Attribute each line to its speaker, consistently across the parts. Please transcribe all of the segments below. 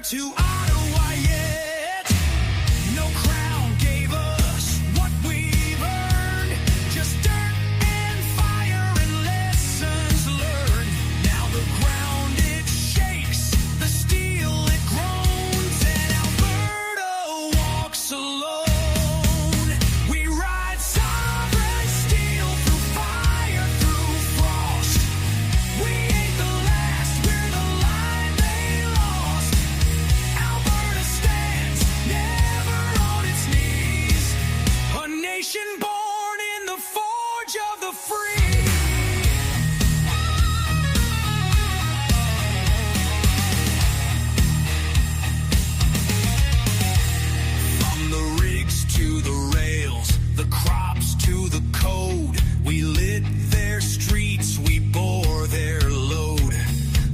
Speaker 1: to Ottawa yet. No crown gave us what we've earned. Just dirt and fire and lessons learned. Now the ground it shakes, the steel it groans, and Alberta walks alone. We ride sovereign steel through fire, through frost. We ain't the last, we're the line they lost. Alberta stands never on its knees. A nation born in the forge of the free. From the rigs to the rails, the crops to the code, we lit their streets, we bore their load.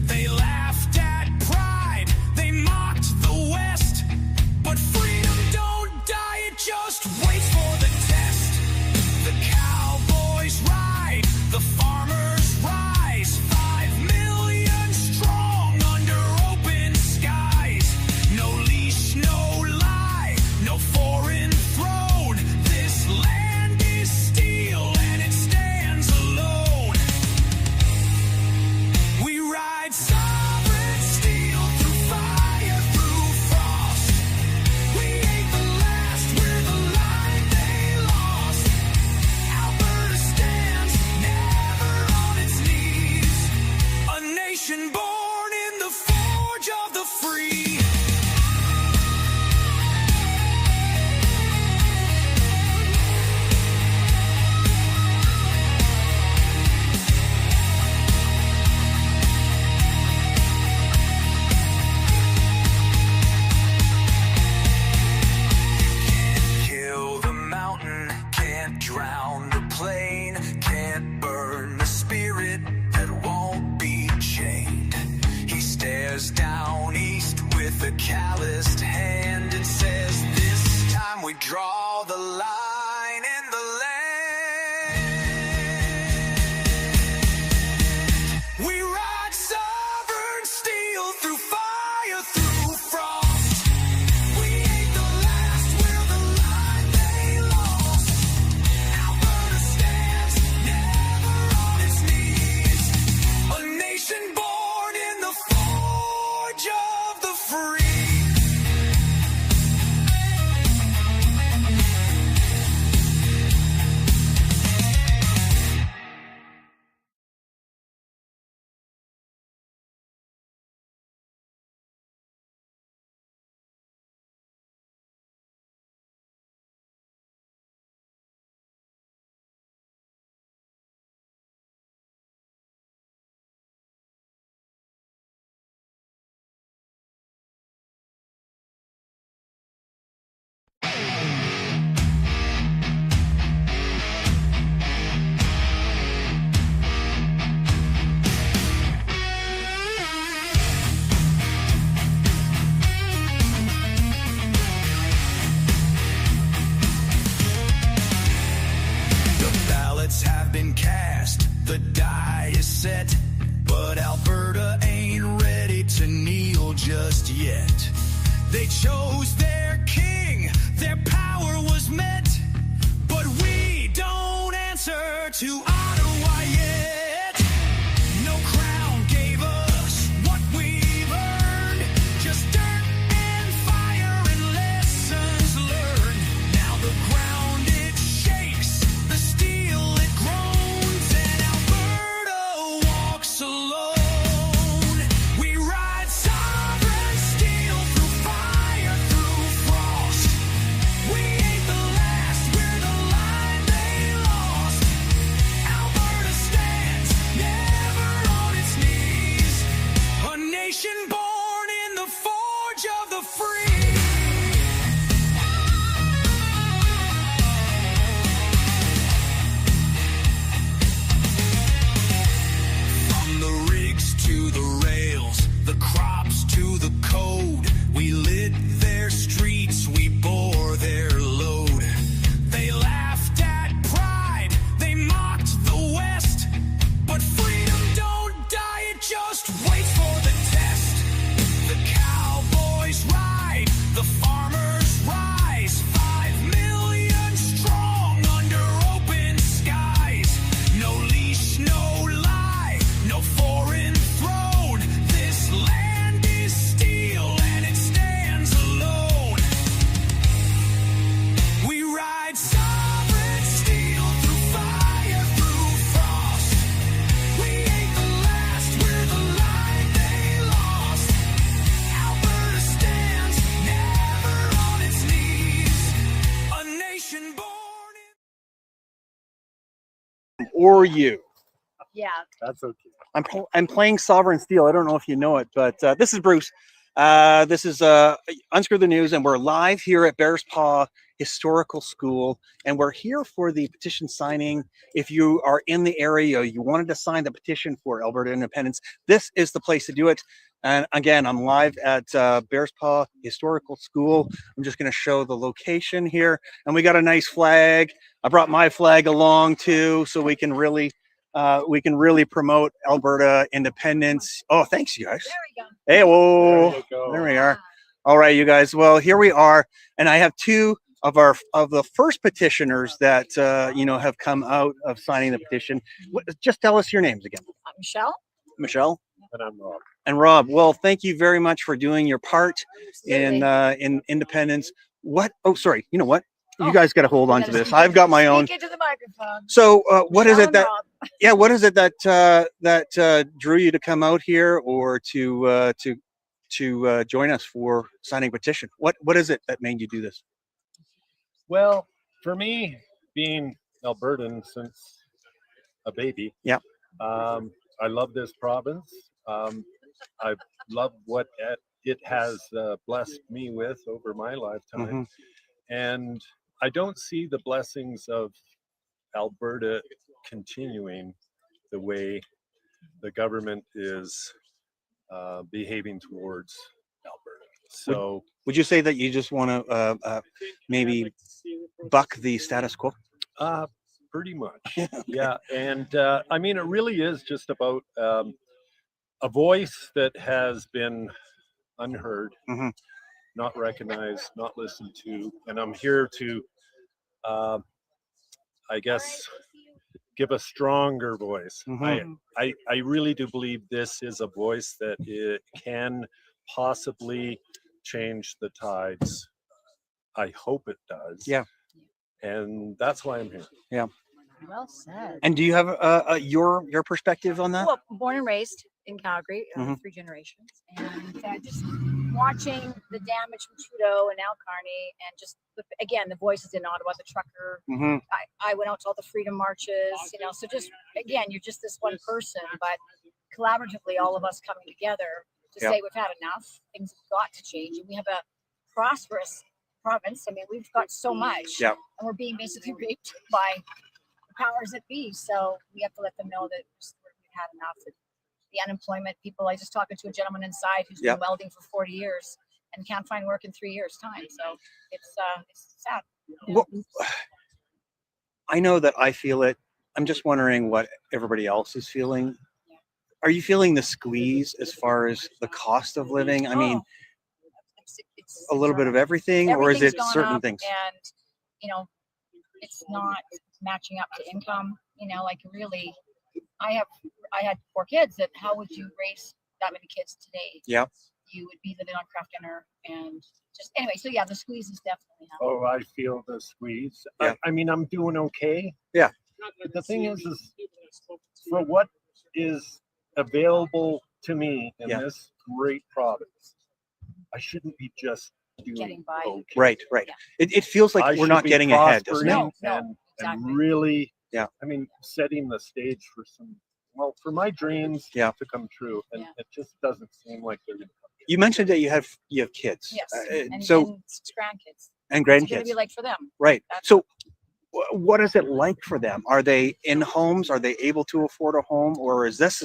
Speaker 1: They laughed at pride, they mocked the West, but freedom don't die, it just waits for the test. The cowboys ride, the farmers rise, 5 million strong under open skies. No leash, no lie, no foreign throne. This land is steel and it stands alone. We ride sovereign steel through fire, through frost. We ain't the last, we're the line they lost. Alberta stands never on its knees. A nation born in the forge of the free. Kill the mountain, can't drown the plain, can't burn the spirit that won't be chained. He stares down east with a calloused hand and says, this time we draw the line in the land. We ride sovereign steel through fire, through frost. We ain't the last, we're the line they lost. Alberta stands never on its knees. A nation born in the forge of the free. The ballots have been cast, the die is set, but Alberta ain't ready to kneel just yet. They chose their king, their power was met, but we don't answer to Ottawa yet. No crown gave us what we've earned, just dirt and fire and lessons learned. Now the ground it shakes, the steel it groans, and Alberta walks alone. We ride sovereign steel through fire, through frost. We ain't the last, we're the line they lost.
Speaker 2: or you.
Speaker 3: Yeah.
Speaker 4: That's okay.
Speaker 2: I'm playing Sovereign Steel. I don't know if you know it, but this is Bruce. This is Unscrew the News, and we're live here at Bearspaw Historical School, and we're here for the petition signing. If you are in the area, you wanted to sign the petition for Alberta independence, this is the place to do it. And again, I'm live at Bearspaw Historical School. I'm just going to show the location here, and we got a nice flag. I brought my flag along too, so we can really promote Alberta independence. Oh, thanks, you guys.
Speaker 3: There we go.
Speaker 2: Hey, whoa,
Speaker 4: There you go.
Speaker 2: there we are. All right, you guys. Well, here we are, and I have two of the first petitioners that have come out of signing the petition. Just tell us your names again.
Speaker 3: Michelle.
Speaker 2: Michelle.
Speaker 4: And I'm Rob.
Speaker 2: And Rob. Well, thank you very much for doing your part
Speaker 3: Absolutely.
Speaker 2: in independence. What? Oh, sorry. You know what? You
Speaker 3: Oh,
Speaker 2: guys got to hold on to this. I've got my own.
Speaker 3: Speak into the microphone.
Speaker 2: So, what is
Speaker 3: Michelle
Speaker 2: it that?
Speaker 3: and Rob.
Speaker 2: Yeah, what is it that drew you to come out here or to join us for signing a petition? What is it that made you do this?
Speaker 4: Well, for me, being Albertan since a baby,
Speaker 2: Yeah.
Speaker 4: I love this province. I love what it has blessed me with over my lifetime, and I don't see the blessings of Alberta continuing the way the government is behaving towards Alberta. So
Speaker 2: Would you say that you just want to maybe buck the status quo?
Speaker 4: pretty much, yeah. And I mean, it really is just about a voice that has been unheard, not recognized, not listened to, and I'm here to I guess give a stronger voice. I really do believe this is a voice that it can possibly change the tides. I hope it does.
Speaker 2: Yeah.
Speaker 4: And that's why I'm here.
Speaker 2: Yeah.
Speaker 3: Well said.
Speaker 2: And do you have your perspective on that?
Speaker 3: Well, born and raised in Calgary, 3 generations, and just watching the damage from Trudeau and Al Carney, and just again the voices in Ottawa, the trucker. I went out to all the freedom marches, So just again, you're just this one person, but collaboratively, all of us coming together to say we've had enough. Things have got to change, and we have a prosperous province. I mean, we've got so much, and we're being basically raped by the powers that be. So we have to let them know that we've had enough. The unemployment people. I just talking to a gentleman inside who's been welding for 40 years and can't find work in 3 years' time. So it's sad.
Speaker 2: Well, I know that I feel it. I'm just wondering what everybody else is feeling. Are you feeling the squeeze as far as the cost of living? I mean, it's a little bit of everything, or is it certain things?
Speaker 3: And it's not matching up to income. Like really, I had 4 kids. That how would you raise that many kids today?
Speaker 2: Yeah,
Speaker 3: you would be living on craft dinner and just anyway. So yeah, the squeeze is definitely happening.
Speaker 4: Oh, I feel the squeeze. I mean, I'm doing okay.
Speaker 2: Yeah.
Speaker 4: The thing is for what is available to me in this great province, I shouldn't be just
Speaker 3: getting by.
Speaker 4: Okay.
Speaker 2: Right.
Speaker 3: Yeah.
Speaker 2: It feels like we're not getting ahead, doesn't it?
Speaker 3: No,
Speaker 4: and
Speaker 3: exactly.
Speaker 4: really,
Speaker 2: I
Speaker 4: mean, setting the stage for my dreams to come true, and it just doesn't seem like they're going to come true.
Speaker 2: You mentioned that you have kids.
Speaker 3: Yes, and grandkids.
Speaker 2: And
Speaker 3: What's it
Speaker 2: grandkids.
Speaker 3: going to be like for them?
Speaker 2: Right. So what is it like for them? Are they in homes? Are they able to afford a home? Or is this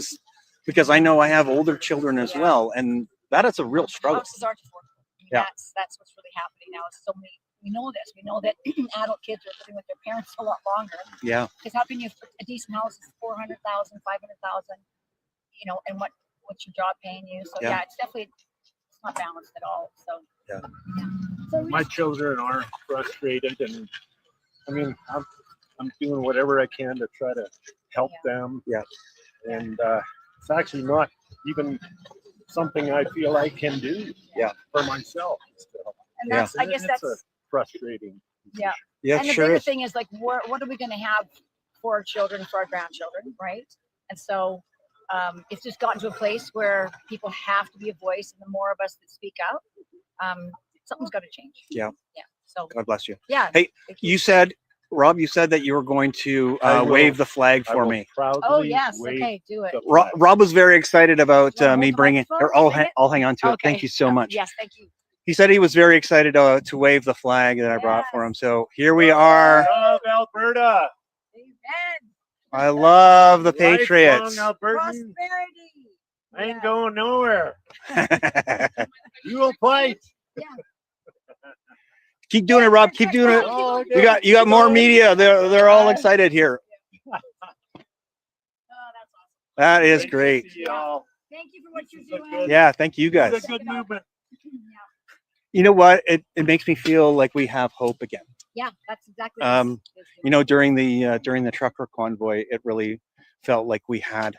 Speaker 2: because I know I have older children as well, and that is a real struggle.
Speaker 3: Houses aren't affordable. I mean, that's what's really happening now. It's so many. We know this. We know that adult kids are living with their parents a lot longer.
Speaker 2: Yeah.
Speaker 3: Because how can you afford a decent house is $400,000, $500,000, and what's your job paying you? So it's definitely not balanced at all. So So
Speaker 4: my children are frustrated, and I mean, I'm doing whatever I can to try to help them.
Speaker 2: Yeah.
Speaker 4: And it's actually not even something I feel I can do. For myself.
Speaker 3: And that's I guess that's
Speaker 4: a frustrating.
Speaker 3: Yeah.
Speaker 2: Yeah.
Speaker 3: And the bigger thing is like, what are we going to have for our children, for our grandchildren, right? And so it's just gotten to a place where people have to be a voice, and the more of us that speak out, something's got to change.
Speaker 2: Yeah.
Speaker 3: Yeah. So
Speaker 2: God bless you.
Speaker 3: Yeah.
Speaker 2: Hey, you said Rob, you said that you were going to
Speaker 4: I will-
Speaker 2: wave the flag
Speaker 4: I
Speaker 2: for
Speaker 4: will
Speaker 2: me.
Speaker 4: proudly
Speaker 3: Oh yes.
Speaker 4: wave
Speaker 3: Okay, do it.
Speaker 4: the
Speaker 2: Rob,
Speaker 4: flag.
Speaker 2: Rob was very excited about
Speaker 3: You wanna hold
Speaker 2: me
Speaker 3: the
Speaker 2: bringing.
Speaker 3: microphone?
Speaker 2: Or I'll,
Speaker 3: Bring it?
Speaker 2: I'll hang on to it.
Speaker 3: Okay.
Speaker 2: Thank you so much.
Speaker 3: Yes, thank you.
Speaker 2: He said he was very excited to wave the flag that I brought for him.
Speaker 3: Yes.
Speaker 2: So here we are.
Speaker 4: Love Alberta.
Speaker 3: Amen.
Speaker 2: I love the Patriots.
Speaker 4: Lifelong Albertan.
Speaker 3: Prosperity.
Speaker 4: I ain't
Speaker 3: Yes.
Speaker 4: going nowhere. You will fight.
Speaker 3: Yeah.
Speaker 2: Keep doing it, Rob. Keep doing it.
Speaker 4: Oh,
Speaker 2: You got more media. They're all excited here.
Speaker 3: Oh, that's awesome.
Speaker 2: That is
Speaker 4: to
Speaker 2: great.
Speaker 4: see y'all.
Speaker 3: Thank you for what you're
Speaker 4: This is a
Speaker 3: doing.
Speaker 4: good-
Speaker 2: Yeah, thank you guys.
Speaker 4: It's a good movement.
Speaker 2: You know what? It makes me feel like we have hope again.
Speaker 3: Yeah, that's exactly.
Speaker 2: You know, during the trucker convoy, it really felt like we had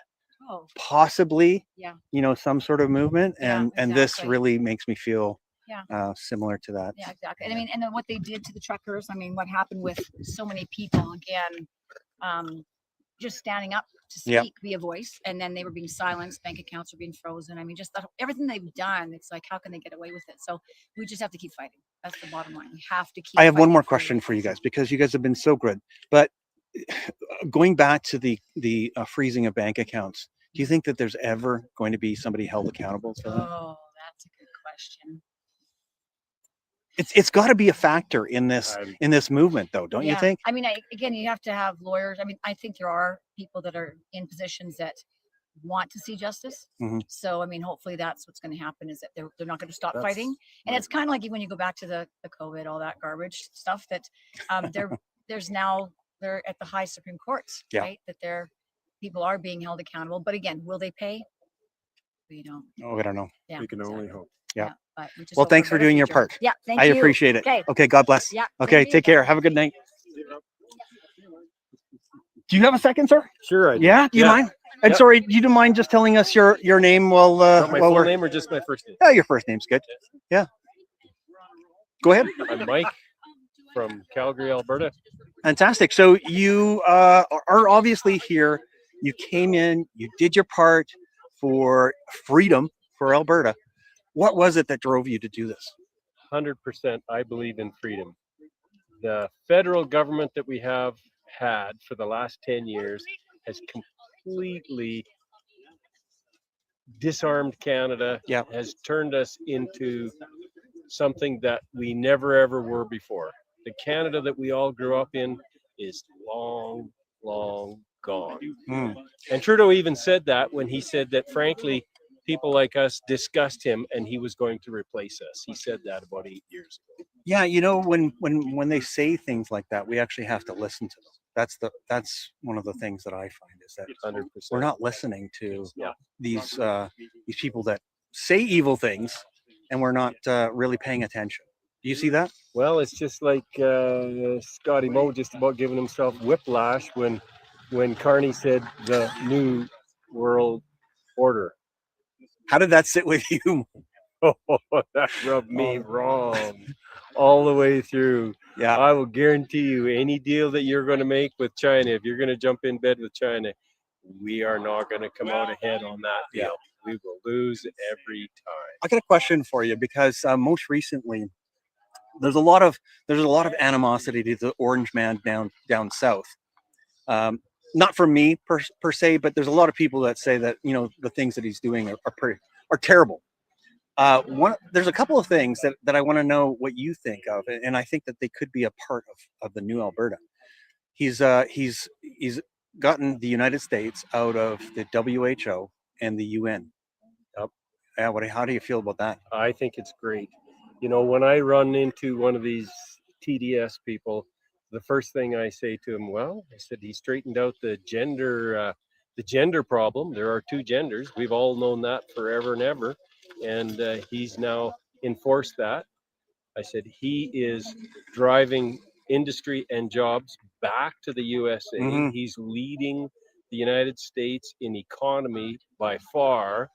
Speaker 3: Oh,
Speaker 2: possibly,
Speaker 3: yeah.
Speaker 2: you know, some sort of movement,
Speaker 3: Yeah,
Speaker 2: and this
Speaker 3: exactly.
Speaker 2: really makes me feel
Speaker 3: Yeah.
Speaker 2: similar to that.
Speaker 3: Yeah, exactly. And I mean, and then what they did to the truckers. I mean, what happened with so many people again, just standing up to speak,
Speaker 2: Yeah.
Speaker 3: be a voice, and then they were being silenced. Bank accounts were being frozen. I mean, just everything they've done. It's like, how can they get away with it? So we just have to keep fighting. That's the bottom line. We have to keep.
Speaker 2: I have one
Speaker 3: fighting
Speaker 2: more
Speaker 3: for
Speaker 2: question
Speaker 3: the
Speaker 2: for you
Speaker 3: cause.
Speaker 2: guys because you guys have been so good. But going back to the freezing of bank accounts, do you think that there's ever going to be somebody held accountable for that?
Speaker 3: Oh, that's a good question.
Speaker 2: It's got to be a factor in this movement, though, don't you
Speaker 3: Yeah.
Speaker 2: think?
Speaker 3: I mean, again, you have to have lawyers. I mean, I think there are people that are in positions that want to see justice.
Speaker 2: Mhm.
Speaker 3: So, I mean, hopefully that's what's going to happen is that they're not going to stop
Speaker 4: That's
Speaker 3: fighting. And it's kind of like when you go back to the COVID, all that garbage stuff that they're at the high Supreme Courts,
Speaker 2: Yeah.
Speaker 3: right? That people are being held accountable. But again, will they pay? We don't.
Speaker 2: Oh, I don't know.
Speaker 3: Yeah.
Speaker 4: We can only
Speaker 3: exactly.
Speaker 4: hope.
Speaker 2: Yeah.
Speaker 3: But we just
Speaker 2: Well,
Speaker 3: hope for a
Speaker 2: thanks for
Speaker 3: better
Speaker 2: doing your
Speaker 3: future.
Speaker 2: part.
Speaker 3: Yeah. Thank
Speaker 2: I
Speaker 3: you.
Speaker 2: appreciate it.
Speaker 3: Okay.
Speaker 2: Okay, God bless.
Speaker 3: Yeah.
Speaker 2: Okay, take care. Have a good night. Do you have a second, sir?
Speaker 4: Sure, I do.
Speaker 2: Yeah. Do you mind? And
Speaker 4: Yep.
Speaker 2: sorry, do you mind just telling us your name while
Speaker 4: Want my
Speaker 2: while
Speaker 4: full
Speaker 2: we're?
Speaker 4: name or just my first name?
Speaker 2: Yeah, your first name's good. Yeah. Go ahead.
Speaker 4: I'm Mike from Calgary, Alberta.
Speaker 2: Fantastic. So you are obviously here. You came in. You did your part for freedom for Alberta. What was it that drove you to do this?
Speaker 4: 100% I believe in freedom. The federal government that we have had for the last 10 years has completely disarmed Canada,
Speaker 2: Yeah.
Speaker 4: has turned us into something that we never ever were before. The Canada that we all grew up in is long, long gone.
Speaker 2: Hmm.
Speaker 4: And Trudeau even said that when he said that, frankly, people like us disgust him and he was going to replace us. He said that about 8 years ago.
Speaker 2: Yeah, you know, when they say things like that, we actually have to listen to them. That's one of the things that I find is that
Speaker 4: 100%.
Speaker 2: we're not listening to
Speaker 4: Yeah.
Speaker 2: these people that say evil things, and we're not really paying attention. Do you see that?
Speaker 4: Well, it's just like Scotty Moe just about giving himself whiplash when Carney said the new world order.
Speaker 2: How did that sit with you?
Speaker 4: Oh, that rubbed me wrong all the way through.
Speaker 2: Yeah.
Speaker 4: I will guarantee you any deal that you're going to make with China, if you're going to jump in bed with China, we are not going to come out ahead on that deal.
Speaker 2: Yeah.
Speaker 4: We will lose every time.
Speaker 2: I got a question for you because most recently there's a lot of animosity to the Orange Man down south. Not for me per se, but there's a lot of people that say that, you know, the things that he's doing are terrible. There's a couple of things that I want to know what you think of, and I think that they could be a part of the new Alberta. He's gotten the United States out of the WHO and the UN.
Speaker 4: Yep.
Speaker 2: Yeah, how do you feel about that?
Speaker 4: I think it's great. You know, when I run into one of these TDS people, the first thing I say to him, well, I said, he straightened out the gender problem. There are two genders. We've all known that forever and ever. And he's now enforced that. I said, he is driving industry and jobs back to the USA.
Speaker 2: Mhm.
Speaker 4: He's leading the United States in economy by far,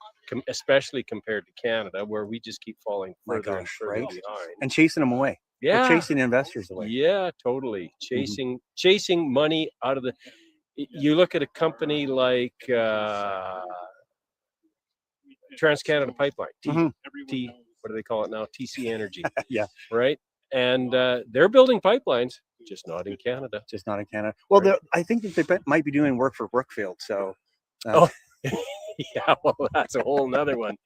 Speaker 4: especially compared to Canada, where we just keep falling
Speaker 2: My
Speaker 4: further and
Speaker 2: gosh,
Speaker 4: further
Speaker 2: right?
Speaker 4: behind.
Speaker 2: And chasing them away. We're
Speaker 4: Yeah,
Speaker 2: chasing investors away.
Speaker 4: yeah, totally. Chasing money out of the. You look at a company like Trans-Canada Pipeline,
Speaker 2: Mhm.
Speaker 4: what do they call it now? TC Energy.
Speaker 2: Yeah.
Speaker 4: Right?
Speaker 5: and they're building pipelines, just not in Canada.
Speaker 2: Just not in Canada. Well,
Speaker 5: Right.
Speaker 2: I think that they might be doing work for Brookfield. So,
Speaker 5: Oh. Yeah, well, that's a whole nother one.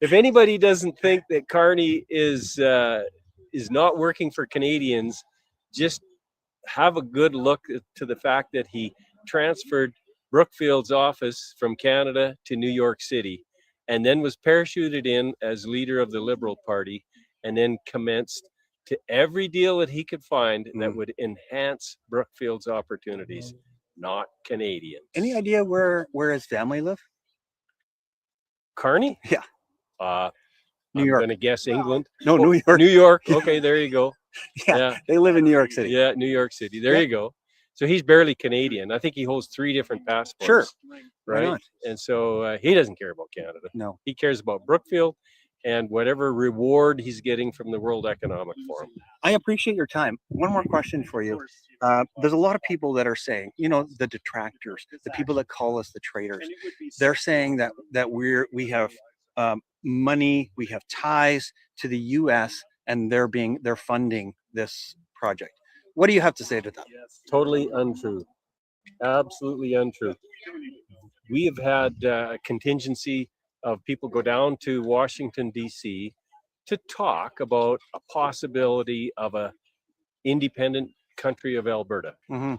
Speaker 5: If anybody doesn't think that Carney is not working for Canadians, just have a good look to the fact that he transferred Brookfield's office from Canada to New York City, and then was parachuted in as leader of the Liberal Party, and then commenced to every deal that he could find that would enhance Brookfield's opportunities, not Canadians.
Speaker 2: any idea where his family live?
Speaker 5: Carney?
Speaker 2: Yeah. New
Speaker 5: I'm
Speaker 2: York.
Speaker 5: gonna guess England.
Speaker 2: No, New York.
Speaker 5: New York. Okay, there you go.
Speaker 2: Yeah, they live in New York City.
Speaker 5: Yeah, New York City. There
Speaker 2: Yeah.
Speaker 5: you go. So he's barely Canadian. I think he holds 3 different passports.
Speaker 2: Sure. Why
Speaker 5: Right.
Speaker 2: not?
Speaker 5: And so he doesn't care about Canada.
Speaker 2: No.
Speaker 5: He cares about Brookfield and whatever reward he's getting from the World Economic Forum.
Speaker 2: I appreciate your time. One more question for you. There's a lot of people that are saying, the detractors, the people that call us the traitors. They're saying that we have money, we have ties to the U.S. and they're funding this project. What do you have to say to that?
Speaker 5: Totally untrue. Absolutely untrue. We have had a contingency of people go down to Washington, D.C. to talk about a possibility of a independent country of Alberta,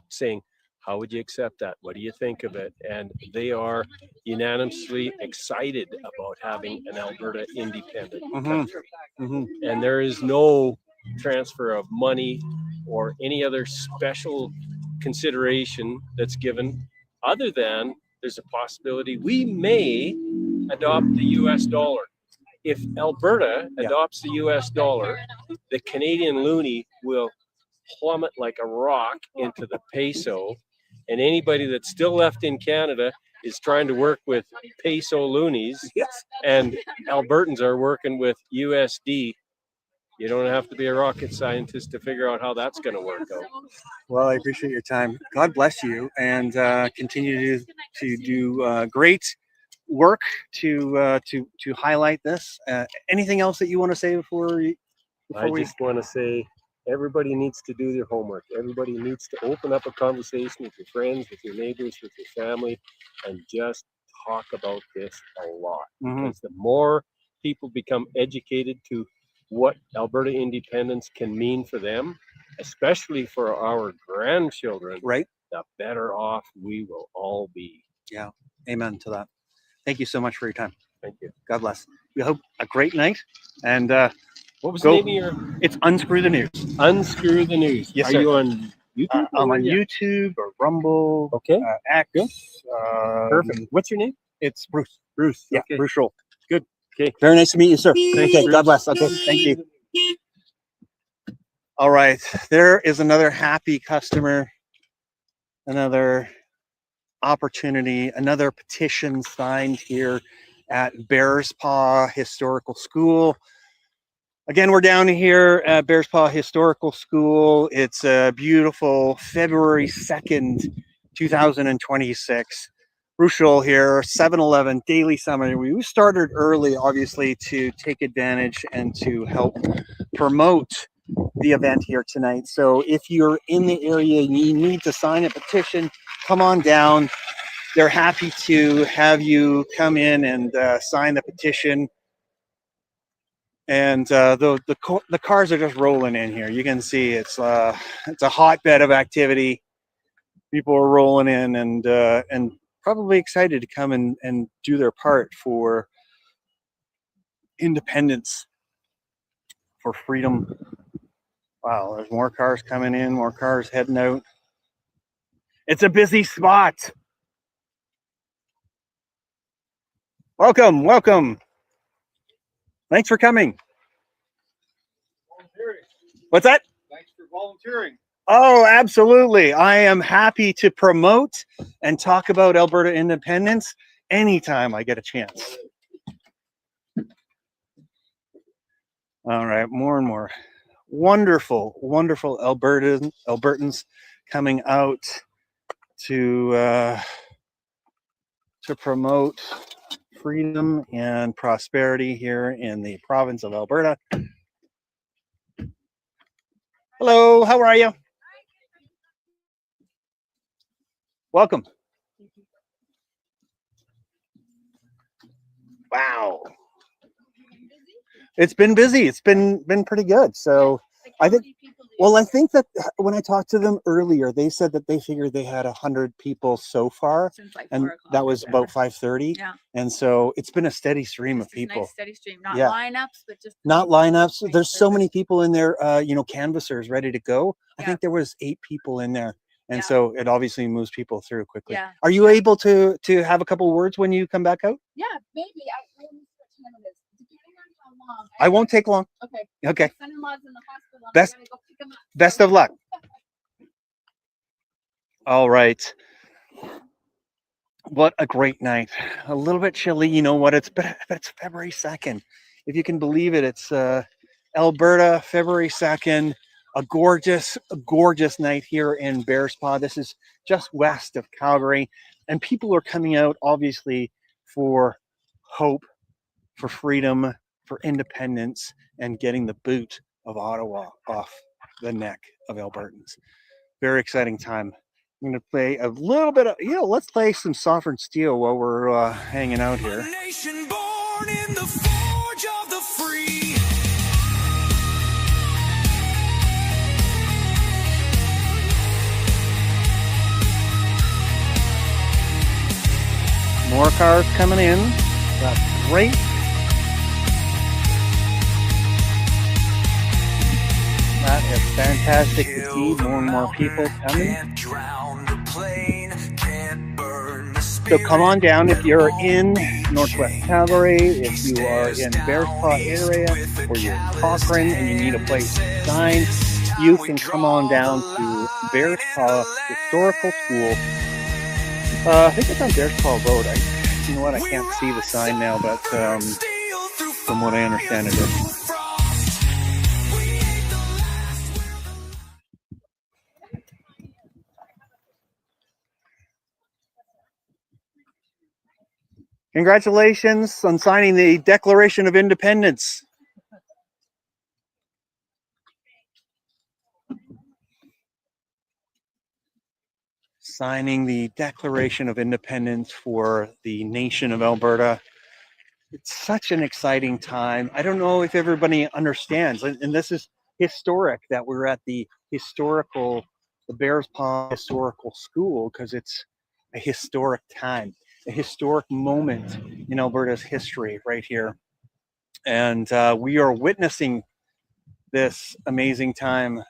Speaker 5: saying, how would you accept that? What do you think of it? And they are unanimously excited about having an Alberta independent country. And there is no transfer of money or any other special consideration that's given, other than there's a possibility we may adopt the US dollar. If Alberta adopts the US dollar, the Canadian loonie will plummet like a rock into the peso, and anybody that's still left in Canada is trying to work with peso loonies, and Albertans are working with USD. You don't have to be a rocket scientist to figure out how that's going to work out.
Speaker 2: Well, I appreciate your time. God bless you, and continue to do great work to highlight this. Anything else that you want to say before we?
Speaker 5: I just want to say everybody needs to do their homework. Everybody needs to open up a conversation with your friends, with your neighbors, with your family, and just talk about this a lot. Because the more people become educated to what Alberta independence can mean for them, especially for our grandchildren,
Speaker 2: right, the
Speaker 5: better off we will all be.
Speaker 2: Yeah, amen to that. Thank you so much for your time.
Speaker 5: Thank you.
Speaker 2: God bless. We hope a great night. And
Speaker 5: what was the name of your?
Speaker 2: It's Unscrew the News.
Speaker 5: Unscrew the News.
Speaker 2: Yes,
Speaker 5: Are
Speaker 2: sir.
Speaker 5: you on YouTube?
Speaker 2: I'm on YouTube or Rumble.
Speaker 5: Okay.
Speaker 2: X.
Speaker 5: Perfect. What's your name?
Speaker 2: It's Bruce.
Speaker 5: Bruce.
Speaker 2: Yeah,
Speaker 5: Okay.
Speaker 2: Bruce Scholl.
Speaker 5: Good. Okay.
Speaker 2: Very nice to meet you, sir. Okay.
Speaker 5: Bruce.
Speaker 2: God bless. Okay. Thank you. All right. There is another happy customer. Another opportunity. Another petition signed here at Bearspaw Historical School. Again, we're down here at Bearspaw Historical School. It's a beautiful February 2nd, 2026. Bruce Scholl here, 7-Eleven Daily Summit. We started early, obviously, to take advantage and to help promote the event here tonight. So if you're in the area and you need to sign a petition, come on down. They're happy to have you come in and sign the petition. And the cars are just rolling in here. You can see it's a hotbed of activity. People are rolling in and probably excited to come and do their part for independence, for freedom. Wow, there's more cars coming in, more cars heading out. It's a busy spot. Welcome, welcome. Thanks for coming. What's that?
Speaker 6: Thanks for volunteering.
Speaker 2: Oh, absolutely. I am happy to promote and talk about Alberta independence anytime I get a chance. All right, more and more wonderful, wonderful Albertans coming out to promote freedom and prosperity here in the province of Alberta. Hello, how are you? Welcome. Wow. It's been busy. It's been pretty good. So I think, well, I think that when I talked to them earlier, they said that they figured they had 100 people so far,
Speaker 3: Since like
Speaker 2: and
Speaker 3: 4 o'clock.
Speaker 2: that was about 5:30.
Speaker 3: Yeah.
Speaker 2: And so it's been a steady stream of
Speaker 3: It's just a
Speaker 2: people.
Speaker 3: nice steady stream. Not
Speaker 2: Yeah.
Speaker 3: lineups, but just
Speaker 2: Not lineups.
Speaker 3: Right,
Speaker 2: There's so
Speaker 3: perfect.
Speaker 2: many people in there, canvassers ready to go. I
Speaker 3: Yeah.
Speaker 2: think there was 8 people in there. And
Speaker 3: Yeah.
Speaker 2: so it obviously moves people through quickly.
Speaker 3: Yeah.
Speaker 2: Are you
Speaker 3: Yeah.
Speaker 2: able to have a couple words when you come back out?
Speaker 3: Yeah, maybe. I don't know what time it is. Depending on how long.
Speaker 2: I won't take long.
Speaker 3: Okay.
Speaker 2: Okay.
Speaker 3: My son-in-law's in the hospital. I
Speaker 2: Best-
Speaker 3: gotta go pick him up.
Speaker 2: Best of luck. All right. What a great night. A little bit chilly, you know what? But it's February 2nd. If you can believe it, it's Alberta, February 2nd. A gorgeous night here in Bearspaw. This is just west of Calgary. And people are coming out, obviously, for hope, for freedom, for independence, and getting the boot of Ottawa off the neck of Albertans. Very exciting time. I'm going to play a little bit of, let's play some Sovereign Steel while we're hanging out here.
Speaker 1: A nation born in the forge of the free.
Speaker 2: More cars coming in. That's great. That is fantastic to see. More and more people coming. So come on down if you're in Northwest Calgary, if you are in Bearspaw area, or you're in Cochrane and you need a place to sign, you can come on down to Bearspaw Historical School. I think it's on Bearspaw Road. You know what? I can't see the sign now, but from what I understand, it is. Congratulations on signing the Declaration of Independence. Signing the Declaration of Independence for the nation of Alberta. It's such an exciting time. I don't know if everybody understands, and this is historic that we're at the Bearspaw Historical School, because it's a historic time, a historic moment in Alberta's history right here. And we are witnessing this amazing time.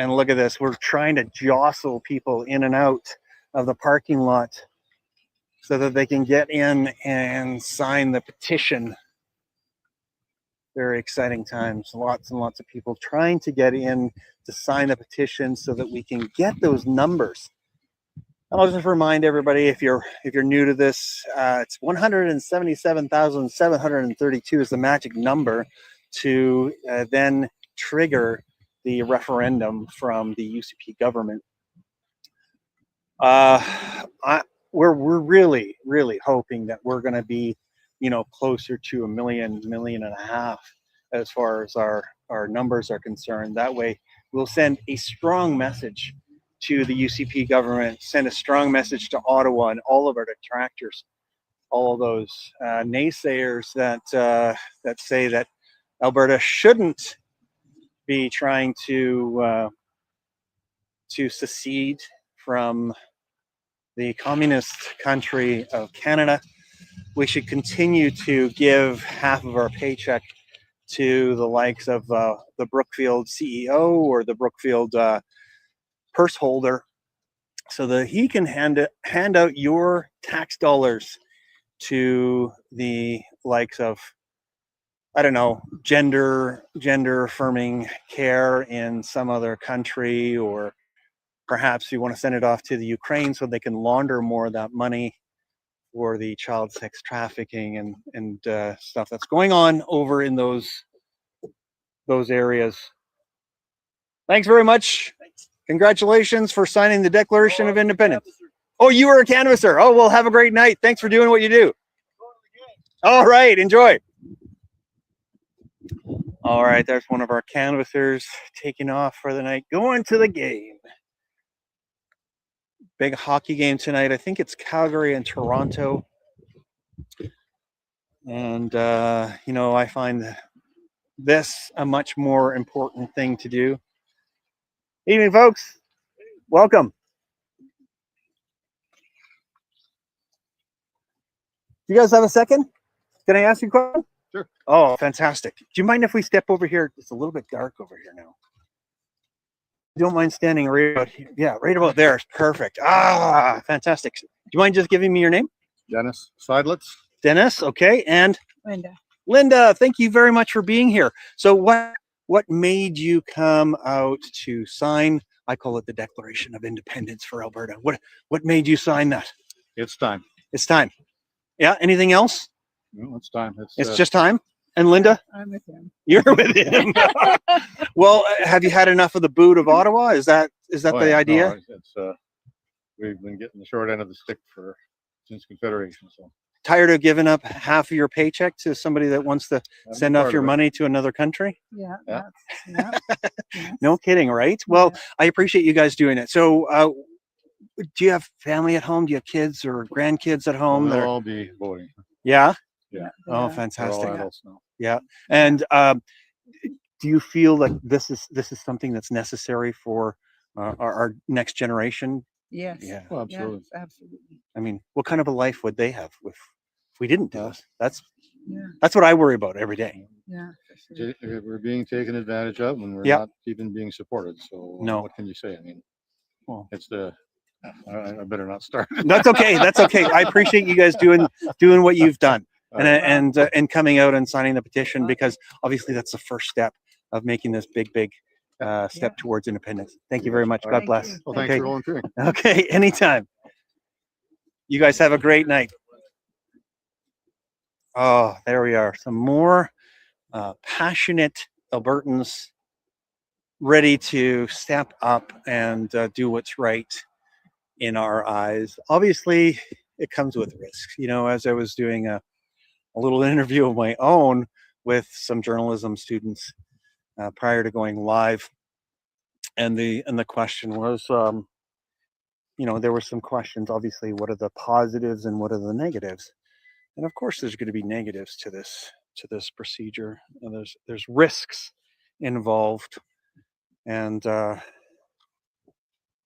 Speaker 2: And look at this, we're trying to jostle people in and out of the parking lot so that they can get in and sign the petition. Very exciting times. Lots and lots of people trying to get in to sign the petition so that we can get those numbers. And I'll just remind everybody, if you're new to this, it's 177,732 is the magic number to then trigger the referendum from the UCP government. We're really, really hoping that we're going to be, closer to 1 million, 1.5 million as far as our numbers are concerned. That way, we'll send a strong message to the UCP government, send a strong message to Ottawa and all of our detractors, all of those naysayers that say that Alberta shouldn't be trying to secede from the communist country of Canada. We should continue to give half of our paycheck to the likes of the Brookfield CEO or the Brookfield purse holder, so that he can hand out your tax dollars to the likes of, I don't know, gender affirming care in some other country, or perhaps you want to send it off to the Ukraine so they can launder more of that money for the child sex trafficking and stuff that's going on over in those areas. Thanks very much. Congratulations for signing the Declaration of Independence. Oh, you were a canvasser. Oh, well, have a great night. Thanks for doing what you do. All right, enjoy. All right, there's one of our canvassers taking off for the night, going to the game. Big hockey game tonight. I think it's Calgary and Toronto. And, you know, I find this a much more important thing to do. Evening, folks. Welcome. You guys have a second? Can I ask you a question?
Speaker 6: Sure.
Speaker 2: Oh, fantastic. Do you mind if we step over here? It's a little bit dark over here now. You don't mind standing right about here? Yeah, right about there is perfect. Ah, fantastic. Do you mind just giving me your name?
Speaker 6: Dennis Seidlitz.
Speaker 2: Dennis, okay. And
Speaker 3: Linda.
Speaker 2: Linda, thank you very much for being here. So what made you come out to sign, I call it the Declaration of Independence for Alberta. What made you sign that?
Speaker 6: It's time.
Speaker 2: It's time. Yeah, anything else?
Speaker 6: No, it's time.
Speaker 2: It's just time. And Linda?
Speaker 3: I'm with him.
Speaker 2: You're with him. Well, have you had enough of the boot of Ottawa? Is that the idea?
Speaker 6: No, it's we've been getting the short end of the stick since Confederation. So
Speaker 2: Tired of giving up half of your paycheck to somebody that wants to send off your money to another country?
Speaker 3: Yeah.
Speaker 6: Yeah.
Speaker 3: Yeah.
Speaker 2: No kidding, right? Well, I appreciate you guys doing it. So, do you have family at home? Do you have kids or grandkids at home?
Speaker 6: they'll all be voting.
Speaker 2: Yeah.
Speaker 6: Yeah.
Speaker 2: Oh,
Speaker 6: They're all
Speaker 2: fantastic.
Speaker 6: adults now.
Speaker 2: Yeah. And do you feel like this is something that's necessary for our next generation?
Speaker 7: Yes.
Speaker 2: Yeah.
Speaker 6: Well, absolutely.
Speaker 7: Yes, absolutely.
Speaker 2: I mean, what kind of a life would they have if we didn't do this? That's
Speaker 7: Yeah.
Speaker 2: what I worry about every day.
Speaker 7: Yeah. For sure.
Speaker 6: We're being taken advantage of, and we're
Speaker 2: Yeah.
Speaker 6: not even being supported. So
Speaker 2: No.
Speaker 6: what can you say? I mean,
Speaker 2: Well.
Speaker 6: it's I better not start.
Speaker 2: That's okay. That's okay. I appreciate you guys doing what you've done and coming out and signing the petition, because obviously that's the first step of making this big step towards independence. Thank you very much. God
Speaker 7: Thank
Speaker 2: bless.
Speaker 7: you.
Speaker 6: Well, thanks
Speaker 2: Okay.
Speaker 6: for volunteering.
Speaker 2: Okay, anytime. You guys have a great night. Oh, there we are. Some more passionate Albertans ready to step up and do what's right in our eyes. Obviously, it comes with risks. You know, as I was doing a little interview of my own with some journalism students prior to going live, and the question was, you know, there were some questions. Obviously, what are the positives and what are the negatives? And of course, there's going to be negatives to this procedure. And there's risks involved. And hang on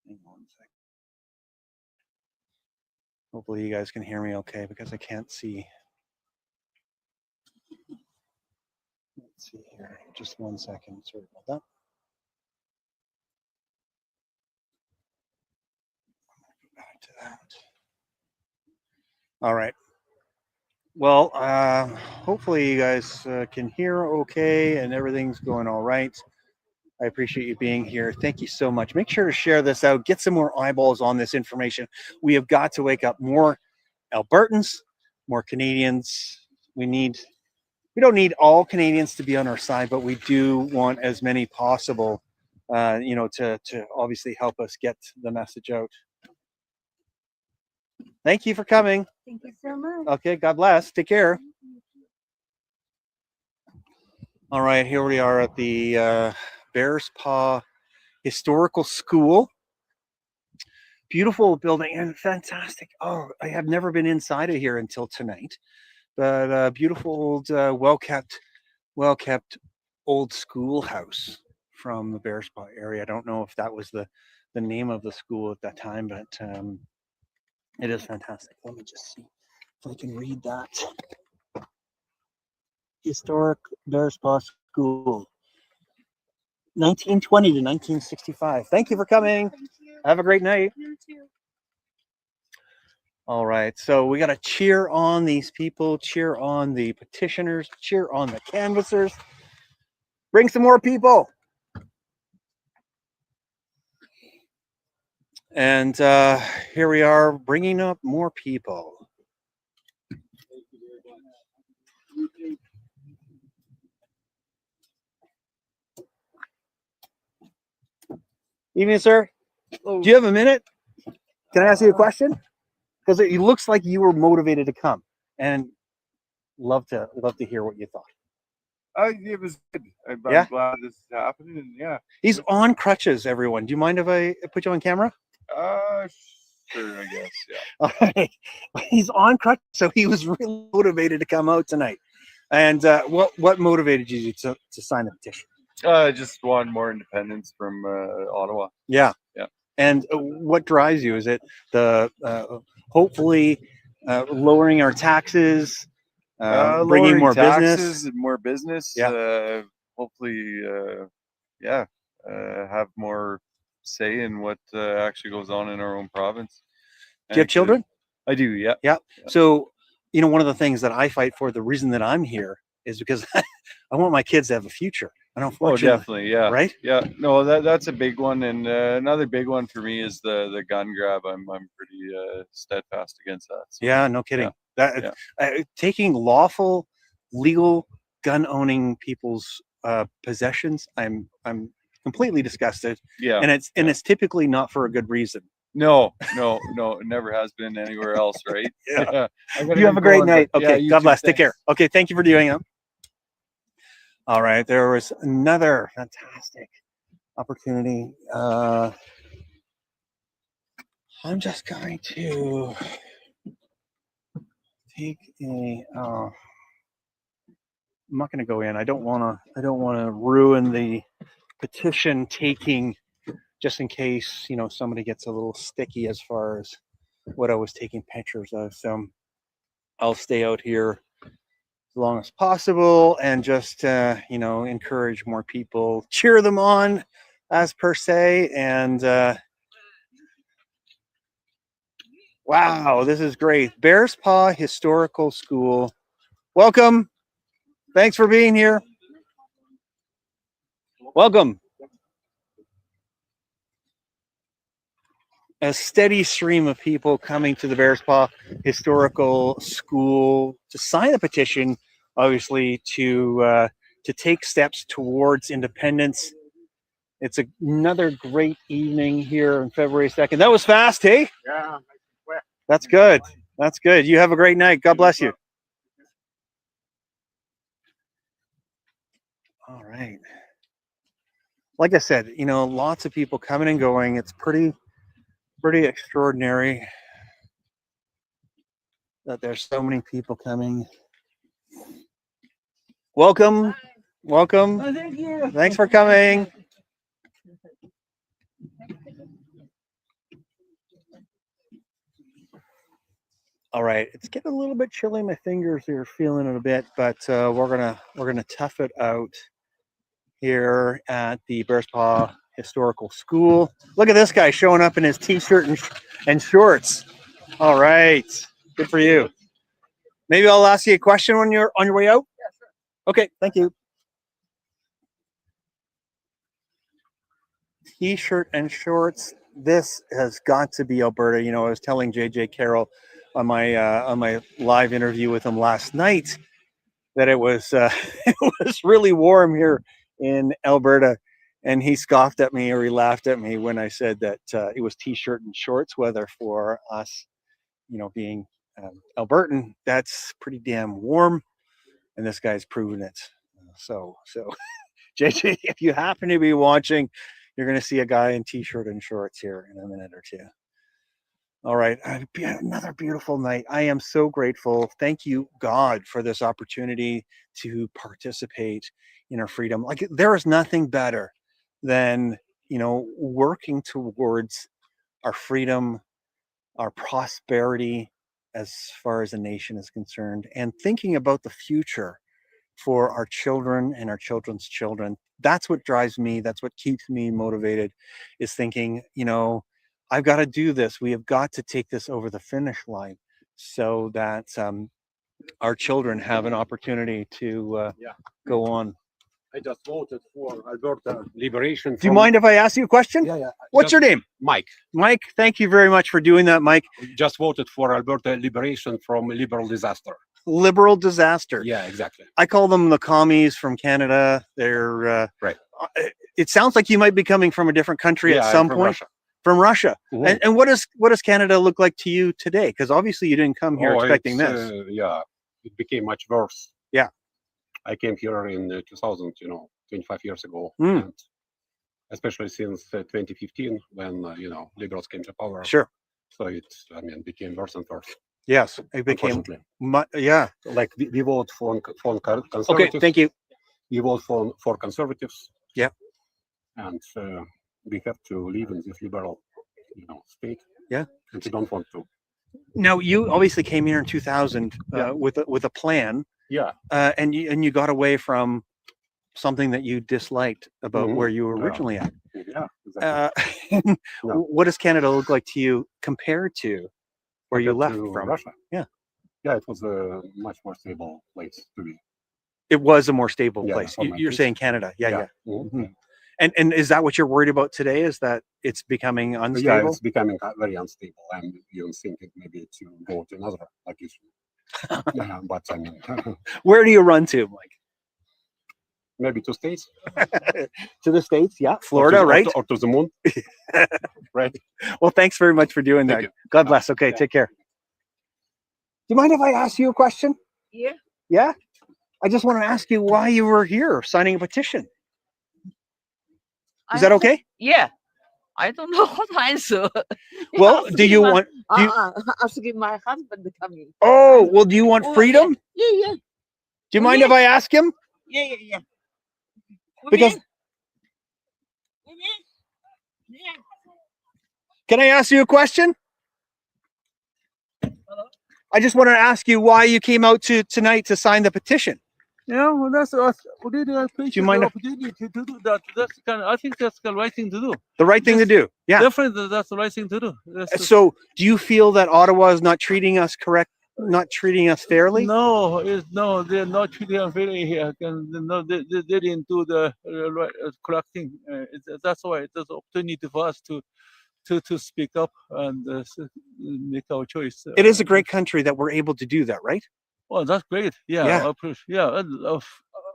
Speaker 2: a sec. Hopefully, you guys can hear me okay, because I can't see. Let's see here. Just 1 second. Sorry about that. Back to that. All right. Well, hopefully you guys can hear okay and everything's going all right. I appreciate you being here. Thank you so much. Make sure to share this out. Get some more eyeballs on this information. We have got to wake up more Albertans, more Canadians. We don't need all Canadians to be on our side, but we do want as many possible, you know, to obviously help us get the message out. Thank you for coming.
Speaker 3: Thank you so much.
Speaker 2: Okay, God bless. Take care. All right, here we are at the Bearspaw Historical School. Beautiful building and fantastic. Oh, I have never been inside of here until tonight. But beautiful old, well-kept old schoolhouse from the Bearspaw area. I don't know if that was the name of the school at that time, but it is fantastic. Let me just see if I can read that. Historic Bearspaw School, 1920 to 1965. Thank you for coming. Have a great night.
Speaker 3: You too.
Speaker 2: All right, so we got to cheer on these people, cheer on the petitioners, cheer on the canvassers. Bring some more people. And here we are bringing up more people. Evening, sir. Do you have a minute? Can I ask you a question? Because it looks like you were motivated to come, and love to hear what you thought.
Speaker 8: It was good. I'm
Speaker 2: Yeah?
Speaker 8: glad this is happening. And yeah,
Speaker 2: He's on crutches, everyone. Do you mind if I put you on camera?
Speaker 8: sure, I guess. Yeah.
Speaker 2: All right. He's on crutches, so he was really motivated to come out tonight. And what motivated you to sign the petition?
Speaker 8: I just want more independence from Ottawa.
Speaker 2: Yeah.
Speaker 8: Yeah.
Speaker 2: And what drives you? Is it the hopefully lowering our taxes, bringing
Speaker 8: Lowering
Speaker 2: more
Speaker 8: taxes
Speaker 2: business?
Speaker 8: and more business.
Speaker 2: Yeah.
Speaker 8: Hopefully, have more say in what actually goes on in our own province.
Speaker 2: Do you have children?
Speaker 8: I do. Yeah.
Speaker 2: Yeah. So, one of the things that I fight for, the reason that I'm here is because I want my kids to have a future. And
Speaker 8: Oh,
Speaker 2: unfortunately,
Speaker 8: definitely. Yeah.
Speaker 2: right?
Speaker 8: Yeah. No, that's a big one. And another big one for me is the gun grab. I'm pretty steadfast against that. So,
Speaker 2: Yeah, no kidding.
Speaker 8: Yeah.
Speaker 2: Taking lawful, legal gun owning people's possessions, I'm completely disgusted.
Speaker 8: Yeah.
Speaker 2: And it's typically not for a good reason.
Speaker 8: No, it never has been anywhere else, right?
Speaker 2: Yeah.
Speaker 8: I gotta
Speaker 2: You have
Speaker 8: get
Speaker 2: a great
Speaker 8: going,
Speaker 2: night.
Speaker 8: but
Speaker 2: Okay,
Speaker 8: you
Speaker 2: God
Speaker 8: too,
Speaker 2: bless. Take
Speaker 8: thanks.
Speaker 2: care. Okay, thank you for doing it. All right, there was another fantastic opportunity. I'm just going to take a. I'm not going to go in. I don't want to ruin the petition taking, just in case somebody gets a little sticky as far as what I was taking pictures of. So I'll stay out here as long as possible and just encourage more people, cheer them on, as per se. And wow, this is great. Bearspaw Historical School. Welcome. Thanks for being here. Welcome. A steady stream of people coming to the Bearspaw Historical School to sign the petition, obviously to take steps towards independence. It's another great evening here on February 2nd. That was fast, hey?
Speaker 5: Yeah.
Speaker 2: That's good. That's good. You have a great night. God bless you. All right. Like I said, lots of people coming and going. It's pretty extraordinary that there's so many people coming. Welcome.
Speaker 3: Hi.
Speaker 2: Welcome.
Speaker 7: Oh, thank you.
Speaker 2: Thanks for coming. All right, it's getting a little bit chilly. My fingers are feeling it a bit, but we're gonna tough it out here at the Bearspaw Historical School. Look at this guy showing up in his t-shirt and shorts. All right, good for you. Maybe I'll ask you a question when you're on your way out.
Speaker 3: Yeah, sure.
Speaker 2: Okay, thank you. T-shirt and shorts. This has got to be Alberta. I was telling JJ Carroll on my live interview with him last night that it was it was really warm here in Alberta, and he scoffed at me or he laughed at me when I said that it was t-shirt and shorts weather for us, being Albertan. That's pretty damn warm, and this guy's proven it. So JJ, if you happen to be watching, you're going to see a guy in t-shirt and shorts here in a minute or two. All right, another beautiful night. I am so grateful. Thank you, God, for this opportunity to participate in our freedom. Like, there is nothing better than, working towards our freedom, our prosperity as far as a nation is concerned, and thinking about the future for our children and our children's children. That's what drives me. That's what keeps me motivated, is thinking, I've got to do this. We have got to take this over the finish line so that our children have an opportunity to go on.
Speaker 5: I just voted for Alberta liberation.
Speaker 2: Do you mind if I ask you a question?
Speaker 5: Yeah.
Speaker 2: What's your name?
Speaker 5: Mike.
Speaker 2: Mike, thank you very much for doing that, Mike.
Speaker 5: Just voted for Alberta liberation from liberal disaster.
Speaker 2: Liberal disaster.
Speaker 5: Yeah, exactly.
Speaker 2: I call them the commies from Canada. They're
Speaker 5: right.
Speaker 2: It sounds like you might be coming from a different country at some point.
Speaker 5: Russia.
Speaker 2: From Russia.
Speaker 5: Mm-hmm.
Speaker 2: And what does Canada look like to you today? Because obviously you didn't come here expecting this.
Speaker 5: Yeah, it became much worse.
Speaker 2: Yeah.
Speaker 9: I came here in 2000, 25 years ago,
Speaker 2: Mm.
Speaker 9: and especially since 2015 when liberals came to power.
Speaker 2: Sure.
Speaker 9: So it, became worse and worse.
Speaker 2: Yes, it became.
Speaker 9: Unfortunately,
Speaker 2: Yeah.
Speaker 9: like we vote for conservatives.
Speaker 2: Okay. Thank you.
Speaker 9: We vote for conservatives.
Speaker 2: Yeah.
Speaker 9: And we have to live in this liberal, state.
Speaker 2: Yeah.
Speaker 9: And we don't want to.
Speaker 2: Now, you obviously came here in 2000
Speaker 9: Yeah.
Speaker 2: with a plan,
Speaker 9: Yeah.
Speaker 2: and you got away from something that you disliked about
Speaker 9: Mhm.
Speaker 2: where you were
Speaker 9: Yeah.
Speaker 2: originally at.
Speaker 9: Yeah. Exactly. Yeah.
Speaker 2: What does Canada look like to you compared to where you
Speaker 9: Compared
Speaker 2: left
Speaker 9: to
Speaker 2: from?
Speaker 9: Russia.
Speaker 2: Yeah.
Speaker 9: Yeah, it was a much more stable place to be.
Speaker 2: It was a more stable
Speaker 9: Yeah,
Speaker 2: place.
Speaker 9: for my
Speaker 2: You're
Speaker 9: kids.
Speaker 2: saying Canada. Yeah.
Speaker 9: Mhm.
Speaker 2: Mhm. And is that what you're worried about today? Is that it's becoming
Speaker 9: Yeah,
Speaker 2: unstable?
Speaker 9: it's becoming very unstable. I'm even thinking maybe to go to another location. Yeah, but
Speaker 2: Where do you run to, Mike?
Speaker 9: maybe to states.
Speaker 2: To the States? Yeah.
Speaker 9: Or
Speaker 2: Florida,
Speaker 9: to,
Speaker 2: right?
Speaker 9: Or to the moon. Right.
Speaker 2: Well, thanks very much for doing
Speaker 9: Thank
Speaker 2: that.
Speaker 9: you.
Speaker 2: God bless. Okay,
Speaker 9: Yeah.
Speaker 2: take care. Do you mind if I ask you a question?
Speaker 7: Yeah.
Speaker 2: Yeah? I just want to ask you why you were here signing a petition. Is that okay?
Speaker 7: Yeah. I don't know what to answer.
Speaker 2: Well, do you want do you,
Speaker 7: Asking my husband to come in.
Speaker 2: oh, well, do you want
Speaker 7: Oh,
Speaker 2: freedom?
Speaker 7: Yeah.
Speaker 2: Do you mind if I ask him?
Speaker 7: Yeah.
Speaker 2: Because can I ask you a question? I just want to ask you why you came out tonight to sign the petition.
Speaker 10: Yeah, well, that's we really appreciate
Speaker 2: mind
Speaker 10: the
Speaker 2: if-
Speaker 10: opportunity to do that. I think that's the right thing to do.
Speaker 2: The right thing to do. Yeah.
Speaker 10: Definitely, that's the right thing to do.
Speaker 2: So, do you feel that Ottawa is not treating us not treating us fairly?
Speaker 10: No, they're not treating us fairly here. No, they didn't do the correct thing. That's why it's an opportunity for us to speak up and make our choice.
Speaker 2: It is a great country that we're able to do that, right?
Speaker 10: Well, that's great. Yeah,
Speaker 2: Yeah.
Speaker 10: I appreciate. Yeah,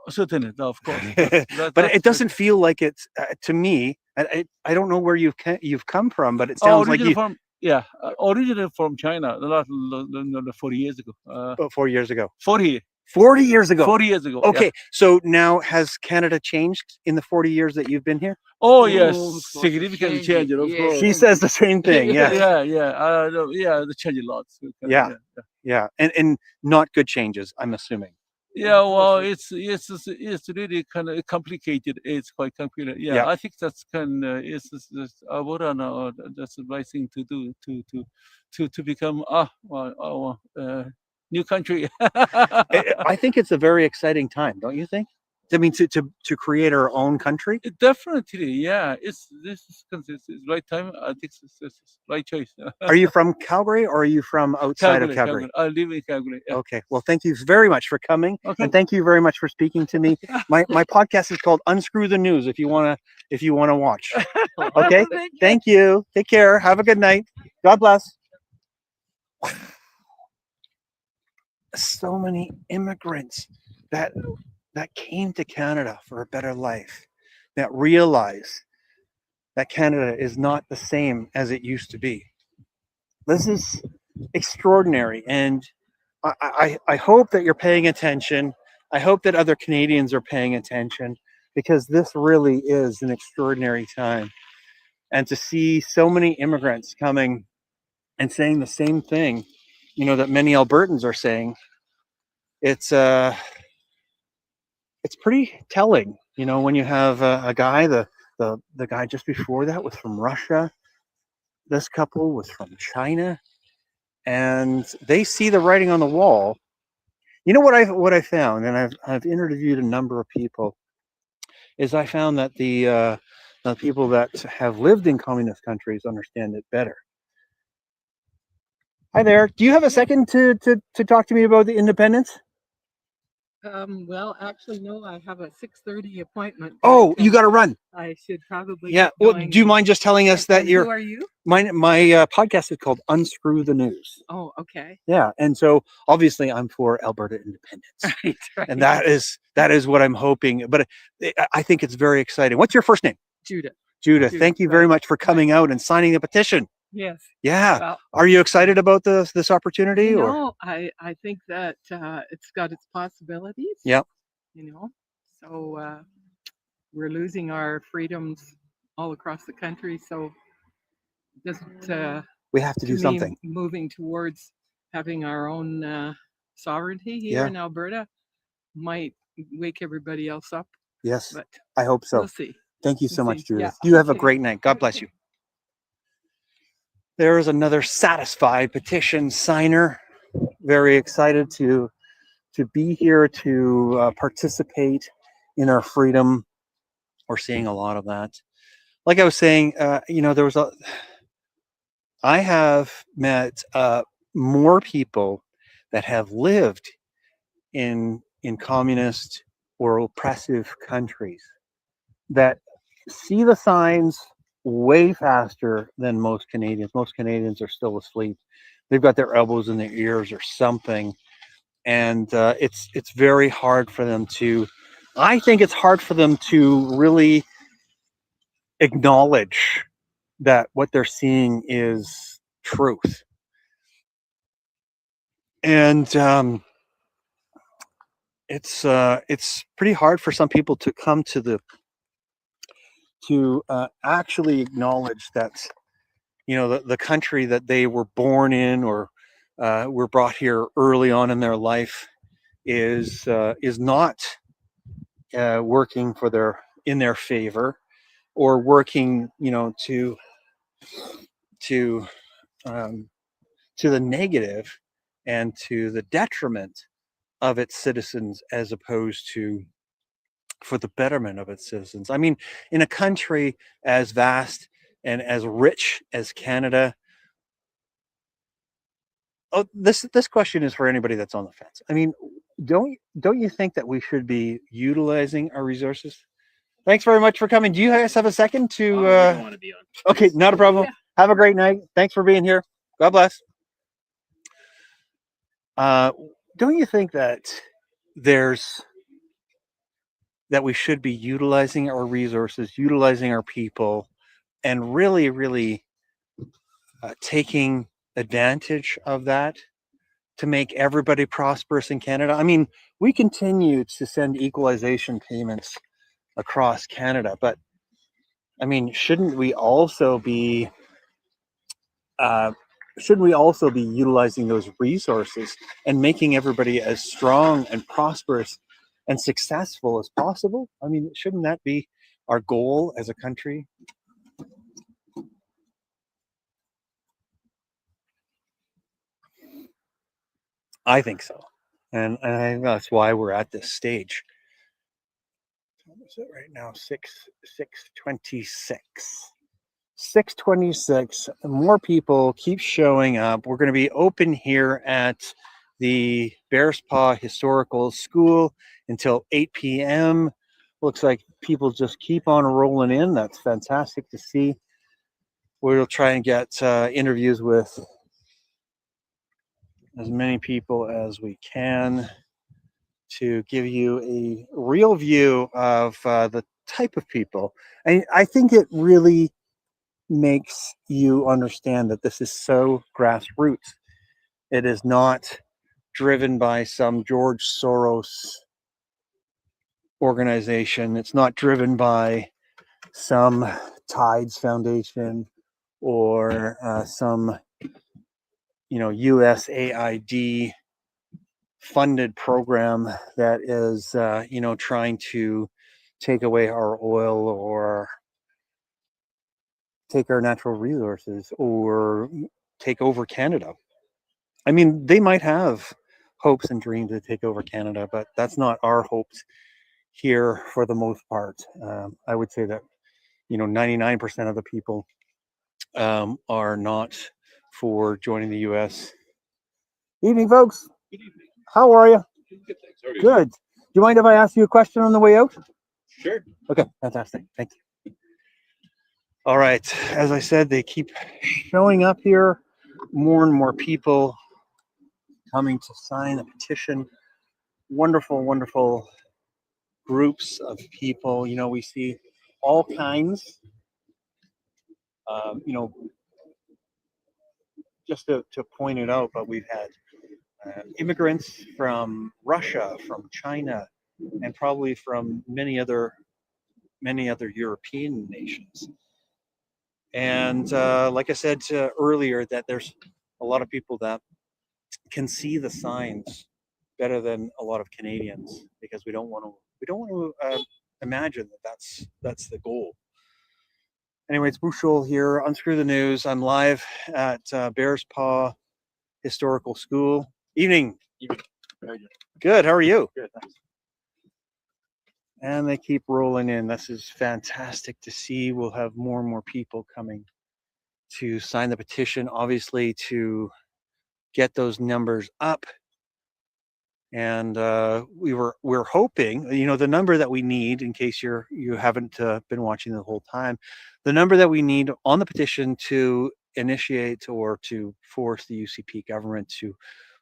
Speaker 10: certainly, of course.
Speaker 2: But
Speaker 10: That's
Speaker 2: it doesn't feel like it's to me. I don't know where you've come from, but it sounds like you
Speaker 10: Originally from China, the last 40 years ago.
Speaker 2: about 4 years ago.
Speaker 10: 40
Speaker 2: years ago.
Speaker 10: 40 years ago.
Speaker 2: Okay,
Speaker 10: Yeah.
Speaker 2: so now has Canada changed in the 40 years that you've been here?
Speaker 10: Oh yes,
Speaker 7: Oh, of course,
Speaker 10: significant
Speaker 7: change
Speaker 10: change.
Speaker 7: it,
Speaker 10: Of
Speaker 7: yeah.
Speaker 10: course.
Speaker 2: She says the same thing. Yeah,
Speaker 10: Yeah. They change a lot.
Speaker 2: Yeah. yeah, and not good changes. I'm assuming.
Speaker 10: Yeah, well, it's really kind of complicated. It's quite complicated. Yeah,
Speaker 2: Yeah.
Speaker 10: I think that's kind of Alberta now. That's the right thing to do to become our new country.
Speaker 2: I think it's a very exciting time, don't you think? I mean, to create our own country.
Speaker 10: Definitely, yeah. This is the right time. I think it's right choice.
Speaker 2: Are you from Calgary or are you from outside of Calgary?
Speaker 10: I live in Calgary. Yeah.
Speaker 2: Okay. Well, thank you very much for coming,
Speaker 10: Okay.
Speaker 2: and thank you very much for speaking to me. My podcast is called Unscrew the News. If you wanna watch. Okay. Thank you. Take care. Have a good night. God bless. So many immigrants that came to Canada for a better life, that realize that Canada is not the same as it used to be. This is extraordinary, and I hope that you're paying attention. I hope that other Canadians are paying attention, because this really is an extraordinary time. And to see so many immigrants coming and saying the same thing, that many Albertans are saying, it's pretty telling, when you have a guy, the guy just before that was from Russia. This couple was from China, and they see the writing on the wall. You know what I found, and I've interviewed a number of people, is I found that the people that have lived in communist countries understand it better. Hi there. Do you have a second to talk to me about the independence?
Speaker 11: Well, actually, no. I have a 6:30 appointment.
Speaker 2: Oh,
Speaker 11: but,
Speaker 2: you got to run.
Speaker 11: I should probably.
Speaker 2: Yeah.
Speaker 11: get
Speaker 2: Well,
Speaker 11: going.
Speaker 2: do you mind just telling us that
Speaker 11: And
Speaker 2: you're
Speaker 11: Who are you?
Speaker 2: my podcast is called Unscrew the News.
Speaker 11: Oh, okay.
Speaker 2: Yeah, and so obviously I'm for Alberta independence,
Speaker 11: Right.
Speaker 2: and that is what I'm hoping. But I think it's very exciting. What's your first name?
Speaker 11: Judith.
Speaker 2: Judith.
Speaker 11: Judith,
Speaker 2: Thank you very
Speaker 11: right.
Speaker 2: much for coming out and signing the petition.
Speaker 11: Yes.
Speaker 2: Yeah.
Speaker 11: Well,
Speaker 2: Are you excited about this opportunity? Or
Speaker 11: no, I think that it's got its possibilities.
Speaker 2: Yeah.
Speaker 11: you know. So we're losing our freedoms all across the country. So just
Speaker 2: we have to do something.
Speaker 11: Moving towards having our own sovereignty here in Alberta might wake everybody else up.
Speaker 2: Yes,
Speaker 11: but
Speaker 2: I hope so.
Speaker 11: We'll see.
Speaker 2: Thank you so much, Judith.
Speaker 11: Yeah.
Speaker 2: You have a great night. God bless you. There is another satisfied petition signer. Very excited to be here to participate in our freedom. We're seeing a lot of that. Like I was saying, you know, I have met more people that have lived in communist or oppressive countries that see the signs way faster than most Canadians. Most Canadians are still asleep. They've got their elbows in their ears or something, and it's very hard for them to. I think it's hard for them to really acknowledge that what they're seeing is truth. And it's pretty hard for some people to come to actually acknowledge that, you know, the country that they were born in or were brought here early on in their life is not working in their favor, or working, you know, to the negative and to the detriment of its citizens, as opposed to for the betterment of its citizens. I mean, in a country as vast and as rich as Canada. Oh, this question is for anybody that's on the fence. I mean, don't you think that we should be utilizing our resources? Thanks very much for coming. Do you guys have a second to?
Speaker 12: We don't want to be on.
Speaker 2: Okay, not a problem. Yeah. Have a great night. Thanks for being here. God bless. Don't you think that we should be utilizing our resources, utilizing our people, and really, really taking advantage of that to make everybody prosperous in Canada? I mean, we continue to send equalization payments across Canada, but I mean, shouldn't we also be utilizing those resources and making everybody as strong and prosperous and successful as possible? I mean, shouldn't that be our goal as a country? I think so, and I think that's why we're at this stage. What is it right now? 6:26. 6:26. More people keep showing up. We're going to be open here at the Bearspaw Historical School until 8 p.m. Looks like people just keep on rolling in. That's fantastic to see. We'll try and get interviews with as many people as we can to give you a real view of the type of people. And I think it really makes you understand that this is so grassroots. It is not driven by some George Soros organization. It's not driven by some Tides Foundation or some, you know, USAID funded program that is, you know, trying to take away our oil or take our natural resources or take over Canada. I mean, they might have hopes and dreams to take over Canada, but that's not our hopes here for the most part. I would say that, you know, 99% of the people are not for joining the U.S. Evening, folks.
Speaker 12: Good evening.
Speaker 2: How are you?
Speaker 12: Good, thanks. How are you?
Speaker 2: Good. Do you mind if I ask you a question on the way out?
Speaker 12: Sure.
Speaker 2: Okay, fantastic. Thank you. All right. As I said, they keep showing up here. More and more people coming to sign a petition. Wonderful, wonderful groups of people. You know, we see all kinds. You know, just to point it out, but we've had immigrants from Russia, from China, and probably from many other European nations. And like I said earlier, that there's a lot of people that can see the signs better than a lot of Canadians, because we don't want to imagine that that's the goal. Anyway, it's Bushel here. Unscrew the News. I'm live at Bearspaw Historical School. Evening. Good. How are you?
Speaker 12: Good, thanks.
Speaker 2: And they keep rolling in. This is fantastic to see. We'll have more and more people coming to sign the petition, obviously, to get those numbers up. And we're hoping, you know, the number that we need, in case you haven't been watching the whole time, the number that we need on the petition to initiate or to force the UCP government to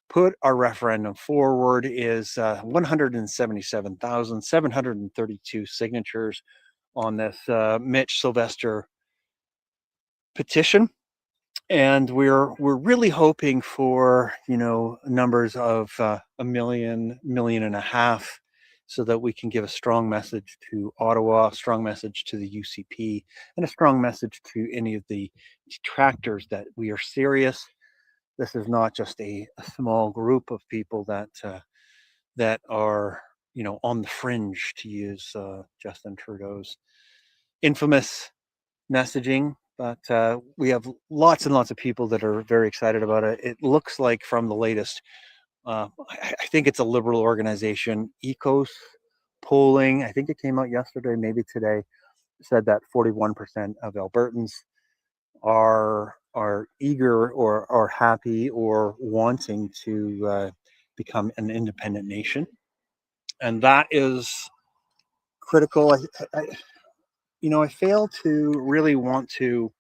Speaker 2: put our referendum forward is 177,732 signatures on this Mitch Sylvester petition. And we're really hoping for, you know, numbers of 1 million, 1.5 million, so that we can give a strong message to Ottawa, a strong message to the UCP, and a strong message to any of the detractors that we are serious. This is not just a small group of people that are, you know, on the fringe, to use Justin Trudeau's infamous messaging. But we have lots and lots of people that are very excited about it. It looks like, from the latest, I think it's a Liberal organization, Ecos polling, I think it came out yesterday, maybe today, said that 41% of Albertans are eager or are happy or wanting to become an independent nation. And that is critical. I fail to really want to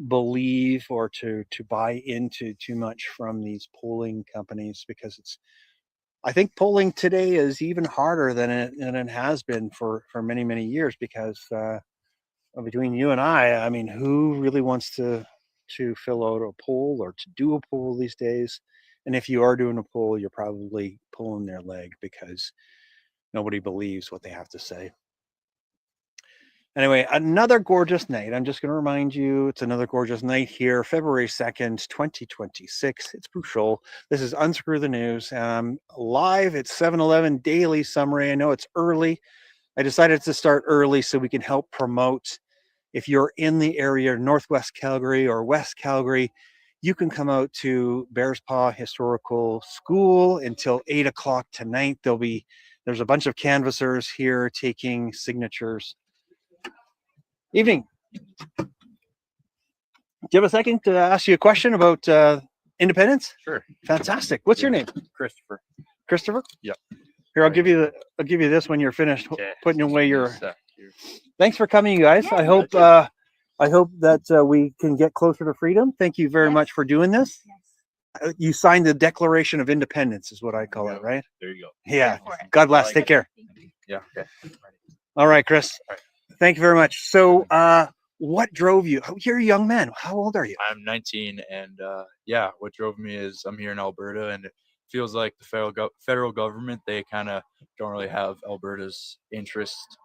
Speaker 2: believe or to buy into too much from these polling companies, because I think polling today is even harder than it has been for many years, because between you and I mean, who really wants to fill out a poll or to do a poll these days? And if you are doing a poll, you're probably pulling their leg, because nobody believes what they have to say. Anyway, another gorgeous night. I'm just going to remind you, it's another gorgeous night here, February 2nd, 2026. It's Bushel. This is Unscrew the News. Live at 7-Eleven Daily Summary. I know it's early. I decided to start early so we can help promote. If you're in the area, Northwest Calgary or West Calgary, you can come out to Bearspaw Historical School until 8 o'clock tonight. There's a bunch of canvassers here taking signatures. Evening. Do you have a second to ask you a question about independence?
Speaker 12: Sure.
Speaker 2: Fantastic. What's your name?
Speaker 12: Christopher.
Speaker 2: Christopher?
Speaker 12: Yep.
Speaker 2: Here, I'll give you this when you're finished putting away your.
Speaker 12: Here.
Speaker 2: Thanks for coming, you guys. I hope that we can get closer to freedom. Thank you very much for doing this. Yes. You signed the Declaration of Independence, is what I call it, right?
Speaker 12: There you go.
Speaker 2: Yeah. God bless. Take care.
Speaker 12: Yeah. Okay.
Speaker 2: All right, Chris. All right. Thank you very much. So, what drove you? You're a young man. How old are you?
Speaker 13: I'm 19, and what drove me is I'm here in Alberta, and it feels like the federal government, they kind of don't really have Alberta's interest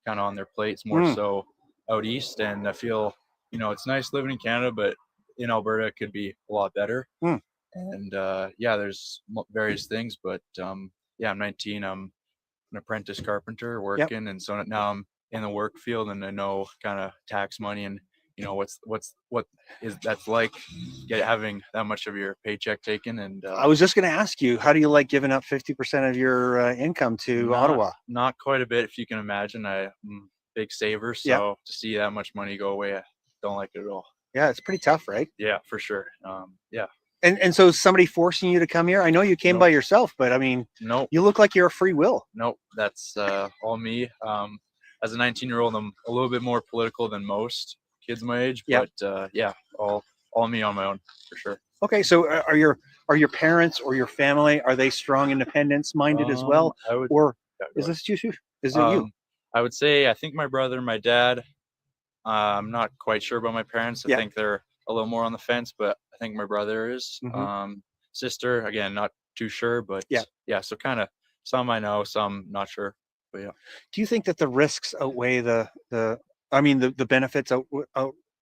Speaker 13: kind of on their plates, more so out east. And I feel, it's nice living in Canada, but in Alberta it could be a lot better. And there's various things, but I'm 19. I'm an apprentice carpenter working, and so now I'm in the work field, and I know kind of tax money and what is that's like having that much of your paycheck taken. And
Speaker 2: I was just going to ask you, how do you like giving up 50% of your income to Ottawa?
Speaker 13: Not quite a bit, if you can imagine. I'm a big saver, so to see that much money go away, I don't like it at all.
Speaker 2: Yeah, it's pretty tough, right?
Speaker 13: Yeah, for sure.
Speaker 2: And so is somebody forcing you to come here? I know you came by yourself, but I mean, you look like you're a free will.
Speaker 13: Nope, that's all me. As a 19-year-old, I'm a little bit more political than most kids my age, but all me on my own, for sure.
Speaker 2: Okay, so are your parents or your family, are they strong independence minded as well? Is this you? Is it you?
Speaker 13: I would say, I think my brother, my dad. I'm not quite sure about my parents. I think they're a little more on the fence, but I think my brother is. Sister, again, not too sure, but so kind of some I know, some not sure. But yeah.
Speaker 2: Do you think that the risks outweigh the benefits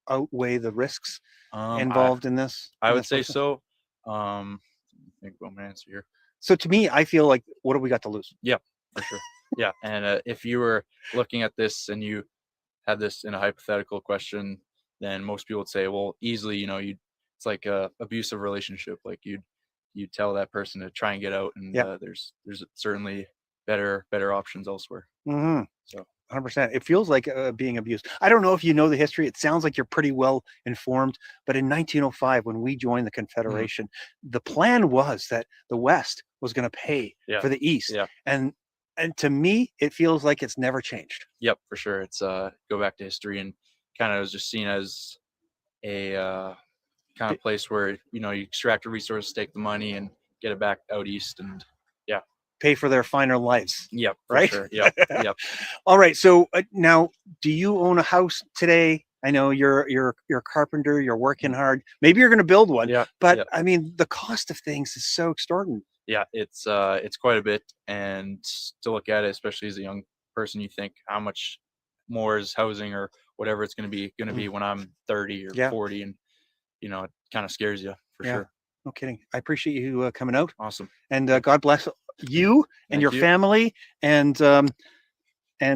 Speaker 2: outweigh the risks involved in this?
Speaker 13: I
Speaker 2: in
Speaker 13: would
Speaker 2: this
Speaker 13: say
Speaker 2: process?
Speaker 13: so. I think I'm gonna answer here.
Speaker 2: So to me, I feel like, what do we got to lose?
Speaker 13: Yeah, for sure. Yeah, and if you were looking at this and you had this in a hypothetical question, then most people would say, well, easily, it's like a abusive relationship. Like you tell that person to try and get out, and there's certainly better options elsewhere.
Speaker 2: Mm-hmm.
Speaker 13: So
Speaker 2: 100%. It feels like being abused. I don't know if you know the history. It sounds like you're pretty well informed. But in 1905, when we joined the Confederation, the plan was that the West was going to pay for the East.
Speaker 13: Yeah.
Speaker 2: And to me, it feels like it's never changed.
Speaker 13: Yep, for sure. It's go back to history, and kind of was just seen as a kind of place where you extract a resource, take the money, and get it back out east, and
Speaker 2: pay for their finer lives.
Speaker 13: Yep,
Speaker 2: right.
Speaker 13: Sure. Yep. Yep.
Speaker 2: All right. So now, do you own a house today? I know you're a carpenter. You're working hard. Maybe you're going to build one.
Speaker 13: Yeah.
Speaker 2: But I mean, the cost of things is so extraordinary.
Speaker 13: Yeah, it's quite a bit, and to look at it, especially as a young person, you think how much more is housing or whatever it's going to be when I'm 30 or 40, and it kind of scares you for sure.
Speaker 2: No kidding. I appreciate you coming out.
Speaker 13: Awesome.
Speaker 2: And God bless you and your family, and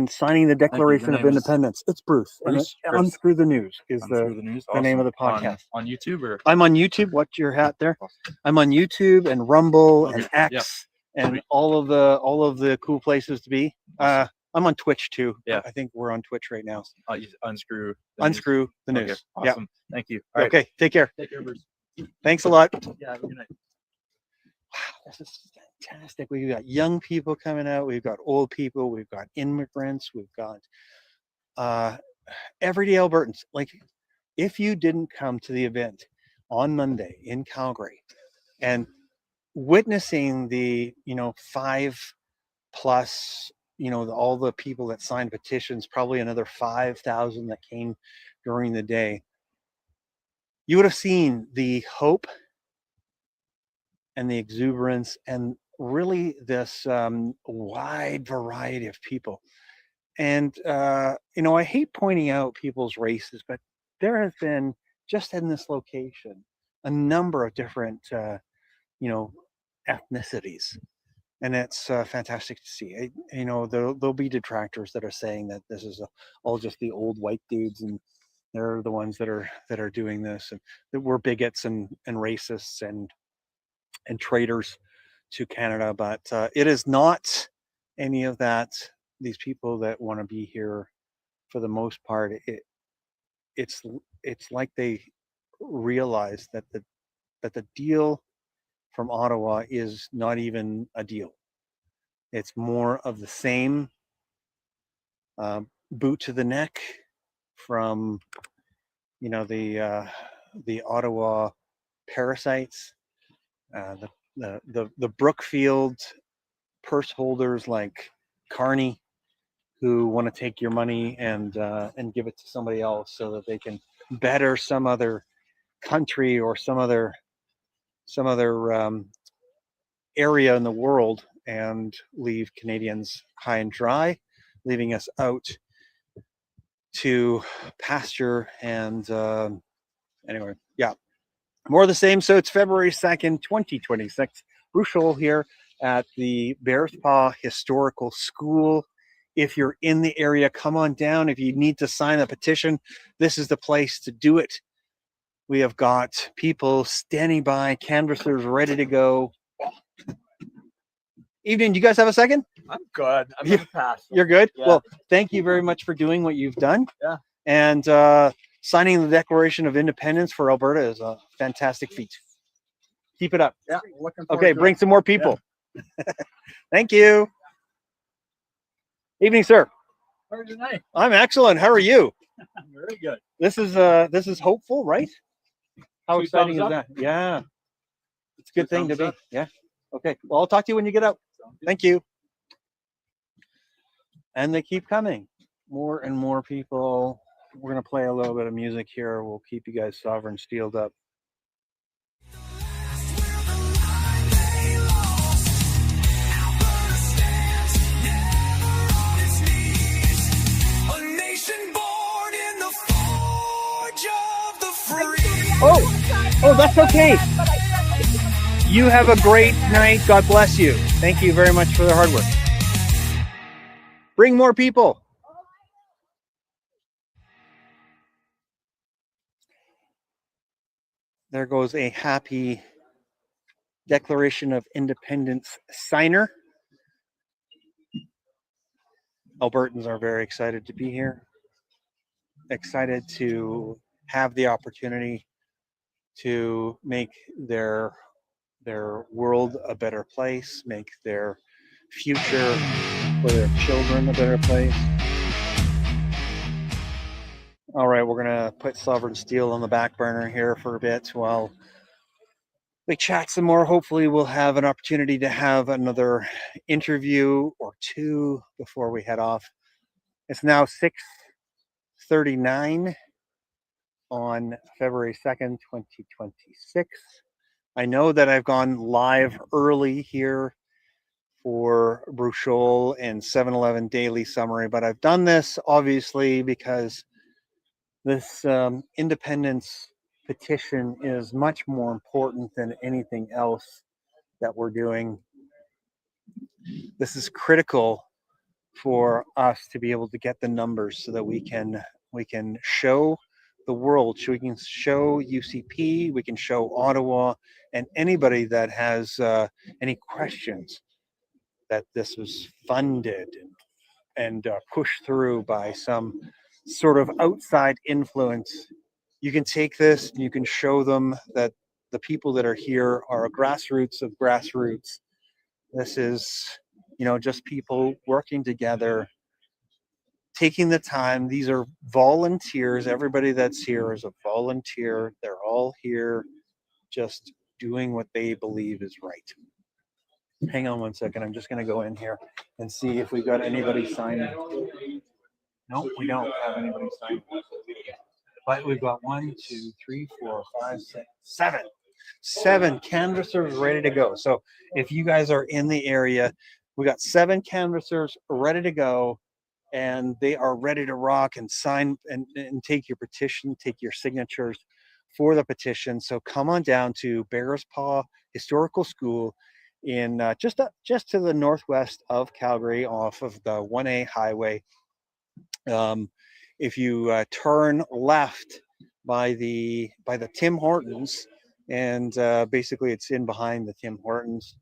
Speaker 2: signing the Declaration of Independence. It's Bruce.
Speaker 13: Bruce.
Speaker 2: And Unscrew the News is the name of the podcast.
Speaker 13: On YouTube, or
Speaker 2: I'm on YouTube. Watch your hat there. I'm on YouTube and Rumble and X and all of the cool places to be. I'm on Twitch too.
Speaker 13: Yeah.
Speaker 2: I think we're on Twitch right now.
Speaker 13: Unscrew
Speaker 2: the News.
Speaker 13: Okay. Awesome.
Speaker 2: Yeah.
Speaker 13: Thank you. All right.
Speaker 2: Okay. Take care.
Speaker 13: Take care, Bruce.
Speaker 2: Thanks a lot.
Speaker 13: Yeah. Good night.
Speaker 2: Wow, this is fantastic. We've got young people coming out. We've got old people. We've got immigrants. We've got everyday Albertans. Like, if you didn't come to the event on Monday in Calgary and witnessing the 5+ all the people that signed petitions, probably another 5,000 that came during the day, you would have seen the hope and the exuberance and really this wide variety of people. And I hate pointing out people's races, but there has been, just in this location, a number of different ethnicities, and it's fantastic to see. There'll be detractors that are saying that this is all just the old white dudes, and they're the ones that are doing this, and that we're bigots and racists and traitors to Canada. But it is not any of that. These people that want to be here, for the most part, it's like they realize that the deal from Ottawa is not even a deal. It's more of the same, boot to the neck from the Ottawa parasites, the Brookfield purse holders like Carney, who want to take your money and give it to somebody else so that they can better some other country or some other area in the world, and leave Canadians high and dry, leaving us out to pasture. And anyway, more of the same. So it's February 2nd, 2026. Bruce Scholl here at the Bearspaw Historical School. If you're in the area, come on down. If you need to sign a petition, this is the place to do it. We have got people standing by, canvassers ready to go. Evening, do you guys have a second?
Speaker 14: I'm good. I'm gonna pass.
Speaker 2: You're good?
Speaker 14: Yeah.
Speaker 2: Well, thank you very much for doing what you've done.
Speaker 14: Yeah.
Speaker 2: And signing the Declaration of Independence for Alberta is a fantastic feat. Keep it up.
Speaker 14: Yeah. Looking forward
Speaker 2: Okay,
Speaker 14: to
Speaker 2: bring
Speaker 14: it.
Speaker 2: some more people. Thank you. Evening, sir.
Speaker 14: How are you tonight?
Speaker 2: I'm excellent. How are you?
Speaker 14: Very good.
Speaker 2: This is hopeful, right? How
Speaker 14: Two
Speaker 2: exciting is
Speaker 14: thumbs
Speaker 2: that?
Speaker 14: up.
Speaker 2: Yeah. It's a good
Speaker 14: Two
Speaker 2: thing to
Speaker 14: thumbs
Speaker 2: be.
Speaker 14: up.
Speaker 2: Yeah. Okay. Well, I'll talk to you when you get out. Thank you. And they keep coming. More and more people. We're going to play a little bit of music here. We'll keep you guys sovereign steeled up. No, that's okay. You have a great night. God bless you. Thank you very much for the hard work. Bring more people. There goes a happy Declaration of Independence signer. Albertans are very excited to be here. Excited to have the opportunity to make their world a better place, make their future for their children a better place. All right, we're gonna put Sovereign Steel on the back burner here for a bit while we chat some more. Hopefully we'll have an opportunity to have another interview or two before we head off. It's now 6:39 on February 2nd, 2026. I know that I've gone live early here for Bruchol and 7-Eleven Daily Summary, but I've done this obviously because this independence petition is much more important than anything else that we're doing. This is critical for us to be able to get the numbers so that we can show the world, so we can show UCP, we can show Ottawa, and anybody that has any questions that this was funded and pushed through by some sort of outside influence. You can take this and you can show them that the people that are here are a grassroots of grassroots. This is, just people working together, taking the time. These are volunteers. Everybody that's here is a volunteer. They're all here just doing what they believe is right. Hang on one second. I'm just going to go in here and see if we've got anybody signing. No, we don't have anybody signing. But we've got 1, 2, 3, 4, 5, 6, 7. 7 canvassers ready to go. So if you guys are in the area, we got 7 canvassers ready to go, and they are ready to rock and sign and take your petition, take your signatures for the petition. So come on down to Bearspaw Historical School in just to the northwest of Calgary, off of the 1A highway. If you turn left by the Tim Hortons, and basically it's in behind the Tim Hortons,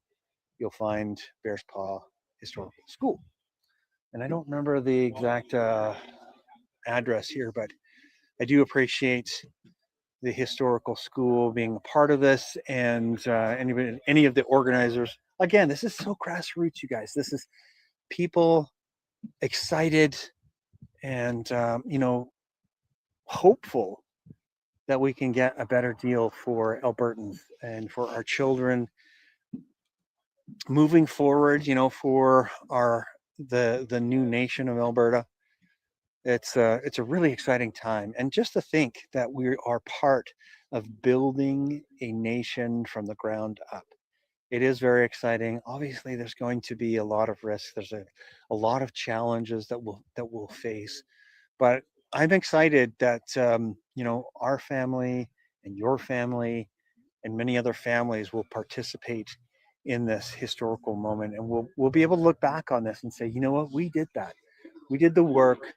Speaker 2: you'll find Bearspaw Historical School. And I don't remember the exact address here, but I do appreciate the historical school being a part of this, and any of the organizers. Again, this is so grassroots, you guys. This is people excited and hopeful that we can get a better deal for Albertans and for our children moving forward, for the new nation of Alberta. It's a really exciting time. And just to think that we are part of building a nation from the ground up. It is very exciting. Obviously, there's going to be a lot of risks. There's a lot of challenges that we'll face. But I'm excited that our family and your family and many other families will participate in this historical moment, and we'll be able to look back on this and say, you know what, we did that. We did the work.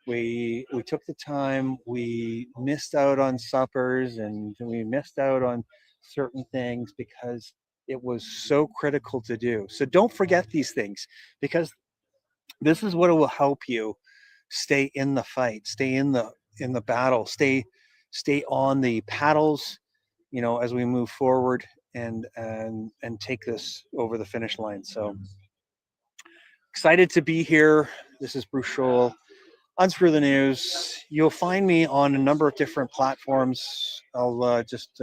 Speaker 2: We took the time. We missed out on suppers and we missed out on certain things because it was so critical to do. So don't forget these things, because this is what will help you stay in the fight, stay in the battle, stay on the paddles, as we move forward and take this over the finish line. So excited to be here. This is Bruce Scholl. Unscrew the News. You'll find me on a number of different platforms. I'll just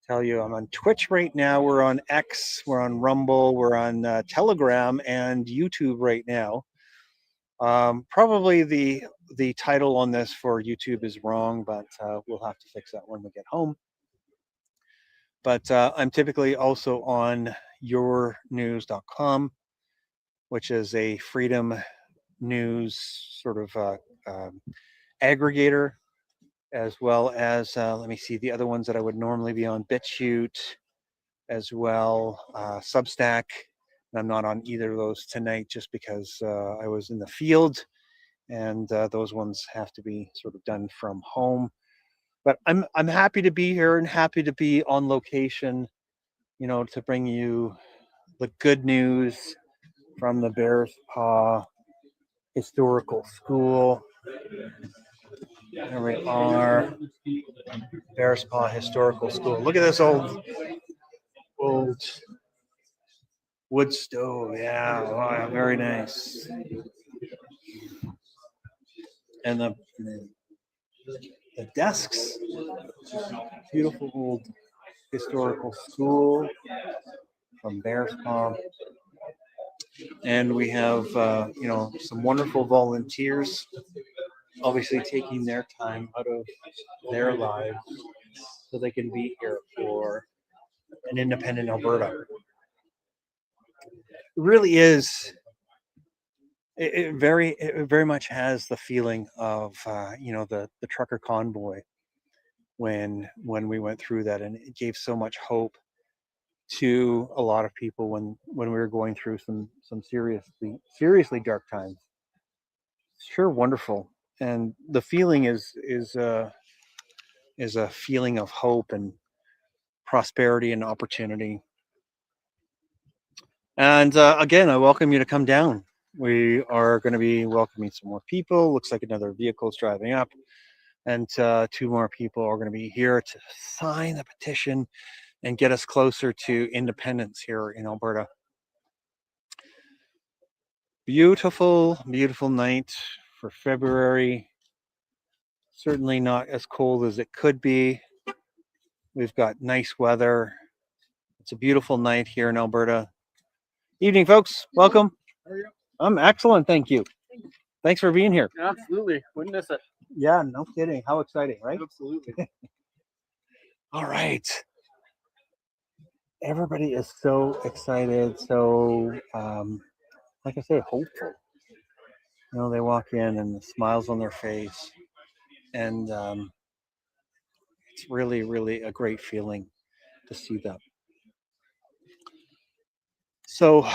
Speaker 2: tell you, I'm on Twitch right now. We're on X. We're on Rumble. We're on Telegram and YouTube right now. Probably the title on this for YouTube is wrong, but we'll have to fix that when we get home. But I'm typically also on yournews.com, which is a freedom news sort of aggregator. as well as, let me see, the other ones that I would normally be on, BitChute, as well, Substack. I'm not on either of those tonight just because I was in the field, and those ones have to be sort of done from home. But I'm happy to be here and happy to be on location, to bring you the good news from the Bearspaw Historical School. Here we are, Bearspaw Historical School. Look at this old wood stove. Yeah, wow, very nice. And the desks, beautiful old historical school from Bearspaw. And we have, some wonderful volunteers, obviously taking their time out of their lives so they can be here for an independent Alberta. It really is. It very much has the feeling of, the trucker convoy when we went through that, and it gave so much hope to a lot of people when we were going through some seriously dark times. Sure, wonderful, and the feeling is a feeling of hope and prosperity and opportunity. And again, I welcome you to come down. We are going to be welcoming some more people. Looks like another vehicle's driving up, and 2 more people are going to be here to sign the petition and get us closer to independence here in Alberta. Beautiful, beautiful night for February. Certainly not as cold as it could be. We've got nice weather. It's a beautiful night here in Alberta. Evening, folks. Welcome.
Speaker 14: How are you?
Speaker 2: I'm excellent, thank you. Thanks for being here.
Speaker 14: Absolutely. Wouldn't miss it.
Speaker 2: Yeah, no kidding. How exciting, right?
Speaker 14: Absolutely.
Speaker 2: All right. Everybody is so excited, so like I say, hopeful. They walk in and the smiles on their face, and it's really, really a great feeling to see that. So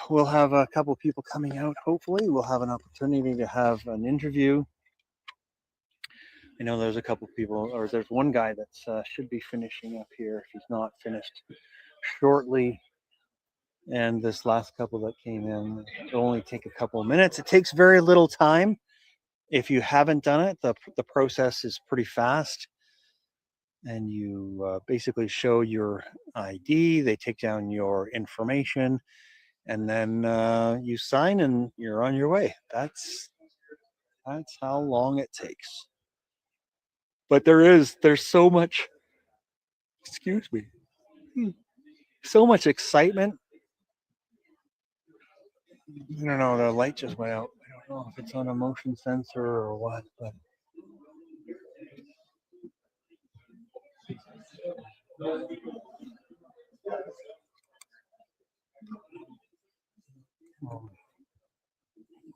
Speaker 2: we'll have a couple people coming out. Hopefully, we'll have an opportunity to have an interview. I know there's a couple people, or there's one guy that should be finishing up here if he's not finished shortly. And this last couple that came in, it'll only take a couple of minutes. It takes very little time. If you haven't done it, the process is pretty fast. And you basically show your ID. They take down your information, and then you sign, and you're on your way. That's how long it takes. But there's so much. Excuse me. So much excitement. I don't know. The light just went out. I don't know if it's on a motion sensor or what, but.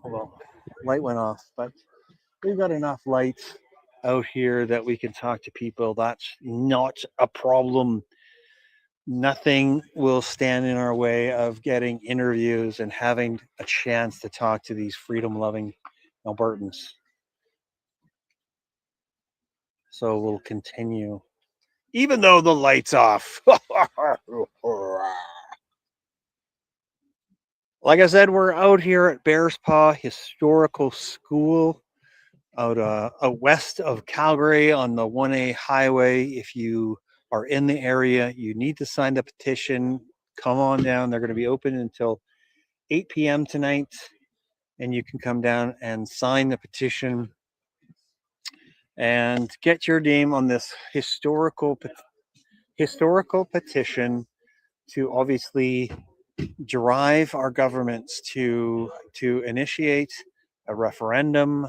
Speaker 2: Hold on. Light went off, but we've got enough light out here that we can talk to people. That's not a problem. Nothing will stand in our way of getting interviews and having a chance to talk to these freedom-loving Albertans. So we'll continue, even though the light's off. Like I said, we're out here at Bearspaw Historical School, out west of Calgary on the 1A highway. If you are in the area, you need to sign the petition. Come on down. They're going to be open until 8 p.m. tonight, and you can come down and sign the petition and get your name on this historical petition to obviously drive our governments to initiate a referendum.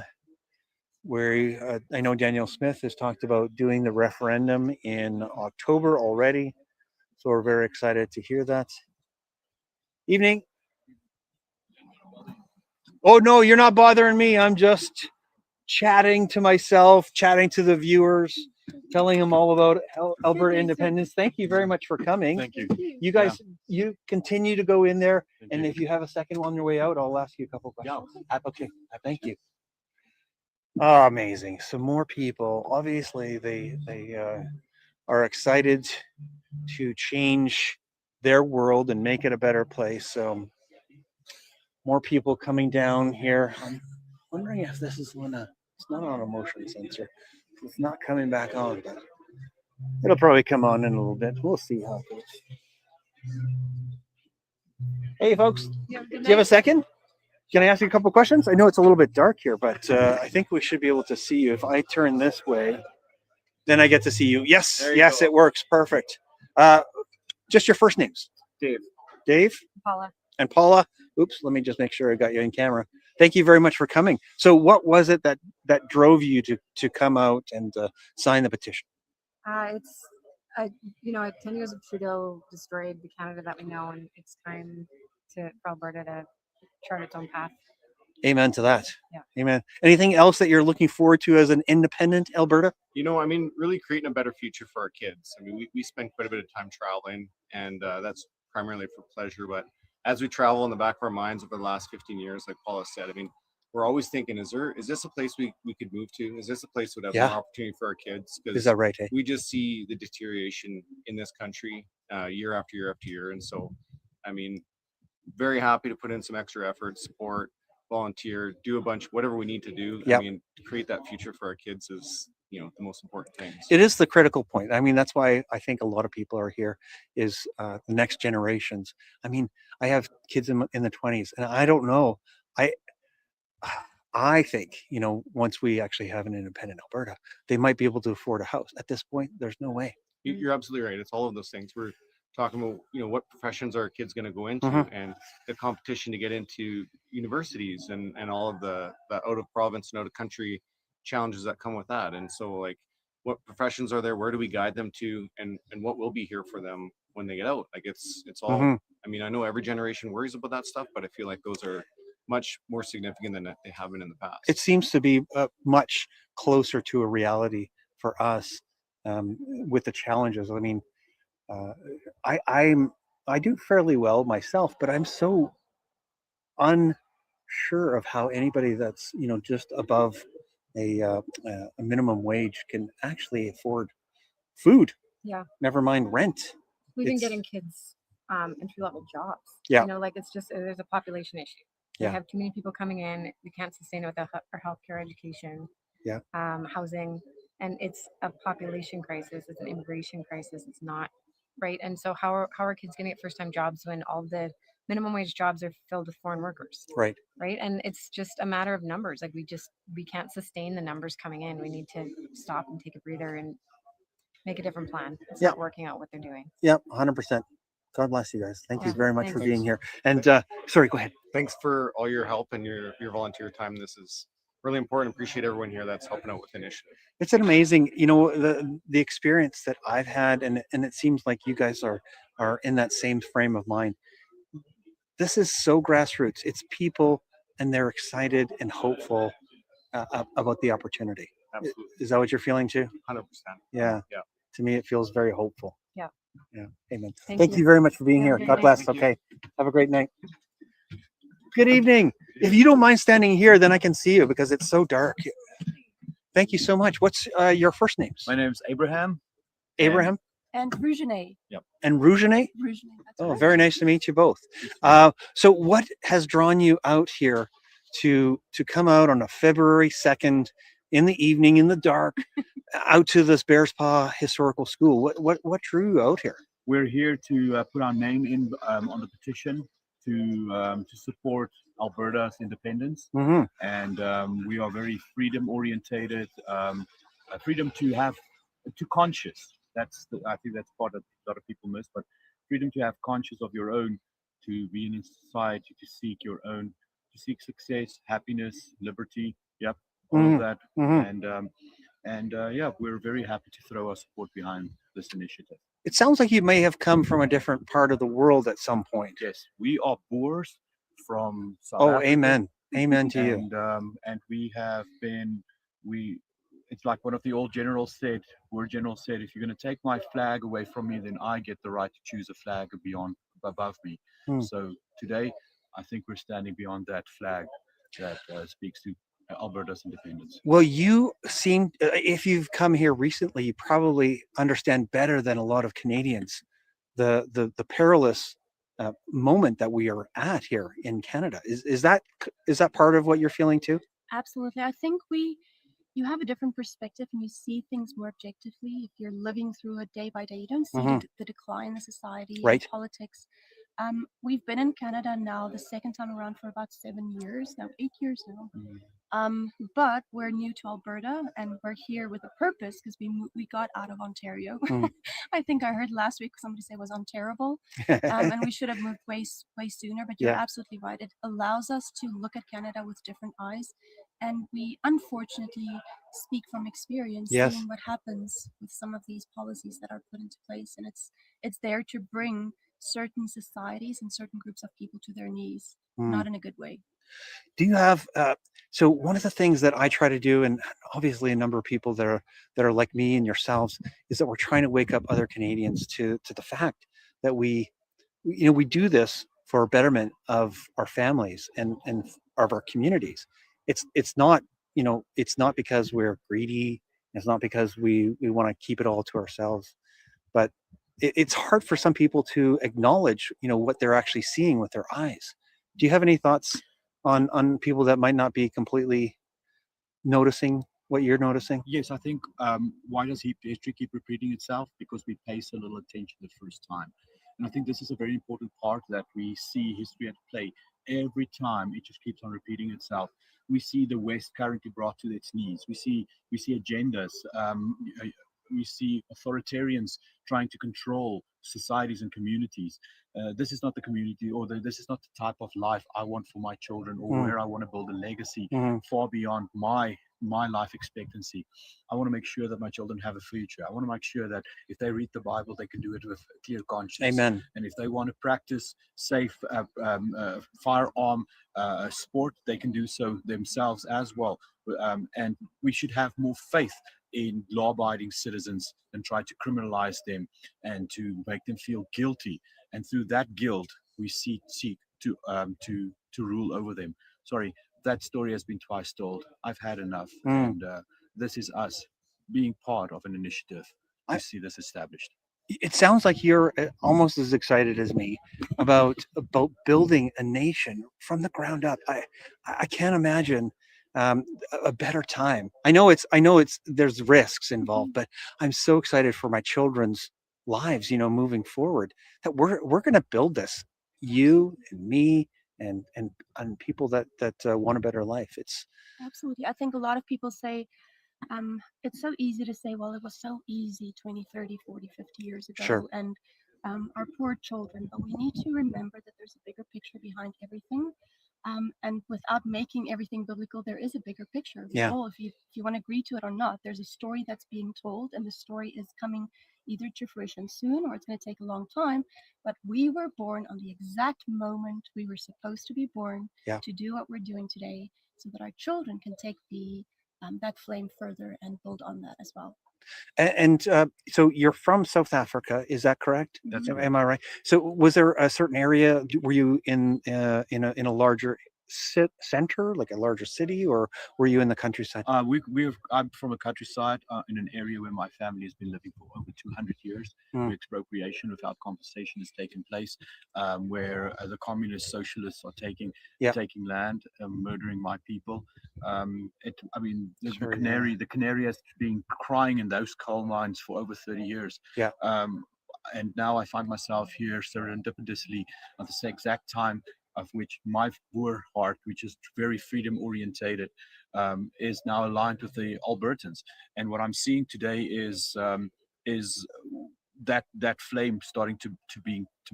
Speaker 2: Where I know Danielle Smith has talked about doing the referendum in October already, so we're very excited to hear that. Evening. Oh no, you're not bothering me. I'm just chatting to myself, chatting to the viewers, telling them all about Alberta independence. Thank you very much for coming.
Speaker 6: Thank you.
Speaker 2: You guys, you continue to go in there, and if you have a second on your way out, I'll ask you a couple questions. Okay, thank you. Oh, amazing. So more people. Obviously, they are excited to change their world and make it a better place. So more people coming down here. I'm wondering if this is it's not on a motion sensor. It's not coming back on, but it'll probably come on in a little bit. We'll see how it goes. Hey, folks, do you have a second? Can I ask you a couple questions? I know it's a little bit dark here, but I think we should be able to see you. If I turn this way, then I get to see you. Yes, yes, it works. Perfect. Just your first names.
Speaker 14: Dave.
Speaker 2: Dave?
Speaker 3: Paula.
Speaker 2: And Paula. Oops, let me just make sure I got you in camera. Thank you very much for coming. So what was it that drove you to come out and sign the petition?
Speaker 15: It's 10 years of Trudeau destroyed the Canada that we know, and it's time for Alberta to chart its own path.
Speaker 2: Amen to that.
Speaker 15: Yeah.
Speaker 2: Amen. Anything else that you're looking forward to as an independent Alberta?
Speaker 12: Really creating a better future for our kids. We spend quite a bit of time traveling, and that's primarily for pleasure. But as we travel in the back of our minds over the last 15 years, like Paula said, we're always thinking, is this a place we could move to? Is this a place that would have more opportunity for our kids?
Speaker 2: Is that right? Hey?
Speaker 12: We just see the deterioration in this country year after year after year. And so, very happy to put in some extra effort, support, volunteer, do a bunch, whatever we need to do.
Speaker 2: Yep.
Speaker 12: To create that future for our kids is, the most important thing.
Speaker 2: It is the critical point. That's why I think a lot of people are here is the next generations. I have kids in the 20s, and I don't know. I think, once we actually have an independent Alberta, they might be able to afford a house. At this point, there's no way.
Speaker 12: You're absolutely right. It's all of those things. We're talking about, what professions are our kids going to go into, and the competition to get into universities and all of the out of province and out of country challenges that come with that. And so, what professions are there? Where do we guide them to? And what will be here for them when they get out? It's all, I know every generation worries about that stuff, but I feel like those are much more significant than they have been in the past.
Speaker 2: It seems to be much closer to a reality for us with the challenges. I do fairly well myself, but I'm so unsure of how anybody that's just above a minimum wage can actually afford food.
Speaker 15: Yeah.
Speaker 2: Never mind rent.
Speaker 15: We've been getting kids entry-level jobs.
Speaker 2: Yeah.
Speaker 15: It's just there's a population issue.
Speaker 2: Yeah.
Speaker 15: We have too many people coming in. We can't sustain it without our healthcare, education,
Speaker 2: yeah,
Speaker 15: housing, and it's a population crisis. It's an immigration crisis. It's not right. And so how are kids going to get first-time jobs when all the minimum wage jobs are filled with foreign workers?
Speaker 2: Right.
Speaker 15: Right. And it's just a matter of numbers. We can't sustain the numbers coming in. We need to stop and take a breather and make a different plan. It's not working out what they're doing.
Speaker 2: Yep, 100%. God bless you guys. Thank you very much for being here. And sorry, go ahead.
Speaker 12: Thanks for all your help and your volunteer time. This is really important. Appreciate everyone here that's helping out with the initiative.
Speaker 2: It's an amazing, the experience that I've had, and it seems like you guys are in that same frame of mind. This is so grassroots. It's people, and they're excited and hopeful about the opportunity.
Speaker 12: Absolutely.
Speaker 2: Is that what you're feeling too?
Speaker 12: 100%.
Speaker 2: Yeah.
Speaker 12: Yeah.
Speaker 2: To me, it feels very hopeful.
Speaker 15: Yeah.
Speaker 2: Yeah. Amen.
Speaker 15: Thank
Speaker 2: you
Speaker 15: you
Speaker 2: very much for being here. God bless. Okay. Have a great night. Good evening. If you don't mind standing here, then I can see you because it's so dark. Thank you so much. What's your first names?
Speaker 16: My name's Abraham.
Speaker 2: Abraham.
Speaker 17: And Rougenet.
Speaker 16: Yep.
Speaker 2: And Rougenet?
Speaker 17: Rougenet.
Speaker 2: Oh, very nice to meet you both. So what has drawn you out here to come out on a February 2nd in the evening, in the dark, out to this Bearspaw Historical School? What drew you out here?
Speaker 16: We're here to put our name in on the petition to support Alberta's independence, and we are very freedom orientated, freedom to conscious. I think that's part of a lot of people miss, but freedom to have conscious of your own, to be in society, to seek your own, to seek success, happiness, liberty. Yep, all of that, and we're very happy to throw our support behind this initiative.
Speaker 2: It sounds like you may have come from a different part of the world at some point.
Speaker 16: Yes, we are Boers from South Africa.
Speaker 2: Amen. Amen to you.
Speaker 16: And we have been we it's like one of the old generals said, war general said, if you're going to take my flag away from me, then I get the right to choose a flag beyond above me. So today, I think we're standing beyond that flag that speaks to Alberta's independence.
Speaker 2: Well, you seem, if you've come here recently, you probably understand better than a lot of Canadians the perilous moment that we are at here in Canada. Is that part of what you're feeling too?
Speaker 17: Absolutely. I think you have a different perspective and you see things more objectively. If you're living through it day by day, you don't see the decline in society and politics. We've been in Canada now the second time around for about 7 years, now 8 years now. But we're new to Alberta and we're here with a purpose because we got out of Ontario. I think I heard last week somebody say it was unterrible, and we should have moved way sooner, but you're absolutely right. It allows us to look at Canada with different eyes, and we unfortunately speak from experience, seeing what happens with some of these policies that are put into place, and it's there to bring certain societies and certain groups of people to their knees, not in a good way.
Speaker 2: Do you have so one of the things that I try to do, and obviously a number of people that are like me and yourselves, is that we're trying to wake up other Canadians to the fact that we do this for betterment of our families and of our communities. It's not because we're greedy. It's not because we want to keep it all to ourselves, but it's hard for some people to acknowledge what they're actually seeing with their eyes. Do you have any thoughts on people that might not be completely noticing what you're noticing?
Speaker 16: Yes, I think why does history keep repeating itself? Because we pay so little attention the first time. And I think this is a very important part, that we see history at play. Every time it just keeps on repeating itself. We see the West currently brought to its knees. We see agendas. We see authoritarians trying to control societies and communities. This is not the community, or this is not the type of life I want for my children, or where I want to build a legacy far beyond my life expectancy. I want to make sure that my children have a future. I want to make sure that if they read the Bible, they can do it with a clear conscience.
Speaker 2: Amen.
Speaker 16: And if they want to practice safe firearm sport, they can do so themselves as well. And we should have more faith in law-abiding citizens and try to criminalize them and to make them feel guilty. And through that guilt, we seek to rule over them. Sorry, that story has been twice told. I've had enough. And this is us being part of an initiative to see this established.
Speaker 2: It sounds like you're almost as excited as me about building a nation from the ground up. I can't imagine a better time. I know there's risks involved, but I'm so excited for my children's lives, moving forward, that we're going to build this, you and me and people that want a better life. It's
Speaker 17: absolutely. I think a lot of people say it's so easy to say, well, it was so easy 20, 30, 40, 50 years ago, and our poor children, but we need to remember that there's a bigger picture behind everything. And without making everything biblical, there is a bigger picture. If you want to agree to it or not, there's a story that's being told, and the story is coming either to fruition soon or it's going to take a long time. But we were born on the exact moment we were supposed to be born to do what we're doing today, so that our children can take that flame further and build on that as well.
Speaker 2: And so you're from South Africa, is that correct?
Speaker 16: That's
Speaker 2: Am I right? So was there a certain area? Were you in a larger center, like a larger city, or were you in the countryside?
Speaker 16: I'm from a countryside in an area where my family has been living for over 200 years. Where expropriation without compensation has taken place, where the communist socialists are taking land, murdering my people. The canary has been crying in those coal mines for over 30 years. And now I find myself here serendipitously at the exact time of which my Boer heart, which is very freedom orientated, is now aligned with the Albertans. And what I'm seeing today is that flame starting to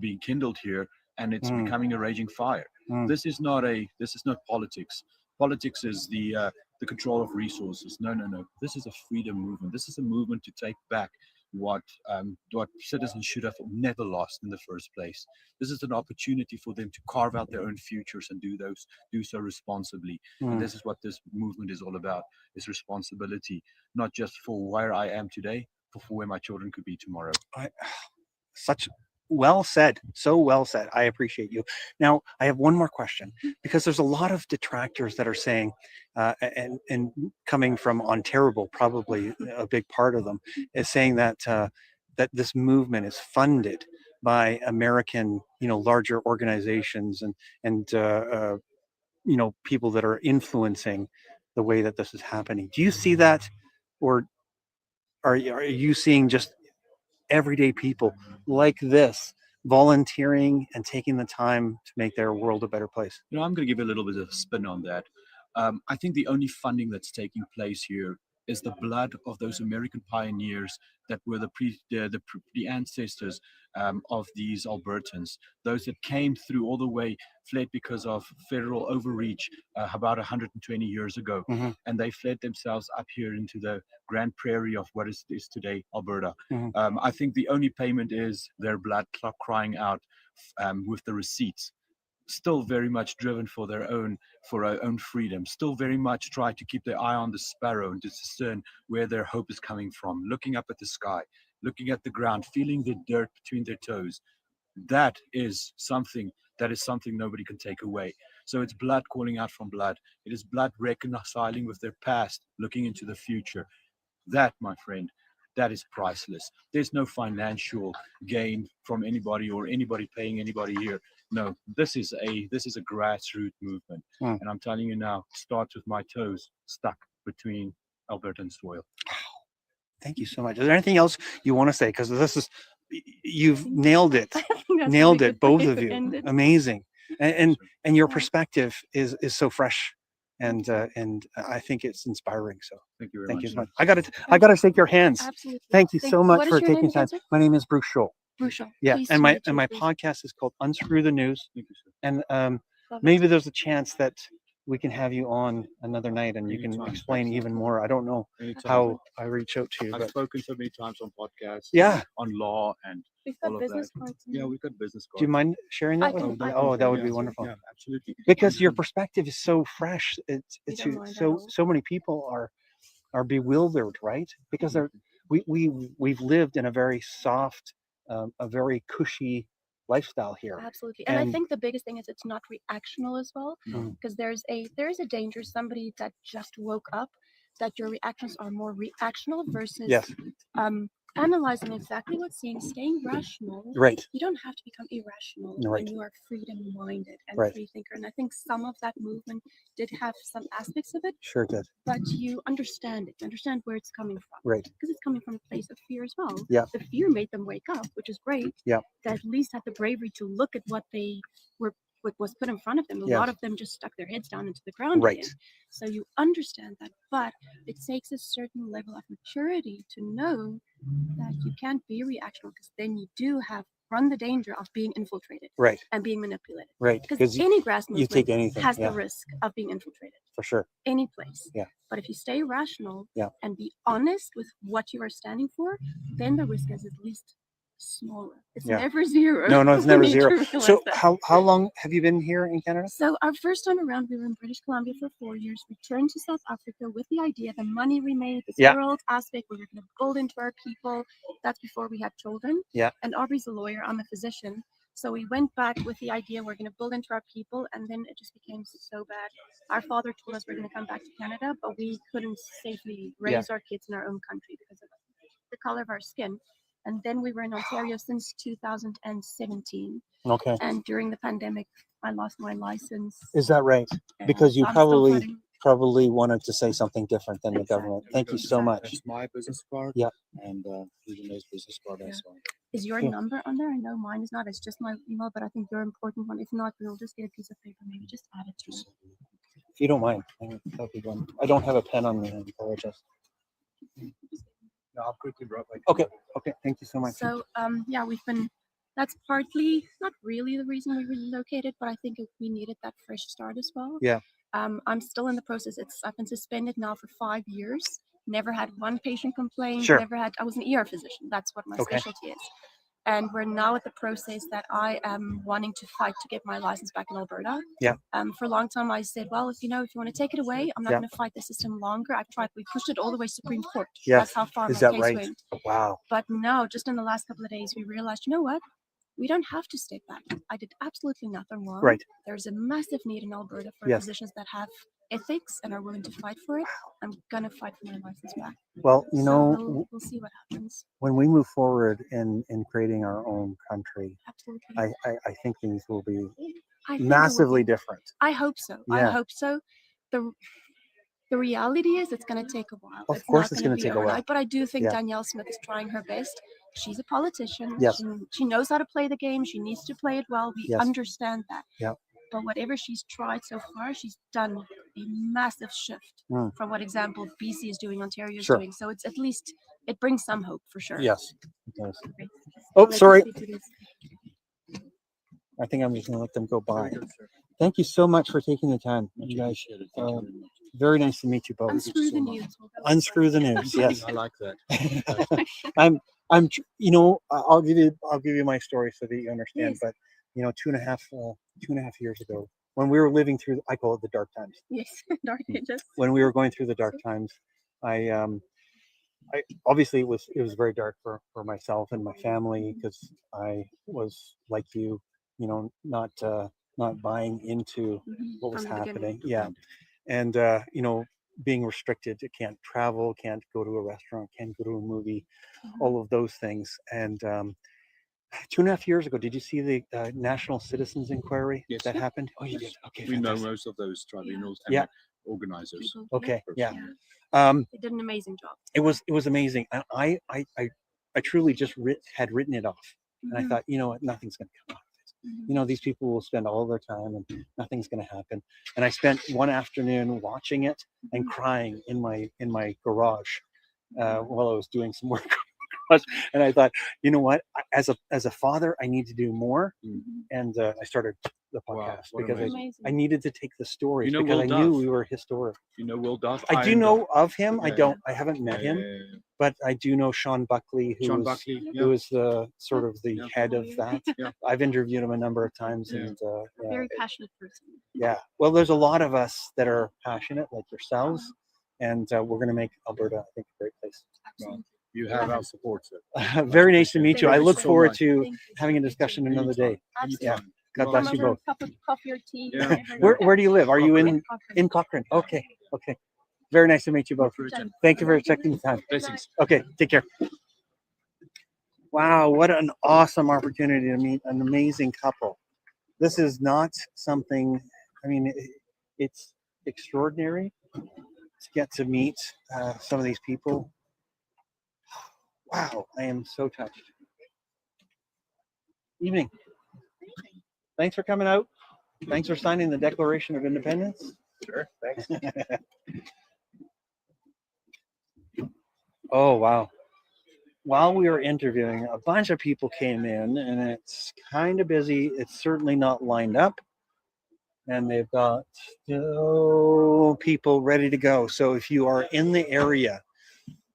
Speaker 16: be kindled here, and it's becoming a raging fire. This is not politics. Politics is the control of resources. No. This is a freedom movement. This is a movement to take back what citizens should have never lost in the first place. This is an opportunity for them to carve out their own futures and do so responsibly. And this is what this movement is all about: is responsibility, not just for where I am today, but for where my children could be tomorrow.
Speaker 2: Such well said, so well said. I appreciate you. Now I have one more question, because there's a lot of detractors that are saying, and coming from Ontario, probably a big part of them is saying that that this movement is funded by American, larger organizations and people that are influencing the way that this is happening. Do you see that, or are you seeing just everyday people like this volunteering and taking the time to make their world a better place?
Speaker 16: I'm going to give a little bit of a spin on that. I think the only funding that's taking place here is the blood of those American pioneers that were the ancestors of these Albertans, those that came through all the way, fled because of federal overreach about 120 years ago, and they fled themselves up here into the Grand Prairie of what is today Alberta. I think the only payment is their blood crying out with the receipts. Still very much driven for our own freedom, still very much try to keep their eye on the sparrow and to discern where their hope is coming from, looking up at the sky, looking at the ground, feeling the dirt between their toes. That is something nobody can take away. So it's blood calling out from blood. It is blood reconciling with their past, looking into the future. That, my friend, that is priceless. There's no financial gain from anybody or anybody paying anybody here. No, this is a grassroots movement. And I'm telling you now, starts with my toes stuck between Alberta and soil.
Speaker 2: Thank you so much. Is there anything else you want to say? Because you've nailed it. Nailed it, both of you. Amazing. And your perspective is so fresh. And I think it's inspiring. So
Speaker 16: thank you very much.
Speaker 2: So much. I gotta shake your hands.
Speaker 17: Absolutely.
Speaker 2: Thank you so much
Speaker 17: What is
Speaker 2: for
Speaker 17: your
Speaker 2: taking
Speaker 17: name
Speaker 2: time.
Speaker 17: again, sir?
Speaker 2: My name is Bruce Scholl.
Speaker 17: Bruce Scholl.
Speaker 2: Yeah,
Speaker 17: Pleased
Speaker 2: and
Speaker 17: to
Speaker 2: my
Speaker 17: meet you, Bruce.
Speaker 2: podcast is called Unscrew the News.
Speaker 16: Thank you, sir.
Speaker 2: And
Speaker 17: Love it.
Speaker 2: maybe there's a chance that we can have you on another night and you can explain even more. I don't know how I reach out to you.
Speaker 16: I've spoken so many times on podcasts.
Speaker 2: Yeah.
Speaker 16: On law and
Speaker 17: We've
Speaker 16: all
Speaker 17: got
Speaker 16: of
Speaker 17: business
Speaker 16: that.
Speaker 17: cards.
Speaker 16: Yeah, we've got business cards.
Speaker 2: Do you mind sharing that with me? Oh, that would be wonderful.
Speaker 16: Yeah, absolutely.
Speaker 2: Because your perspective is so fresh. It's
Speaker 17: don't mind at
Speaker 2: so
Speaker 17: all.
Speaker 2: so many people are bewildered, right? Because we've lived in a very soft, a very cushy lifestyle here.
Speaker 17: Absolutely. And I think the biggest thing is it's not reactional as well, because there is a danger, somebody that just woke up, that your reactions are more reactional versus analyzing exactly what's saying, staying rational.
Speaker 2: Right.
Speaker 17: You don't have to become irrational
Speaker 2: Right.
Speaker 17: when you are freedom-minded and
Speaker 2: Right.
Speaker 17: free thinker. And I think some of that movement did have some aspects of it,
Speaker 2: Sure did.
Speaker 17: but you understand it. You understand where it's coming from.
Speaker 2: Right.
Speaker 17: Because it's coming from a place of fear as well.
Speaker 2: Yeah.
Speaker 17: The fear made them wake up, which is great.
Speaker 2: Yeah.
Speaker 17: They at least had the bravery to look at what was put in front of them. A
Speaker 2: Yes.
Speaker 17: lot of them just stuck their heads down into the ground
Speaker 2: Right.
Speaker 17: again. So you understand that, but it takes a certain level of maturity to know that you can't be reactional, because then you do run the danger of being infiltrated
Speaker 2: Right.
Speaker 17: and being manipulated.
Speaker 2: Right.
Speaker 17: Because any grass
Speaker 2: you
Speaker 17: movement
Speaker 2: take anything.
Speaker 17: has
Speaker 2: Yeah.
Speaker 17: the risk of being infiltrated.
Speaker 2: For sure.
Speaker 17: Any place.
Speaker 2: Yeah.
Speaker 17: But if you stay rational
Speaker 2: Yeah.
Speaker 17: and be honest with what you are standing for, then the risk is at least smaller. It's
Speaker 2: Yeah.
Speaker 17: never zero.
Speaker 2: No, it's
Speaker 17: You
Speaker 2: never
Speaker 17: need to
Speaker 2: zero.
Speaker 17: realize
Speaker 2: So
Speaker 17: that.
Speaker 2: how long have you been here in Canada?
Speaker 17: So our first time around, we were in British Columbia for 4 years, returned to South Africa with the idea, the money we made, this
Speaker 2: Yeah.
Speaker 17: world aspect, we were going to build into our people. That's before we had children.
Speaker 2: Yeah.
Speaker 17: And Aubrey's a lawyer, I'm a physician. So we went back with the idea we're going to build into our people, and then it just became so bad. Our father told us we're going to come back to Canada, but we couldn't safely raise our kids in our own country because of the color of our skin. And then we were in Ontario since 2017.
Speaker 2: Okay.
Speaker 17: And during the pandemic, I lost my license.
Speaker 2: Is that right?
Speaker 17: Yeah,
Speaker 2: Because you
Speaker 17: so I'm still fighting.
Speaker 2: probably wanted to say something different than the government. Thank you so much.
Speaker 18: That's my business card.
Speaker 2: Yeah.
Speaker 18: And Renee's business card as well.
Speaker 17: Is your
Speaker 2: Yeah.
Speaker 17: number on there? I know mine is not. It's just my email, but I think your important one. If not, we'll just get a piece of paper. Maybe just add it to it.
Speaker 2: If you don't mind, that'd be one. I don't have a pen on me. I apologize.
Speaker 16: No, I'll quickly drop my.
Speaker 2: Okay. Okay. Thank you so much.
Speaker 17: So yeah, that's partly, not really the reason we relocated, but I think we needed that fresh start as well.
Speaker 2: Yeah.
Speaker 17: I'm still in the process. I've been suspended now for 5 years never had one patient complain,
Speaker 2: Sure.
Speaker 17: I was an ER physician. That's what my
Speaker 2: Okay.
Speaker 17: specialty is. And we're now at the process that I am wanting to fight to get my license back in Alberta.
Speaker 2: Yeah.
Speaker 17: For a long time, I said, well, if you want to take it away, I'm not
Speaker 2: Yeah.
Speaker 17: going to fight the system longer. I've tried. We pushed it all the way to Supreme Court.
Speaker 2: Yes.
Speaker 17: That's how far
Speaker 2: Is
Speaker 17: my
Speaker 2: that
Speaker 17: case
Speaker 2: right?
Speaker 17: went.
Speaker 2: Wow.
Speaker 17: But no, just in the last couple of days, we realized, you know what? We don't have to step back. I did absolutely nothing wrong.
Speaker 2: Right.
Speaker 17: There's a massive need in Alberta for
Speaker 2: Yes.
Speaker 17: physicians that have ethics and are willing to fight for it. I'm going to fight for my license back.
Speaker 2: Well,
Speaker 17: So we'll see what happens.
Speaker 2: when we move forward in creating our own country,
Speaker 17: Absolutely.
Speaker 2: I think things will be
Speaker 17: I think it will
Speaker 2: massively
Speaker 17: be.
Speaker 2: different.
Speaker 17: I hope so.
Speaker 2: Yeah.
Speaker 17: I hope so. The reality is it's going to take a while.
Speaker 2: Of course
Speaker 17: not
Speaker 2: it's
Speaker 17: gonna
Speaker 2: gonna
Speaker 17: be
Speaker 2: take a while.
Speaker 17: overnight, but I do think
Speaker 2: Yeah.
Speaker 17: Danielle Smith is trying her best. She's a politician.
Speaker 2: Yes.
Speaker 17: She knows how to play the game. She needs to play it well. We
Speaker 2: Yes.
Speaker 17: understand that.
Speaker 2: Yeah.
Speaker 17: But whatever she's tried so far, she's done a massive shift from what example BC is doing, Ontario is
Speaker 2: Sure.
Speaker 17: doing. So it's at least, it brings some hope for sure.
Speaker 2: Yes. It does.
Speaker 17: Okay.
Speaker 2: Oh,
Speaker 17: I'll let you
Speaker 2: sorry.
Speaker 17: speak to this.
Speaker 2: I think I'm just going to let them go by. Thank you so much for taking the time, you guys. Very nice to meet you both.
Speaker 17: Unscrew the news.
Speaker 2: Unscrew the news. Yes.
Speaker 18: I like that.
Speaker 2: I'm. I'll give you my story so that you understand.
Speaker 17: Yes.
Speaker 2: But 2.5 years ago, when we were living through, I call it the dark times.
Speaker 17: Yes, dark ages.
Speaker 2: When we were going through the dark times, I obviously it was very dark for myself and my family because I was like you, not buying into what was
Speaker 17: From the beginning.
Speaker 2: happening. Yeah, and being restricted, can't travel, can't go to a restaurant, can't go to a movie, all of those things. And 2.5 years ago, did you see the National Citizens Inquiry that happened? Oh, you did. Okay,
Speaker 18: We know
Speaker 2: fantastic.
Speaker 18: most of those tribunals and
Speaker 2: Yeah.
Speaker 18: organizers.
Speaker 2: Okay, yeah.
Speaker 17: They did an amazing job.
Speaker 2: It was amazing. And I truly just had written it off, and I
Speaker 17: Mhm.
Speaker 2: thought, you know what, nothing's going to come out of it. These people will spend all their time, and nothing's going to happen. And I spent one afternoon watching it and crying in my garage while I was doing some work. And I thought, you know what, as a father, I need to do more. And I started the podcast
Speaker 18: what
Speaker 2: because
Speaker 18: amazing.
Speaker 2: I needed to take the stories
Speaker 18: You know
Speaker 2: because
Speaker 18: Will
Speaker 2: I knew
Speaker 18: Duff?
Speaker 2: we were historic.
Speaker 18: You know Will Duff?
Speaker 2: I do
Speaker 18: Iron
Speaker 2: know
Speaker 18: Duff.
Speaker 2: of him.
Speaker 18: Yeah.
Speaker 2: I haven't met
Speaker 18: Yeah,
Speaker 2: him,
Speaker 18: yeah, yeah.
Speaker 2: but I do know Sean Buckley,
Speaker 18: Sean
Speaker 2: who
Speaker 18: Buckley,
Speaker 2: is the sort of the head of that.
Speaker 18: Yeah.
Speaker 2: I've interviewed him a number of times,
Speaker 18: Yeah.
Speaker 2: and
Speaker 17: Very passionate person.
Speaker 2: yeah. Well, there's a lot of us that are passionate, like yourselves, and we're going to make Alberta, I think, a great place.
Speaker 18: Well, you have our support, sir.
Speaker 2: Very nice to meet you. I
Speaker 18: Thank
Speaker 2: look
Speaker 18: so
Speaker 2: forward
Speaker 18: much.
Speaker 2: to having a discussion another day. Yeah. God
Speaker 17: Come
Speaker 2: bless you
Speaker 17: over,
Speaker 2: both.
Speaker 17: Cup of coffee or tea.
Speaker 18: Yeah.
Speaker 17: whatever.
Speaker 2: Where do you live? Are you
Speaker 17: Cochrane.
Speaker 2: in Cochrane? Okay. Okay. Very nice to meet you both. Thank you for checking the time.
Speaker 18: Blessings.
Speaker 2: Okay. Take care. Wow, what an awesome opportunity to meet an amazing couple. This is not something, I mean, it's extraordinary to get to meet some of these people. Wow, I am so touched. Evening. Thanks for coming out. Thanks for signing the Declaration of Independence.
Speaker 18: Sure, thanks.
Speaker 2: Oh, wow. While we were interviewing, a bunch of people came in, and it's kind of busy. It's certainly not lined up, and they've got people ready to go. So if you are in the area,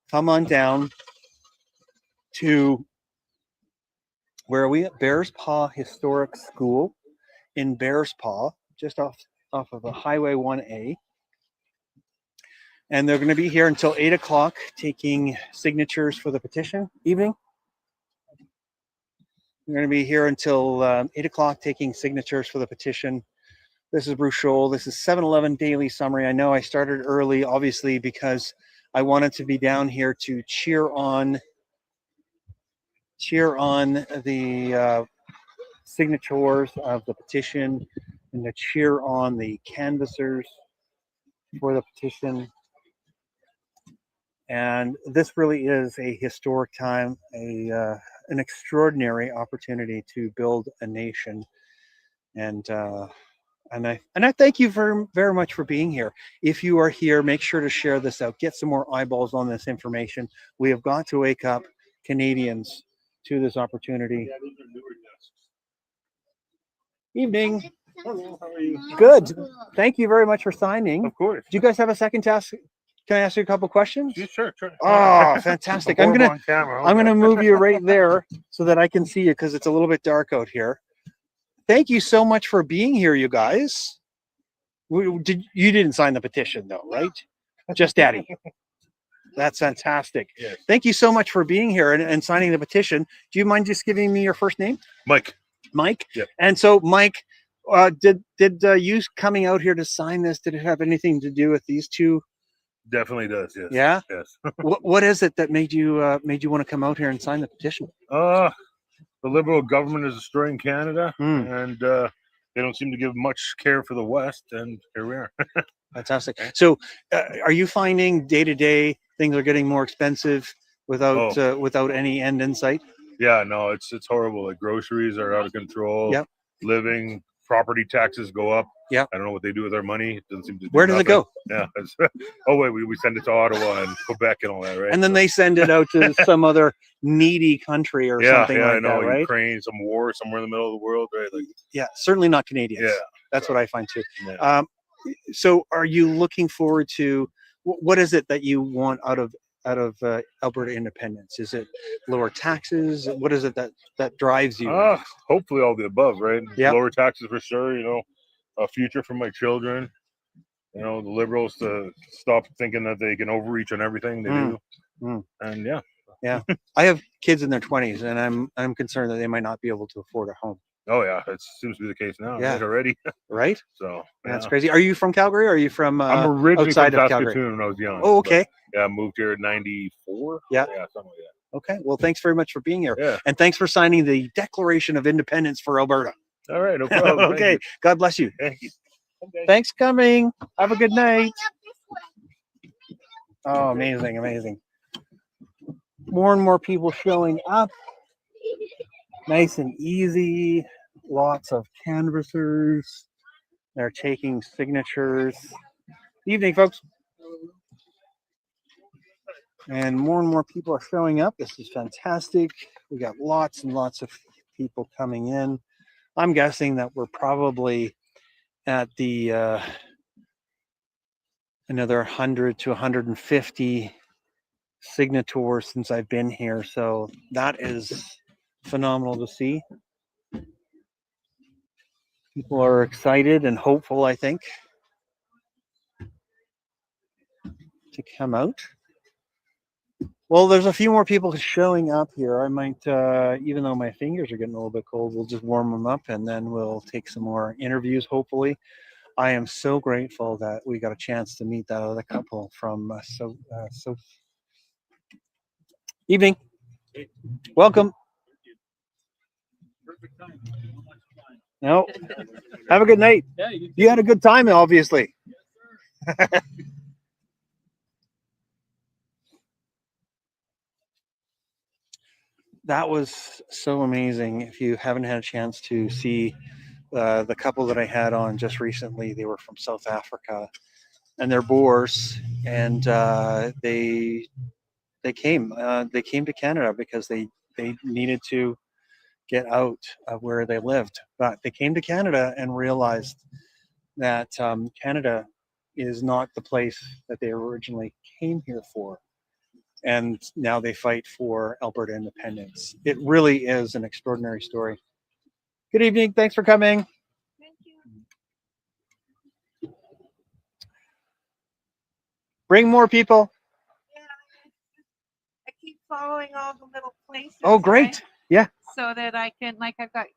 Speaker 2: come on down to, where are we at? Bearspaw Historic School in Bearspaw, just off of the Highway 1A. And they're going to be here until 8 o'clock taking signatures for the petition. Evening. We're going to be here until 8 o'clock taking signatures for the petition. This is Bruce Scholl. This is 7-Eleven Daily Summary. I know I started early, obviously, because I wanted to be down here to cheer on the signatures of the petition and to cheer on the canvassers for the petition. And this really is a historic time, an extraordinary opportunity to build a nation. And I thank you very much for being here. If you are here, make sure to share this out. Get some more eyeballs on this information. We have got to wake up Canadians to this opportunity. Evening.
Speaker 6: Hello, how are you?
Speaker 2: Good. Thank you very much for signing.
Speaker 6: Of course.
Speaker 2: Do you guys have a second task? Can I ask you a couple questions?
Speaker 6: Sure.
Speaker 2: Oh, fantastic. I'm
Speaker 6: Horrible on camera,
Speaker 2: I'm gonna
Speaker 6: okay.
Speaker 2: move you right there so that I can see you because it's a little bit dark out here. Thank you so much for being here, you guys. You didn't sign the petition though, right? Just Daddy. That's fantastic.
Speaker 6: Yes.
Speaker 2: Thank you so much for being here and signing the petition. Do you mind just giving me your first name?
Speaker 6: Mike.
Speaker 2: Mike?
Speaker 6: Yep.
Speaker 2: And so, Mike, did you coming out here to sign this, did it have anything to do with these two?
Speaker 6: Definitely does, yes.
Speaker 2: Yeah?
Speaker 6: Yes.
Speaker 2: What is it that made you want to come out here and sign the petition?
Speaker 6: The Liberal government is destroying Canada,
Speaker 2: Hmm.
Speaker 6: and they don't seem to give much care for the West, and here we are.
Speaker 2: Fantastic. So, are you finding day to day things are getting more expensive without any end in sight?
Speaker 6: Yeah, no, it's horrible. Like groceries are out of control.
Speaker 2: Yep.
Speaker 6: Living, property taxes go up.
Speaker 2: Yeah.
Speaker 6: I don't know what they do with our money. It doesn't seem to do
Speaker 2: Where does it
Speaker 6: nothing.
Speaker 2: go?
Speaker 6: Yeah. We send it to Ottawa and Quebec and all that, right?
Speaker 2: And then they send it out to some other needy country or something like
Speaker 6: I know,
Speaker 2: that, right?
Speaker 6: Ukraine, some war somewhere in the middle of the world, right? Like,
Speaker 2: Yeah, certainly not Canadians.
Speaker 6: Yeah.
Speaker 2: That's what I find too.
Speaker 6: Yeah.
Speaker 2: So are you looking forward to what is it that you want out of Alberta independence? Is it lower taxes? What is it that drives you?
Speaker 6: hopefully all the above, right?
Speaker 2: Yeah.
Speaker 6: Lower taxes for sure, a future for my children. The Liberals to stop thinking that they can overreach on everything they do. And yeah.
Speaker 2: Yeah. I have kids in their 20s and I'm concerned that they might not be able to afford a home.
Speaker 6: Oh yeah, it seems to be the case now,
Speaker 2: Yeah.
Speaker 6: right, already.
Speaker 2: Right?
Speaker 6: So
Speaker 2: That's
Speaker 6: yeah.
Speaker 2: crazy. Are you from Calgary or are you from
Speaker 6: I'm originally
Speaker 2: outside
Speaker 6: from
Speaker 2: of Calgary?
Speaker 6: Saskatoon when I was young.
Speaker 2: Oh, okay.
Speaker 6: But, yeah, I moved here in '94.
Speaker 2: Yeah.
Speaker 6: Yeah, something like that.
Speaker 2: Okay. Well, thanks very much for being here.
Speaker 6: Yeah.
Speaker 2: And thanks for signing the Declaration of Independence for Alberta.
Speaker 6: All right, no problem. Thank
Speaker 2: Okay.
Speaker 6: you.
Speaker 2: God bless you.
Speaker 6: Thank you.
Speaker 2: Thanks for coming. Have a good night. Oh, amazing, amazing. More and more people showing up. Nice and easy. Lots of canvassers. They're taking signatures. Evening, folks. And more people are showing up. This is fantastic. We got lots and lots of people coming in. I'm guessing that we're probably at the another 100 to 150 signators since I've been here. So that is phenomenal to see. People are excited and hopeful, I think, to come out. Well, there's a few more people showing up here. I might, even though my fingers are getting a little bit cold, we'll just warm them up and then we'll take some more interviews, hopefully. I am so grateful that we got a chance to meet that other couple from Evening. Welcome. No. Have a good night.
Speaker 10: Yeah,
Speaker 2: you had a good time, obviously. That was so amazing. If you haven't had a chance to see the couple that I had on just recently, they were from South Africa, and they're Boers, and they came to Canada because they needed to get out of where they lived, but they came to Canada and realized that Canada is not the place that they originally came here for. And now they fight for Alberta independence. It really is an extraordinary story. Good evening. Thanks for coming.
Speaker 19: Thank you.
Speaker 2: Bring more people.
Speaker 19: I keep following all the little places.
Speaker 2: Oh, great.
Speaker 19: right?
Speaker 2: Yeah.
Speaker 19: So that I can, I've got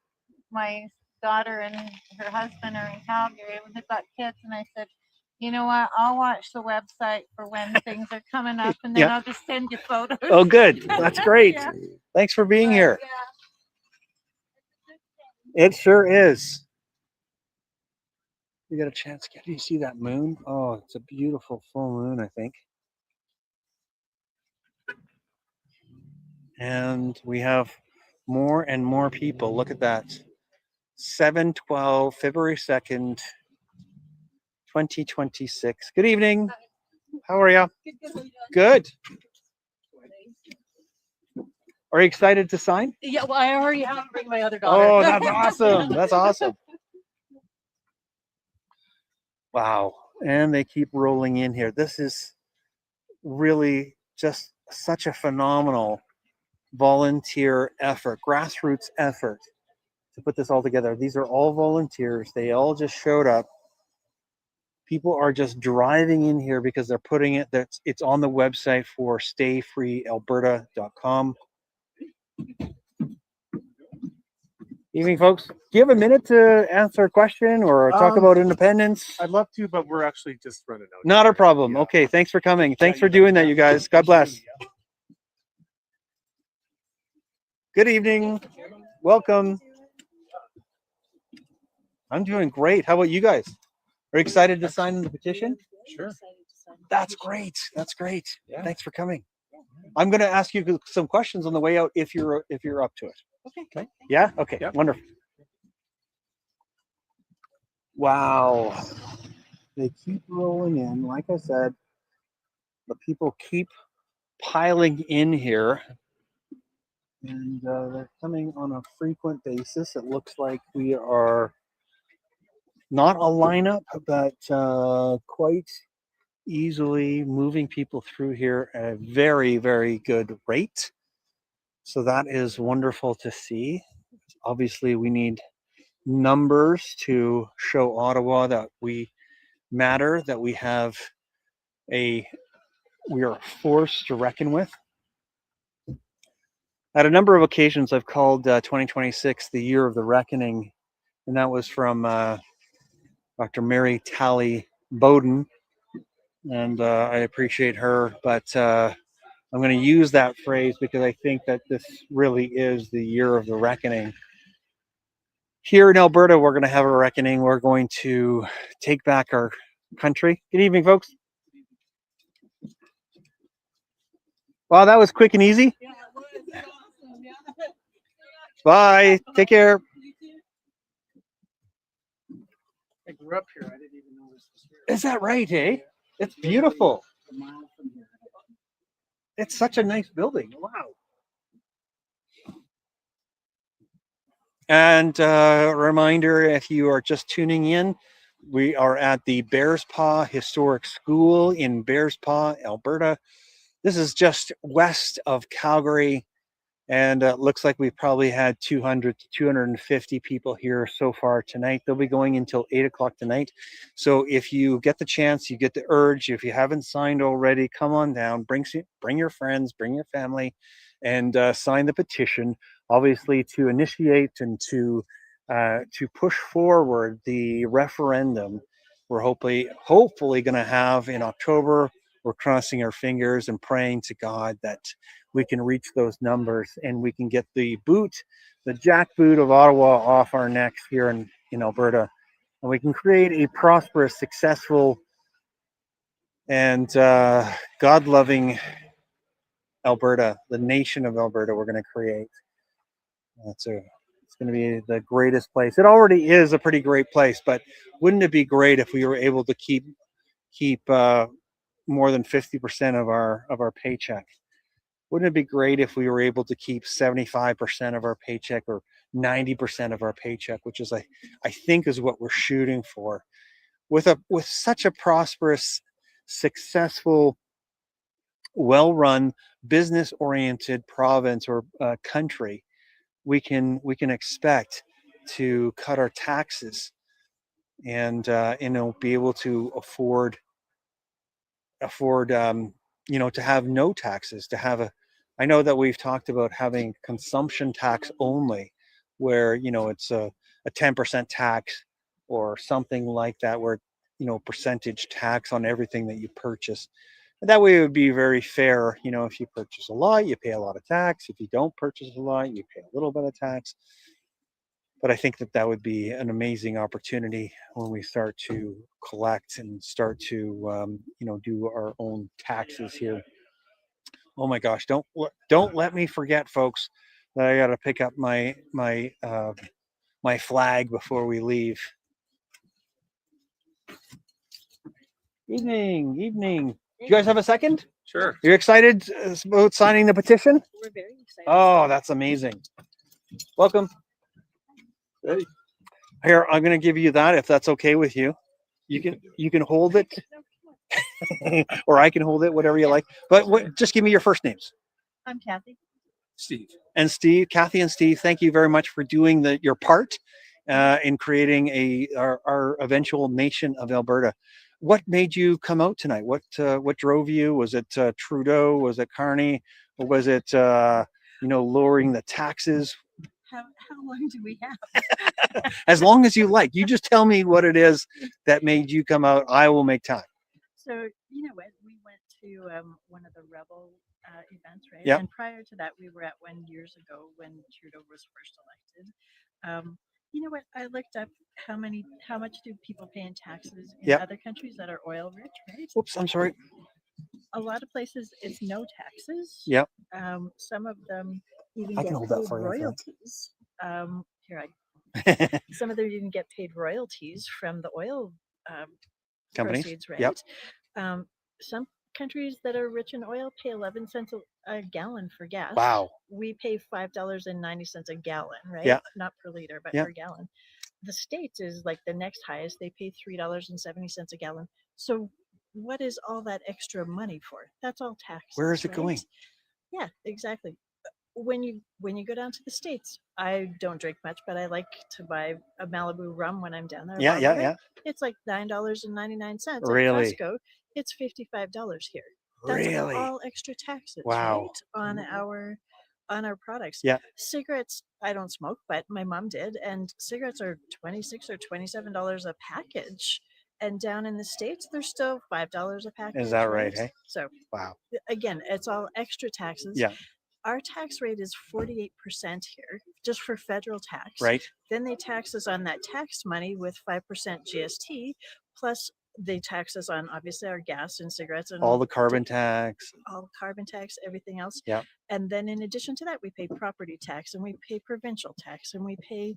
Speaker 19: my daughter and her husband are in Calgary and they've got kids, and I said, you know what, I'll watch the website for when things are coming up, and then
Speaker 2: Yeah.
Speaker 19: I'll just send you photos.
Speaker 2: Oh, good. That's great.
Speaker 19: Yeah.
Speaker 2: Thanks for being here.
Speaker 19: Yeah.
Speaker 2: It sure is. You got a chance. Do you see that moon? Oh, it's a beautiful full moon, I think. And we have more and more people. Look at that. 7/12, February 2nd, 2026. Good evening. How are you? Good. Are you excited to sign?
Speaker 7: Yeah, well, I already have to bring my other daughter.
Speaker 2: Oh, that's awesome. That's awesome. Wow. And they keep rolling in here. This is really just such a phenomenal volunteer effort, grassroots effort to put this all together. These are all volunteers. They all just showed up. People are just driving in here because they're putting it, it's on the website for stayfreealberta.com. Evening, folks. Do you have a minute to answer a question or talk about independence?
Speaker 14: I'd love to, but we're actually just running out.
Speaker 2: Not a problem. Okay, thanks for coming. Thanks for doing that, you guys. God bless. Good evening. Welcome. I'm doing great. How about you guys? Are you excited to sign the petition?
Speaker 14: Sure.
Speaker 2: That's great. That's great. Yeah. Thanks for coming. I'm going to ask you some questions on the way out if you're up to it.
Speaker 14: Okay.
Speaker 2: Yeah? Okay. Yep. Wonderful. Wow. They keep rolling in. Like I said, the people keep piling in here. And they're coming on a frequent basis. It looks like we are not a lineup, but quite easily moving people through here at a very, very good rate. So that is wonderful to see. Obviously, we need numbers to show Ottawa that we matter, that we are a force to reckon with. At a number of occasions, I've called 2026 the year of the reckoning, and that was from Dr. Mary Talley Bowden, and I appreciate her, but I'm going to use that phrase because I think that this really is the year of the reckoning. Here in Alberta, we're going to have a reckoning. We're going to take back our country. Good evening, folks. Wow, that was quick and easy.
Speaker 7: Yeah, it was awesome. Yeah.
Speaker 2: Bye. Take care.
Speaker 14: I grew up here. I didn't even know this was here.
Speaker 2: Is that right, eh? It's beautiful.
Speaker 14: A mile from here.
Speaker 2: It's such a nice building. Wow. And a reminder, if you are just tuning in, we are at the Bearspaw Historic School in Bearspaw, Alberta. This is just west of Calgary, and it looks like we've probably had 200 to 250 people here so far tonight. They'll be going until 8 o'clock tonight. So if you get the chance, you get the urge, if you haven't signed already, come on down, bring your friends, bring your family, and sign the petition, obviously to initiate and to push forward the referendum we're hopefully going to have in October. We're crossing our fingers and praying to God that we can reach those numbers and we can get the jackboot of Ottawa off our necks here in Alberta. And we can create a prosperous, successful, and God-loving Alberta, the nation of Alberta we're going to create. It's going to be the greatest place. It already is a pretty great place, but wouldn't it be great if we were able to keep more than 50% of our paycheck? Wouldn't it be great if we were able to keep 75% of our paycheck or 90% of our paycheck, which is I think is what we're shooting for. With such a prosperous, successful, well-run, business-oriented province or country, we can expect to cut our taxes and be able to afford to have no taxes, to have I know that we've talked about having consumption tax only, where it's a 10% tax or something like that, where percentage tax on everything that you purchase. And that way it would be very fair. If you purchase a lot, you pay a lot of tax. If you don't purchase a lot, you pay a little bit of tax. But I think that would be an amazing opportunity when we start to collect and start to do our own taxes here. Oh my gosh! Don't let me forget, folks, that I got to pick up my flag before we leave. Evening. Do you guys have a second?
Speaker 14: Sure.
Speaker 2: You're excited about signing the petition?
Speaker 7: We're very excited.
Speaker 2: Oh, that's amazing. Welcome.
Speaker 14: Hey.
Speaker 2: Here, I'm going to give you that if that's okay with you. You can hold it. or I can hold it, whatever you like. But just give me your first names.
Speaker 19: I'm Kathy.
Speaker 2: Steve. And Steve, Kathy and Steve, thank you very much for doing your part in creating our eventual nation of Alberta. What made you come out tonight? What drove you? Was it Trudeau? Was it Carney? Or was it lowering the taxes?
Speaker 19: How long do we have?
Speaker 2: As long as you like. You just tell me what it is that made you come out. I will make time.
Speaker 20: So, you know what, we went to one of the Rebel events, right?
Speaker 2: Yep.
Speaker 20: And prior to that, we were at one years ago when Trudeau was first elected. You know what, I looked up how much do people pay in taxes in
Speaker 2: Yep.
Speaker 20: other countries that are oil rich, right?
Speaker 2: Oops, I'm sorry.
Speaker 20: A lot of places it's no taxes.
Speaker 2: Yep.
Speaker 20: Some of them even
Speaker 2: I
Speaker 20: get
Speaker 2: can hold that
Speaker 20: paid
Speaker 2: for you, if you like.
Speaker 20: royalties. Some of them even get paid royalties from the oil
Speaker 2: Companies.
Speaker 20: proceeds, right?
Speaker 2: Yep.
Speaker 20: Some countries that are rich in oil pay 11 cents a gallon for gas.
Speaker 2: Wow.
Speaker 20: We pay $5.90 a gallon, right?
Speaker 2: Yeah.
Speaker 20: Not per liter, but
Speaker 2: Yeah.
Speaker 20: per gallon. The States is like the next highest. They pay $3.70 a gallon. So what is all that extra money for? That's all taxes.
Speaker 2: Where is it
Speaker 20: right?
Speaker 2: going?
Speaker 20: Yeah, exactly. When you go down to the States, I don't drink much, but I like to buy a Malibu rum when I'm down there.
Speaker 2: Yeah,
Speaker 20: bottle
Speaker 2: yeah,
Speaker 20: of it.
Speaker 2: yeah.
Speaker 20: It's like $9.99
Speaker 2: Really?
Speaker 20: at Costco. It's $55 here. That's
Speaker 2: Really?
Speaker 20: all extra taxes,
Speaker 2: Wow.
Speaker 20: right? On our products.
Speaker 2: Yeah.
Speaker 20: Cigarettes, I don't smoke, but my mom did, and cigarettes are $26 or $27 a package. And down in the States, they're still $5 a package.
Speaker 2: Is that right? Hey.
Speaker 20: So
Speaker 2: Wow.
Speaker 20: again, it's all extra taxes.
Speaker 2: Yeah.
Speaker 20: Our tax rate is 48% here, just for federal tax.
Speaker 2: Right.
Speaker 20: Then they tax us on that tax money with 5% GST, plus they tax us on obviously our gas and cigarettes and
Speaker 2: All the carbon tax.
Speaker 20: all carbon tax, everything else.
Speaker 2: Yeah.
Speaker 20: And then in addition to that, we pay property tax and we pay provincial tax and we pay,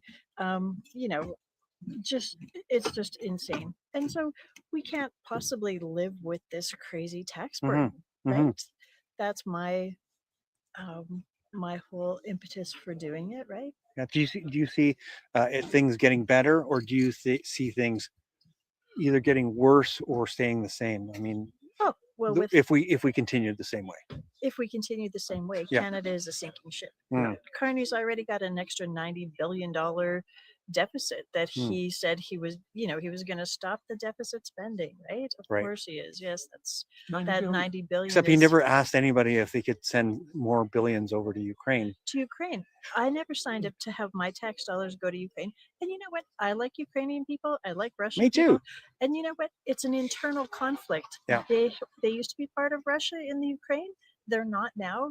Speaker 20: it's just insane. And so we can't possibly live with this crazy tax burden, right?
Speaker 2: mhm.
Speaker 20: That's my my whole impetus for doing it, right?
Speaker 2: Now, do you see things getting better, or do you see things either getting worse or staying the same? I mean,
Speaker 20: Oh, well,
Speaker 2: if we continue the same way.
Speaker 20: if we continue the same way,
Speaker 2: Yeah.
Speaker 20: Canada is a sinking ship.
Speaker 2: Mm.
Speaker 20: Carney's already got an extra $90 billion deficit that he said he was going to stop the deficit spending, right? Of
Speaker 2: Right.
Speaker 20: course he is. Yes, that's
Speaker 10: 90
Speaker 20: that
Speaker 10: billion.
Speaker 20: 90 billion.
Speaker 2: Except he
Speaker 20: is
Speaker 2: never asked anybody if they could send more billions over to Ukraine.
Speaker 20: to Ukraine. I never signed up to have my tax dollars go to Ukraine. And you know what? I like Ukrainian people. I like Russian
Speaker 2: Me too.
Speaker 20: people. And you know what? It's an internal conflict.
Speaker 2: Yeah.
Speaker 20: They used to be part of Russia in the Ukraine. They're not now.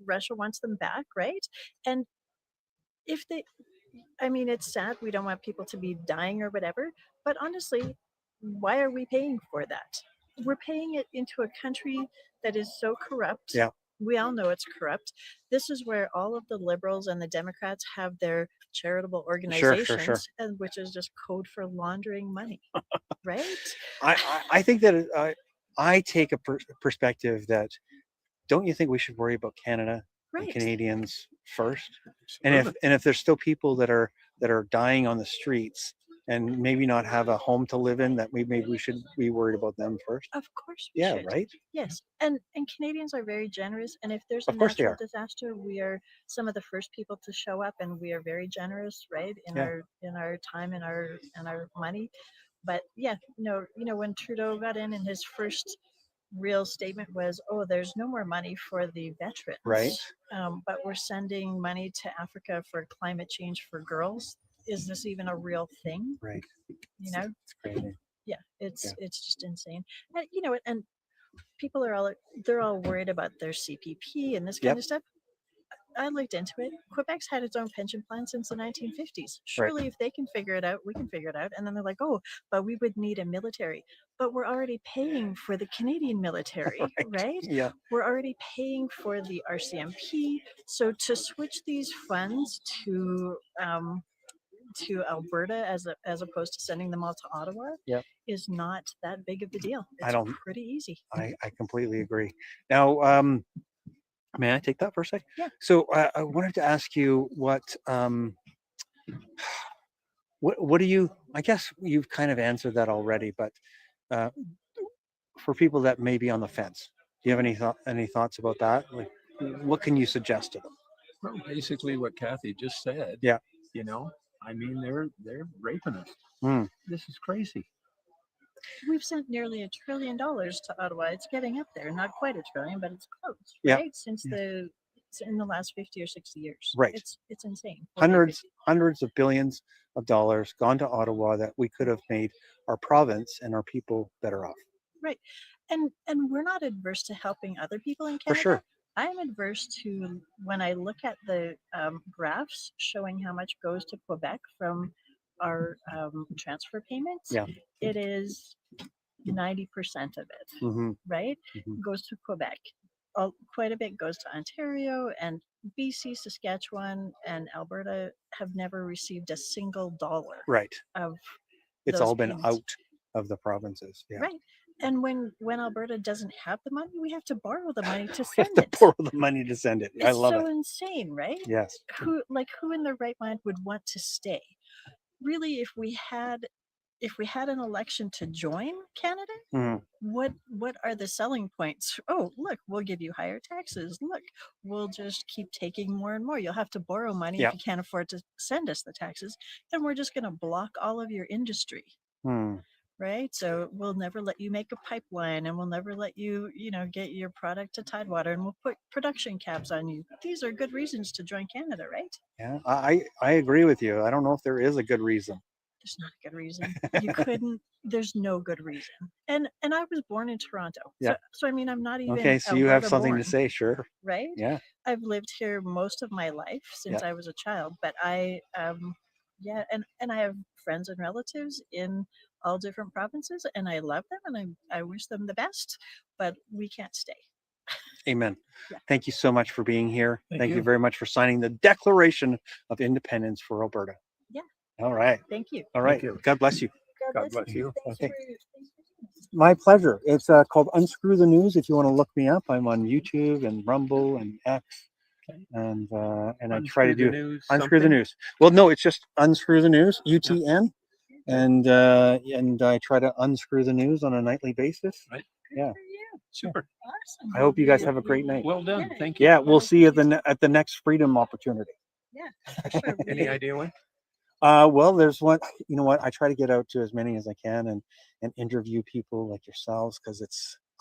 Speaker 20: Russia wants them back, right? And if they, I mean, it's sad. We don't want people to be dying or whatever. But honestly, why are we paying for that? We're paying it into a country that is so corrupt.
Speaker 2: Yeah.
Speaker 20: We all know it's corrupt. This is where all of the liberals and the Democrats have their charitable organizations,
Speaker 2: sure.
Speaker 20: and which is just code for laundering money, right?
Speaker 2: I think that I take a perspective that, don't you think we should worry about Canada and
Speaker 20: Right.
Speaker 2: Canadians first? And if there's still people that are dying on the streets and maybe not have a home to live in, that maybe we should be worried about them first.
Speaker 20: Of course we
Speaker 2: Yeah,
Speaker 20: should.
Speaker 2: right?
Speaker 20: Yes, and Canadians are very generous, and if there's a
Speaker 2: Of course they
Speaker 20: natural
Speaker 2: are.
Speaker 20: disaster, we are some of the first people to show up, and we are very generous, right? In
Speaker 2: Yeah.
Speaker 20: our time and our money. But yeah, no, when Trudeau got in and his first real statement was, "Oh, there's no more money for the veterans."
Speaker 2: Right.
Speaker 20: But we're sending money to Africa for climate change for girls. Is this even a real thing?
Speaker 2: Right.
Speaker 20: You know?
Speaker 2: It's crazy.
Speaker 20: Yeah, it's just insane. And and people are all worried about their CPP and this kind
Speaker 2: Yep.
Speaker 20: of stuff. I looked into it. Quebec's had its own pension plan since the 1950s.
Speaker 2: Right.
Speaker 20: Surely, if they can figure it out, we can figure it out. And then they're like, "Oh, but we would need a military." But we're already paying for the Canadian military, right?
Speaker 2: Yeah.
Speaker 20: We're already paying for the RCMP. So to switch these funds to Alberta as opposed to sending them all to Ottawa
Speaker 2: Yeah.
Speaker 20: is not that big of a deal. It's
Speaker 2: I don't.
Speaker 20: pretty easy.
Speaker 2: I completely agree. Now, may I take that for a sec?
Speaker 20: Yeah.
Speaker 2: So I wanted to ask you what do you? I guess you've kind of answered that already, but for people that may be on the fence, do you have any thoughts about that? Like, what can you suggest to them?
Speaker 21: Well, basically what Kathy just said.
Speaker 2: Yeah.
Speaker 21: You know, I mean, they're raping us.
Speaker 2: Mm.
Speaker 21: This is crazy.
Speaker 20: We've sent nearly $1 trillion to Ottawa. It's getting up there, not quite $1 trillion, but it's close,
Speaker 2: Yeah.
Speaker 20: right? Since it's in the last 50 or 60 years.
Speaker 2: Right.
Speaker 20: It's insane.
Speaker 2: Hundreds of billions of dollars gone to Ottawa that we could have made our province and our people better off.
Speaker 20: Right. And we're not adverse to helping other people in
Speaker 2: For
Speaker 20: Canada.
Speaker 2: sure.
Speaker 20: I'm adverse to when I look at the graphs showing how much goes to Quebec from our transfer payments.
Speaker 2: Yeah.
Speaker 20: It is 90% of it,
Speaker 2: Mhm.
Speaker 20: right?
Speaker 2: Mhm.
Speaker 20: Goes to Quebec. Quite a bit goes to Ontario, and BC, Saskatchewan, and Alberta have never received a single dollar.
Speaker 2: Right.
Speaker 20: Of
Speaker 2: It's
Speaker 20: those
Speaker 2: all been
Speaker 20: payments.
Speaker 2: out of the provinces. Yeah.
Speaker 20: Right. And when Alberta doesn't have the money, we have to borrow the money to
Speaker 2: We have
Speaker 20: send
Speaker 2: to
Speaker 20: it.
Speaker 2: borrow the money to send it. I
Speaker 20: It's
Speaker 2: love
Speaker 20: so
Speaker 2: it.
Speaker 20: insane, right?
Speaker 2: Yes.
Speaker 20: Who in their right mind would want to stay? Really, if we had an election to join Canada,
Speaker 2: Mhm.
Speaker 20: what are the selling points? Oh, look, we'll give you higher taxes. Look, we'll just keep taking more and more. You'll have to borrow money
Speaker 2: Yeah.
Speaker 20: if you can't afford to send us the taxes, and we're just going to block all of your industry.
Speaker 2: Hmm.
Speaker 20: Right? So we'll never let you make a pipeline, and we'll never let you, get your product to Tidewater, and we'll put production caps on you. These are good reasons to join Canada, right?
Speaker 2: Yeah. I agree with you. I don't know if there is a good reason.
Speaker 20: There's not a good reason. You couldn't. There's no good reason. And I was born in Toronto.
Speaker 2: Yeah.
Speaker 20: So I mean, I'm not even.
Speaker 2: Okay, so you have
Speaker 20: Alberta
Speaker 2: something
Speaker 20: born,
Speaker 2: to say, sure.
Speaker 20: right?
Speaker 2: Yeah.
Speaker 20: I've lived here most of my life since
Speaker 2: Yeah.
Speaker 20: I was a child, but yeah, and I have friends and relatives in all different provinces, and I love them, and I wish them the best, but we can't stay.
Speaker 2: Amen.
Speaker 20: Yeah.
Speaker 2: Thank you so much for being here.
Speaker 20: Thank
Speaker 2: Thank you
Speaker 20: you.
Speaker 2: very much for signing the Declaration of Independence for Alberta.
Speaker 20: Yeah.
Speaker 2: All right.
Speaker 20: Thank you.
Speaker 2: All right. God bless you.
Speaker 20: God bless you. Thanks
Speaker 2: Okay.
Speaker 20: for doing this.
Speaker 2: My pleasure. It's called Unscrew the News. If you want to look me up, I'm on YouTube and Rumble and X, and I try to
Speaker 5: Unscrew the
Speaker 2: do
Speaker 5: News
Speaker 2: Unscrew the
Speaker 5: something?
Speaker 2: News. Well, no, it's just Unscrew the News, UTN, and I try to unscrew the news on a nightly basis.
Speaker 21: Right.
Speaker 2: Yeah.
Speaker 21: Super.
Speaker 20: Awesome.
Speaker 2: I hope you guys have a great night.
Speaker 21: Well done. Thank you.
Speaker 2: Yeah, we'll see you at the next freedom opportunity.
Speaker 20: Yeah, for sure.
Speaker 21: Any idea when?
Speaker 2: Well, there's one. You know what? I try to get out to as many as I can and interview people like yourselves, because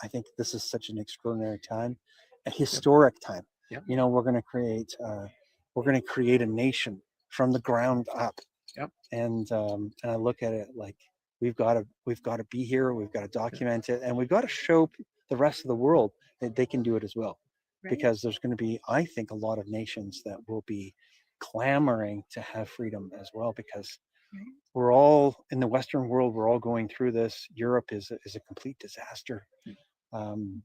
Speaker 2: I think this is such an extraordinary time, a historic time.
Speaker 21: Yep.
Speaker 2: You know, we're going to create a nation from the ground up.
Speaker 21: Yep.
Speaker 2: And I look at it like we've got to be here. We've got to document it, and we've got to show the rest of the world that they can do it as well.
Speaker 20: Right.
Speaker 2: Because there's going to be, I think, a lot of nations that will be clamoring to have freedom as well, because
Speaker 20: Right.
Speaker 2: we're all in the Western world. We're all going through this. Europe is a complete disaster.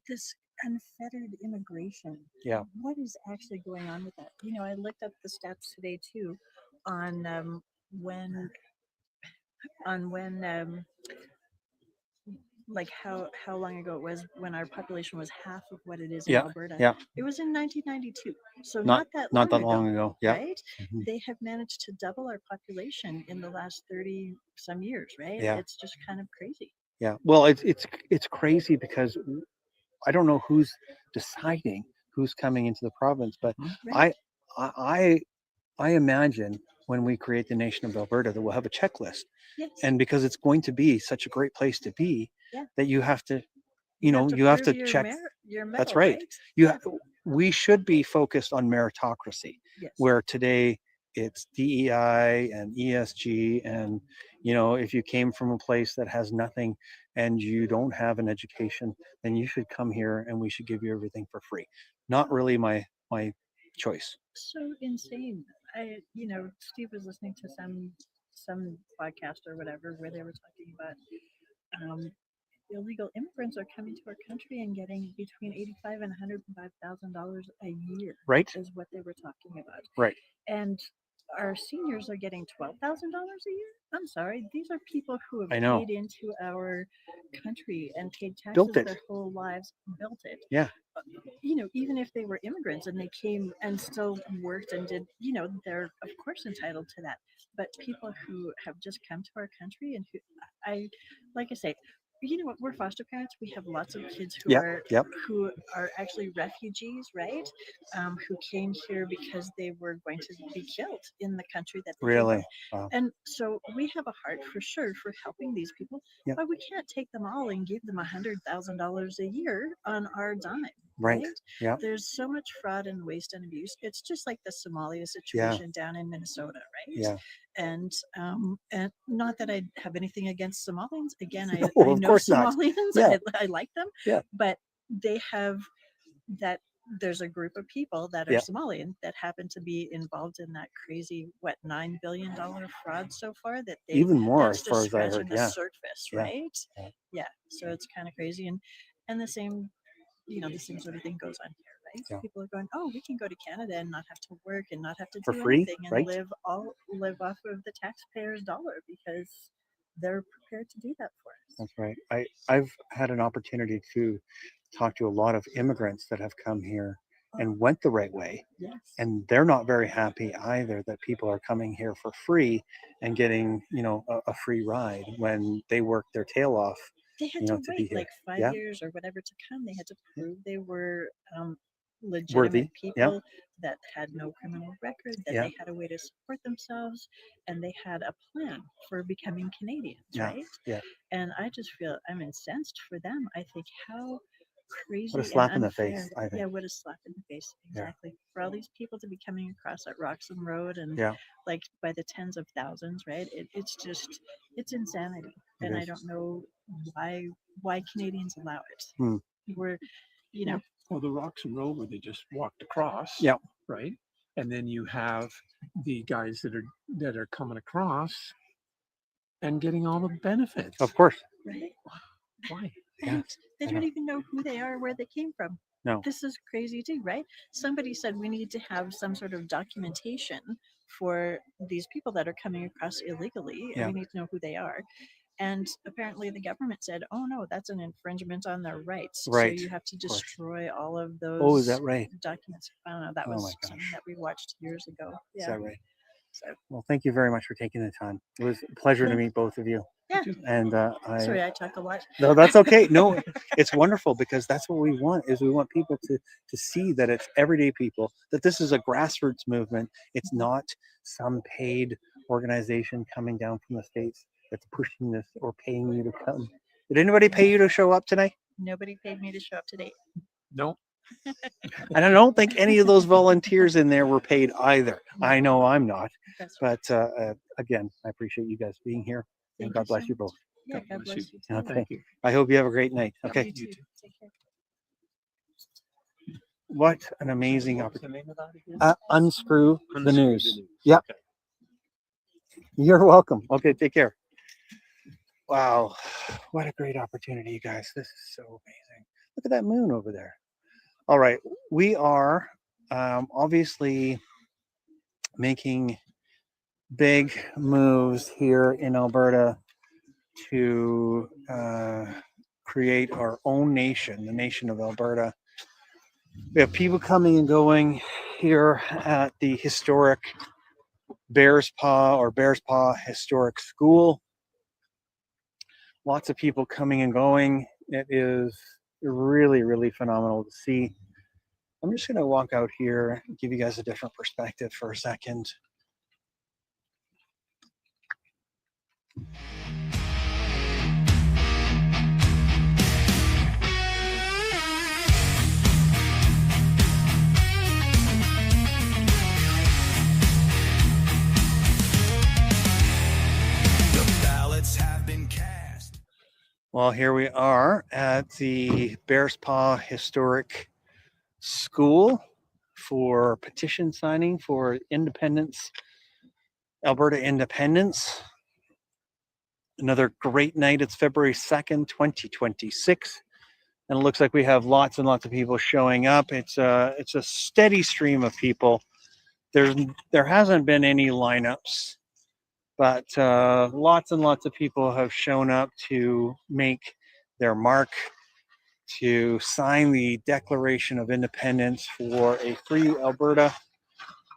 Speaker 20: This unfettered immigration.
Speaker 2: Yeah.
Speaker 20: What is actually going on with that? I looked up the stats today too on when like how long ago it was when our population was half of what it is in
Speaker 2: Yeah,
Speaker 20: Alberta.
Speaker 2: yeah.
Speaker 20: It was in 1992. So
Speaker 2: Not
Speaker 20: not
Speaker 2: that
Speaker 20: that
Speaker 2: long ago. Yeah.
Speaker 20: Right?
Speaker 2: Mhm.
Speaker 20: They have managed to double our population in the last 30 some years, right?
Speaker 2: Yeah.
Speaker 20: It's just kind of crazy.
Speaker 2: Yeah. Well, it's crazy because I don't know who's deciding who's coming into the province, but
Speaker 20: Right.
Speaker 2: I imagine when we create the nation of Alberta that we'll have a checklist.
Speaker 20: Yes.
Speaker 2: And because it's going to be such a great place to be,
Speaker 20: Yeah.
Speaker 2: that you have to,
Speaker 20: You
Speaker 2: have to
Speaker 20: prove your
Speaker 2: check.
Speaker 20: your
Speaker 2: That's
Speaker 20: mettle,
Speaker 2: right.
Speaker 20: right?
Speaker 2: We should be focused on meritocracy,
Speaker 20: Yes.
Speaker 2: where today it's DEI and ESG, and if you came from a place that has nothing and you don't have an education, then you should come here and we should give you everything for free. Not really my choice.
Speaker 20: So insane. Steve was listening to some podcast or whatever where they were talking about illegal immigrants are coming to our country and getting between $85,000 and $105,000 a year.
Speaker 2: Right.
Speaker 20: Is what they were talking about.
Speaker 2: Right.
Speaker 20: And our seniors are getting $12,000 a year. I'm sorry, these are people who have
Speaker 2: I know.
Speaker 20: paid into our country and paid taxes
Speaker 2: Built it.
Speaker 20: their whole lives, built it.
Speaker 2: Yeah.
Speaker 20: Even if they were immigrants and they came and still worked and did, they're of course entitled to that. But people who have just come to our country and who like I say, you know what, we're foster parents. We have lots of kids
Speaker 2: Yep.
Speaker 20: who are actually refugees, right? Who came here because they were going to be killed in the country that they came
Speaker 2: Really?
Speaker 20: from.
Speaker 2: Wow.
Speaker 20: And so we have a heart for sure for helping these people,
Speaker 2: Yep.
Speaker 20: but we can't take them all and give them $100,000 a year on our dime.
Speaker 2: Right. Yeah.
Speaker 20: There's so much fraud and waste and abuse. It's just like the Somalia situation down in Minnesota, right?
Speaker 2: Yeah.
Speaker 20: And not that I have anything against Somalians. Again, I
Speaker 2: of
Speaker 20: know
Speaker 2: course not.
Speaker 20: Somalians.
Speaker 2: Yeah.
Speaker 20: I like them.
Speaker 2: Yeah.
Speaker 20: But they have that. There's a group of people that are
Speaker 2: Yeah.
Speaker 20: Somalian that happen to be involved in that crazy $9 billion fraud so far. That they
Speaker 2: Even more,
Speaker 20: that's
Speaker 2: as far
Speaker 20: just
Speaker 2: as I
Speaker 20: scratching
Speaker 2: heard.
Speaker 20: the
Speaker 2: Yeah.
Speaker 20: surface,
Speaker 2: Yeah.
Speaker 20: right?
Speaker 2: Yeah.
Speaker 20: Yeah. So it's kind of crazy, and the same, the same sort of thing goes on here, right?
Speaker 2: Yeah.
Speaker 20: People are going, oh, we can go to Canada and not have to work and not have to
Speaker 2: For
Speaker 20: do
Speaker 2: free,
Speaker 20: anything and
Speaker 2: right?
Speaker 20: live off of the taxpayer's dollar because they're prepared to do that for us.
Speaker 2: That's right. I've had an opportunity to talk to a lot of immigrants that have come here and went the right way.
Speaker 20: Yes.
Speaker 2: And they're not very happy either that people are coming here for free and getting, a free ride when they work their tail off.
Speaker 20: They had
Speaker 2: to
Speaker 20: to
Speaker 2: be
Speaker 20: wait
Speaker 2: here.
Speaker 20: like 5
Speaker 2: Yeah.
Speaker 20: years or whatever to come. They had to prove they were legitimate
Speaker 2: Worthy.
Speaker 20: people
Speaker 2: Yeah.
Speaker 20: that had no criminal record, that
Speaker 2: Yeah.
Speaker 20: they had a way to support themselves, and they had a plan for becoming Canadians,
Speaker 2: Yeah.
Speaker 20: right?
Speaker 2: Yeah.
Speaker 20: And I just feel I'm incensed for them. I think how crazy
Speaker 2: What a slap
Speaker 20: and
Speaker 2: in the
Speaker 20: unfair.
Speaker 2: face, I think.
Speaker 20: Yeah, what a slap in the face.
Speaker 2: Yeah.
Speaker 20: Exactly. For all these people to be coming across that Roxham Road and
Speaker 2: Yeah.
Speaker 20: like by the tens of thousands, right? It's insanity.
Speaker 2: It
Speaker 20: And I
Speaker 2: is.
Speaker 20: don't know why Canadians allow it.
Speaker 2: Hmm.
Speaker 20: We're,
Speaker 14: Well, the Roxham Road where they just walked across.
Speaker 2: Yeah.
Speaker 14: Right. And then you have the guys that are coming across and getting all the benefits.
Speaker 2: Of course.
Speaker 20: right?
Speaker 14: Why?
Speaker 20: And they
Speaker 2: I
Speaker 20: don't
Speaker 2: know.
Speaker 20: even know who they are, where they came from.
Speaker 2: No.
Speaker 20: This is crazy too, right? Somebody said we need to have some sort of documentation for these people that are coming across illegally, and
Speaker 2: Yeah.
Speaker 20: we need to know who they are. And apparently the government said, oh no, that's an infringement on their rights.
Speaker 2: Right,
Speaker 20: So you have to
Speaker 2: of course.
Speaker 20: destroy all of those
Speaker 2: Oh, is that right?
Speaker 20: documents. I don't know. That
Speaker 2: Oh
Speaker 20: was
Speaker 2: my
Speaker 20: something that we watched years ago.
Speaker 2: Is
Speaker 20: Yeah.
Speaker 2: that right?
Speaker 20: So
Speaker 2: Well, thank you very much for taking the time. It was a pleasure to
Speaker 20: Yeah.
Speaker 2: meet both of you.
Speaker 20: Yeah.
Speaker 2: And
Speaker 20: Sorry, I talk a lot.
Speaker 2: No, that's okay. No, it's wonderful because that's what we want. Is we want people to see that it's everyday people. That this is a grassroots movement. It's not some paid organization coming down from the States that's pushing this or paying you to come. Did anybody pay you to show up today?
Speaker 20: Nobody paid me to show up today.
Speaker 14: No.
Speaker 2: And I don't think any of those volunteers in there were paid either. I know I'm not.
Speaker 20: That's
Speaker 2: But again, I appreciate you guys being here. And
Speaker 20: Thank
Speaker 2: God
Speaker 20: you
Speaker 2: bless
Speaker 20: so
Speaker 2: you both.
Speaker 20: Yeah, God bless you too.
Speaker 2: Okay.
Speaker 14: Thank you.
Speaker 2: I hope you have a great night. Okay.
Speaker 20: You too. Take care.
Speaker 2: What an amazing
Speaker 14: What's the
Speaker 2: opportunity.
Speaker 14: name of that again?
Speaker 2: Unscrew the
Speaker 14: Unscrew the
Speaker 2: news.
Speaker 14: News.
Speaker 2: Yep.
Speaker 14: Okay.
Speaker 2: You're welcome. Okay, take care. Wow. What a great opportunity, you guys. This is so amazing. Look at that moon over there. All right. We are obviously making big moves here in Alberta to create our own nation, the nation of Alberta. We have people coming and going here at the historic Bearspaw Historic School. Lots of people coming and going. It is really, really phenomenal to see. I'm just going to walk out here and give you guys a different perspective for a second.
Speaker 1: The ballots have been cast.
Speaker 2: Well, here we are at the Bearspaw Historic School for petition signing for independence, Alberta independence. Another great night. It's February 2nd, 2026. And it looks like we have lots and lots of people showing up. It's a steady stream of people. There hasn't been any lineups, but lots and lots of people have shown up to make their mark, to sign the Declaration of Independence for a free Alberta.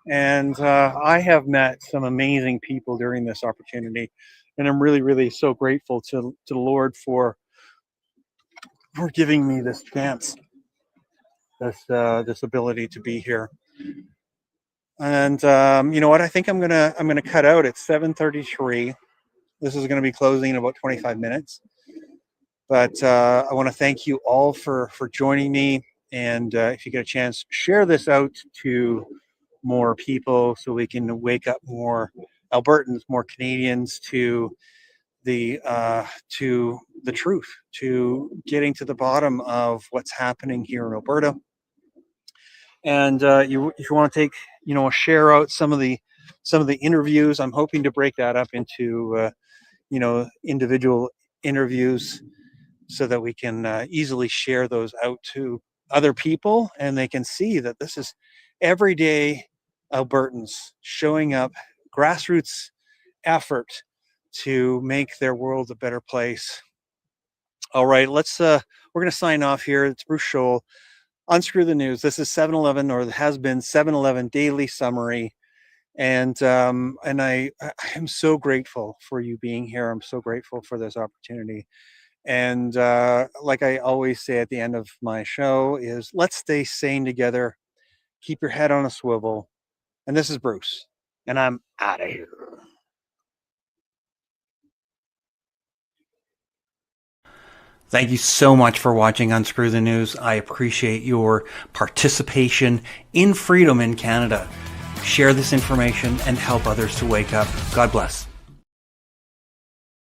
Speaker 2: And I have met some amazing people during this opportunity. And I'm really, really so grateful to the Lord for for giving me this chance, this ability to be here. And you know what? I think I'm gonna cut out at 7:33. This is gonna be closing in about 25 minutes. But I want to thank you all for joining me. And if you get a chance, share this out to more people so we can wake up more Albertans, more Canadians to the truth, to getting to the bottom of what's happening here in Alberta. And if you want to take, share out some of the interviews, I'm hoping to break that up into individual interviews, so that we can easily share those out to other people, and they can see that this is everyday Albertans showing up, grassroots effort to make their world a better place. All right, we're going to sign off here. It's Bruce Scholl. Unscrew the News. This is 7-Eleven, or has been 7-Eleven Daily Summary. And I am so grateful for you being here. I'm so grateful for this opportunity. And like I always say at the end of my show is, let's stay sane together. Keep your head on a swivel. And this is Bruce, and I'm out of here. Thank you so much for watching Unscrew the News. I appreciate your participation in freedom in Canada. Share this information and help others to wake up. God bless.